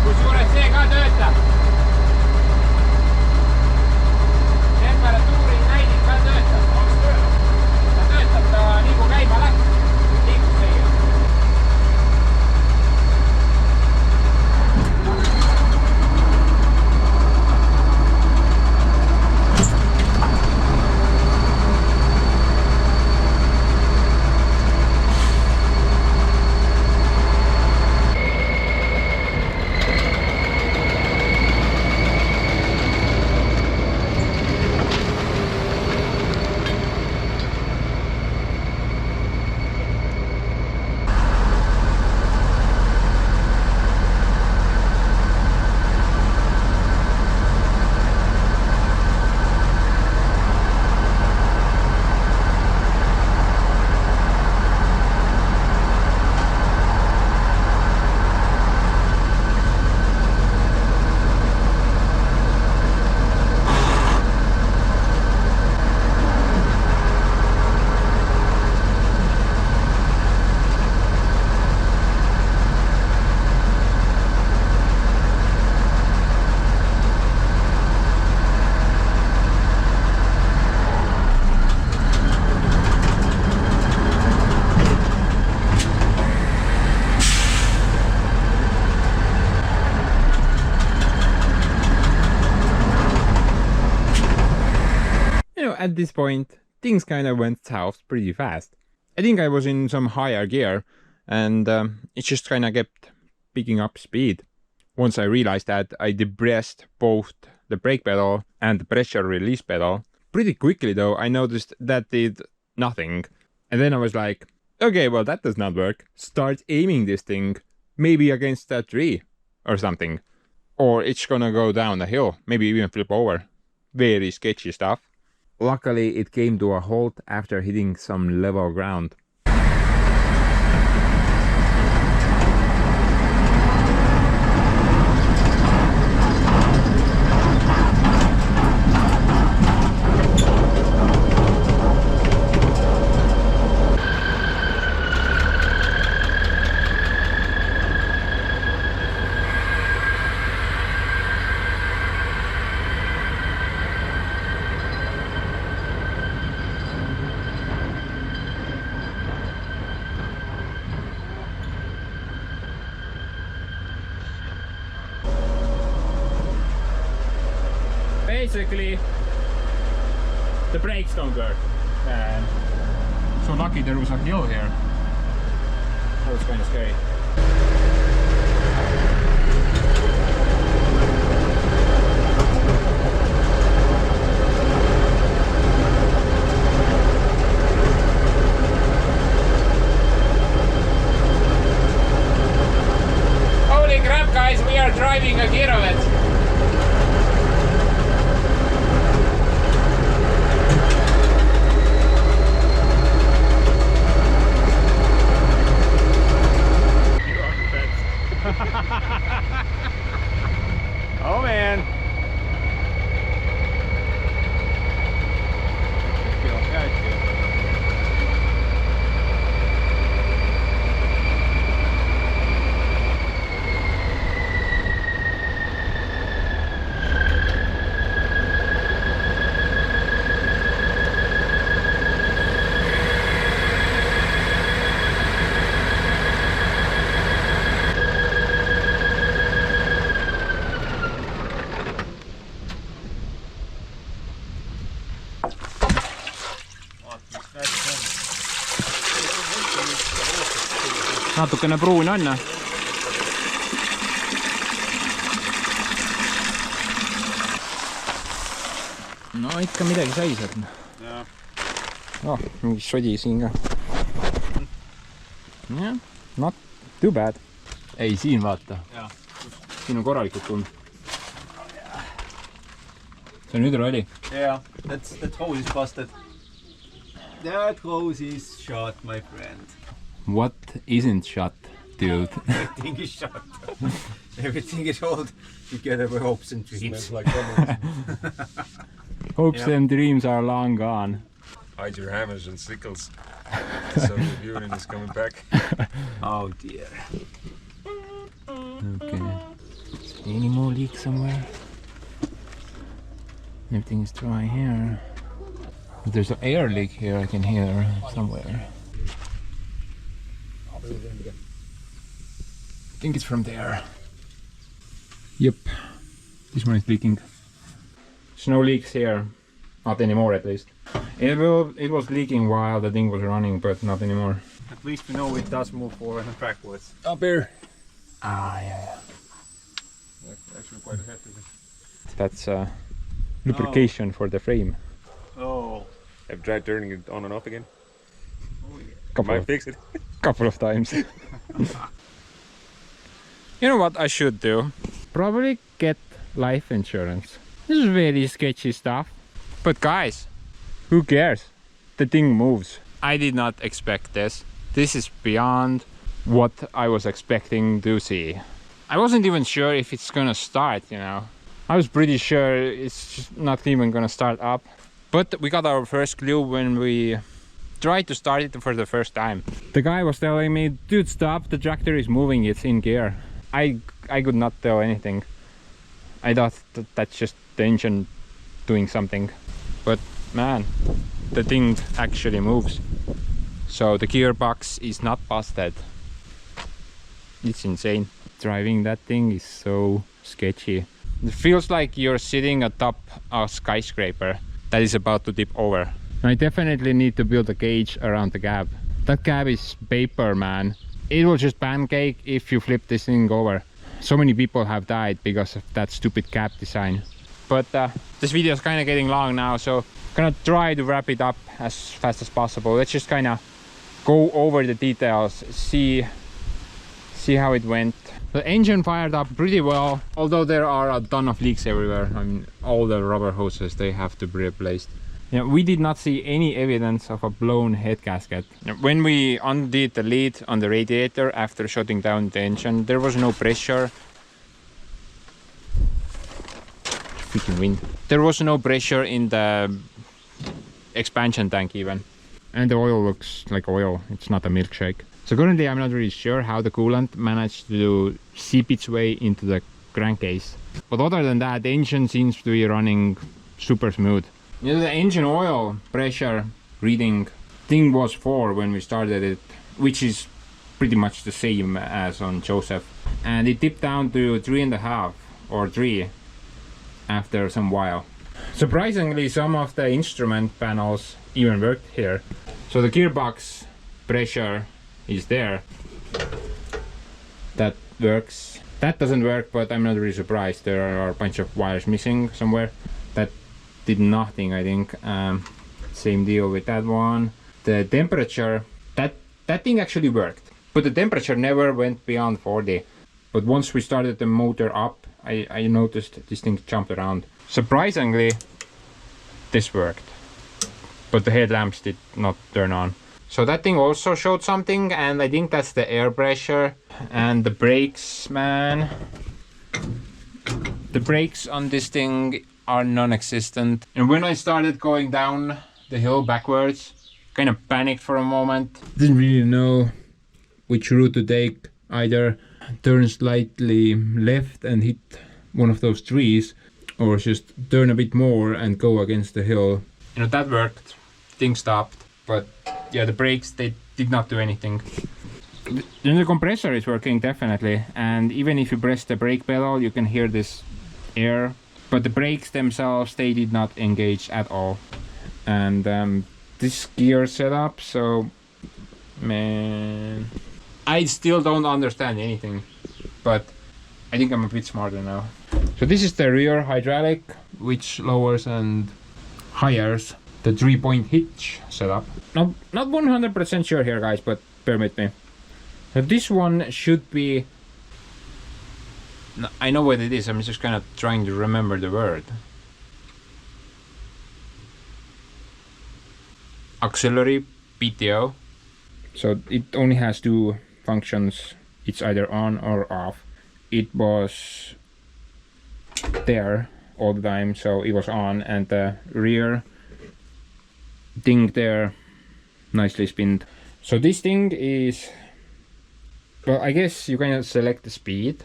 Kusjuures see ka töötab. Temperatuuri näidik ka töötab. Ta töötab, ta nagu käima läks. Liikus siia. At this point, things kind of went south pretty fast. I think I was in some higher gear, and it just kind of kept picking up speed. Once I realized that, I depressed both the brake pedal and the pressure release pedal. Pretty quickly though, I noticed that did nothing. And then I was like, okay, well that does not work. Start aiming this thing, maybe against that tree or something. Or it's gonna go down the hill, maybe even flip over. Very sketchy stuff. Luckily, it came to a halt after hitting some level ground. Basically, the brakes don't work. And so lucky there was a hill here. That was kind of scary. Holy crap, guys, we are driving a Kirovets. Oh man. Natukene pruun on. No ikka midagi sai sealt. Oh, mingi sodi siin ka. Yeah, not too bad. Ei, siin vaata. Siin on korralikult tund. See on hüdroõli. Yeah, that hose is busted. That hose is shot, my friend. What isn't shot, dude? Everything is shot. Everything is held together with hopes and dreams. Like Hopes and dreams are long gone. hide your hammers and sickles. So the viewing is coming back. Oh dear. Okay. Any more leaks somewhere? Everything is dry here. But there's an air leak here I can hear somewhere. I think it's from there. Yep. This one is leaking. Snow leaks here. Not anymore at least. It was leaking while the thing was running, but not anymore. At least we know it does move forward and backwards. Up here. Ah, yeah. Actually quite hefty. That's lubrication for the frame. Oh. I've tried turning it on and off again. Couple Might fix it. couple of times. You know what I should do? Probably get life insurance. This is very sketchy stuff. But guys, who cares? The thing moves. I did not expect this. This is beyond what I was expecting to see. I wasn't even sure if it's gonna start, you know. I was pretty sure it's just not even gonna start up. But we got our first clue when we tried to start it for the first time. The guy was telling me, dude, stop, the tractor is moving, it's in gear. I could not tell anything. I thought that's just the engine doing something. But man, the thing actually moves. So the gearbox is not busted. It's insane. Driving that thing is so sketchy. It feels like you're sitting atop a skyscraper that is about to tip over. I definitely need to build a cage around the cab. That cab is paper, man. It will just pancake if you flip this thing over. So many people have died because of that stupid cab design. But this video is kind of getting long now, so I'm gonna try to wrap it up as fast as possible. Let's just kind of go over the details, see how it went. The engine fired up pretty well, although there are a ton of leaks everywhere. I mean, all the rubber hoses, they have to be replaced. Yeah, we did not see any evidence of a blown head gasket. When we undid the lid on the radiator after shutting down the engine, there was no pressure. Freaking wind. There was no pressure in the expansion tank even. And the oil looks like oil, it's not a milkshake. So currently I'm not really sure how the coolant managed to seep its way into the crankcase. But other than that, the engine seems to be running super smooth. You know, the engine oil pressure reading thing was 4 when we started it, which is pretty much the same as on Joseph. And it dipped down to 3.5 or 3 after some while. Surprisingly, some of the instrument panels even worked here. So the gearbox pressure is there. That works. That doesn't work, but I'm not really surprised. There are a bunch of wires missing somewhere. That did nothing, I think. Same deal with that one. The temperature, that thing actually worked, but the temperature never went beyond 40. But once we started the motor up, I noticed this thing jumped around. Surprisingly, this worked, but the headlamps did not turn on. So that thing also showed something, and I think that's the air pressure. And the brakes, man. The brakes on this thing are non-existent. And when I started going down the hill backwards, kind of panicked for a moment. Didn't really know which route to take. Either turn slightly left and hit one of those trees, or just turn a bit more and go against the hill. You know, that worked. Thing stopped. But yeah, the brakes, they did not do anything. Then the compressor is working definitely, and even if you press the brake pedal, you can hear this air. But the brakes themselves, they did not engage at all. And this gear setup, so man, I still don't understand anything, but I think I'm a bit smarter now. So this is the rear hydraulic, which lowers and hires the 3-point hitch setup. Not 100% sure here, guys, but bear with me. So this one should be, I know what it is, I'm just kind of trying to remember the word. Auxiliary PTO. So it only has two functions. It's either on or off. It was there all the time, so it was on, and the rear thing there nicely spinned. So this thing is, well, I guess you can select the speed.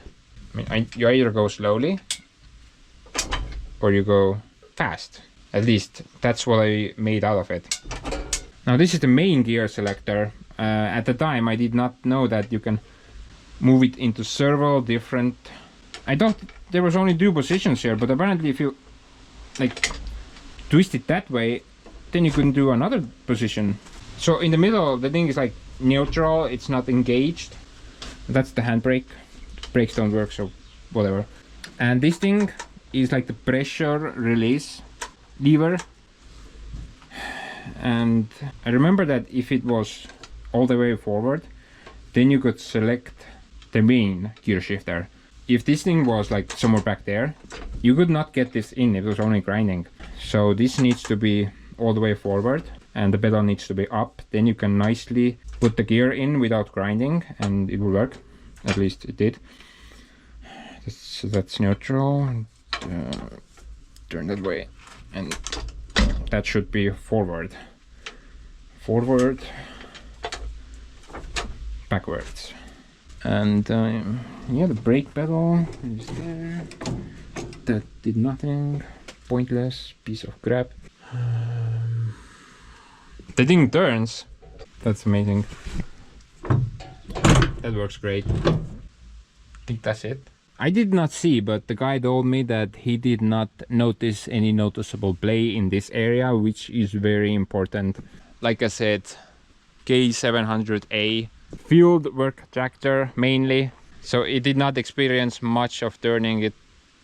I mean, you either go slowly or you go fast. At least that's what I made out of it. Now this is the main gear selector. At the time I did not know that you can move it into several different... I thought there was only two positions here, but apparently if you like twist it that way, then you can do another position. So in the middle the thing is like neutral, it's not engaged. That's the handbrake. Brakes don't work, so whatever. And this thing is like the pressure release lever. And I remember that if it was all the way forward, then you could select the main gear shifter. If this thing was like somewhere back there, you could not get this in, it was only grinding. So this needs to be all the way forward and the pedal needs to be up. Then you can nicely put the gear in without grinding and it will work. At least it did. So that's neutral. Turn that way, and that should be forward. Forward, backwards. And yeah, the brake pedal is there. That did nothing. Pointless piece of crap. The thing turns. That's amazing. That works great. I think that's it. I did not see, but the guy told me that he did not notice any noticeable play in this area, which is very important. Like I said, K700A field work tractor mainly, so it did not experience much of turning. It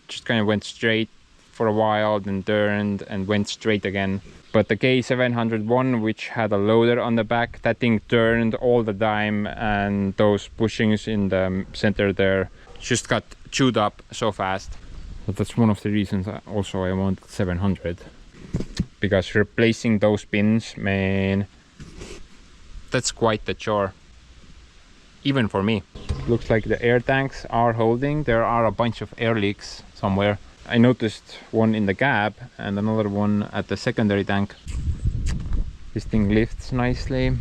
just kind of went straight for a while, then turned and went straight again. But the K701, which had a loader on the back, that thing turned all the time, and those bushings in the center there just got chewed up so fast. But that's one of the reasons also I wanted 700, because replacing those pins, man, that's quite the chore, even for me. Looks like the air tanks are holding. There are a bunch of air leaks somewhere. I noticed one in the gap and another one at the secondary tank. This thing lifts nicely,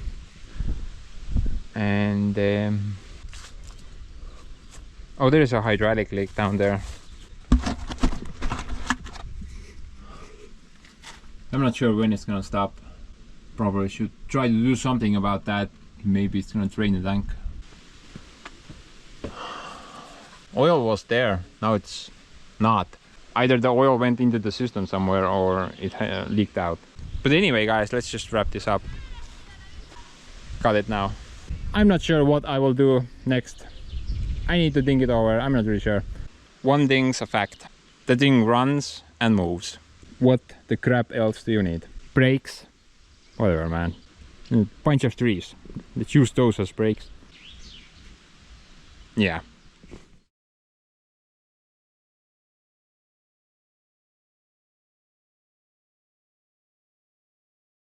and oh, there is a hydraulic leak down there. I'm not sure when it's gonna stop. Probably should try to do something about that. Maybe it's gonna drain the tank. Oil was there, now it's not. Either the oil went into the system somewhere or it leaked out. But anyway, guys, let's just wrap this up. Got it now. I'm not sure what I will do next. I need to think it over. I'm not really sure. One thing's a fact. The thing runs and moves. What the crap else do you need? Brakes? Whatever, man. A bunch of trees. Let's use those as brakes. Yeah.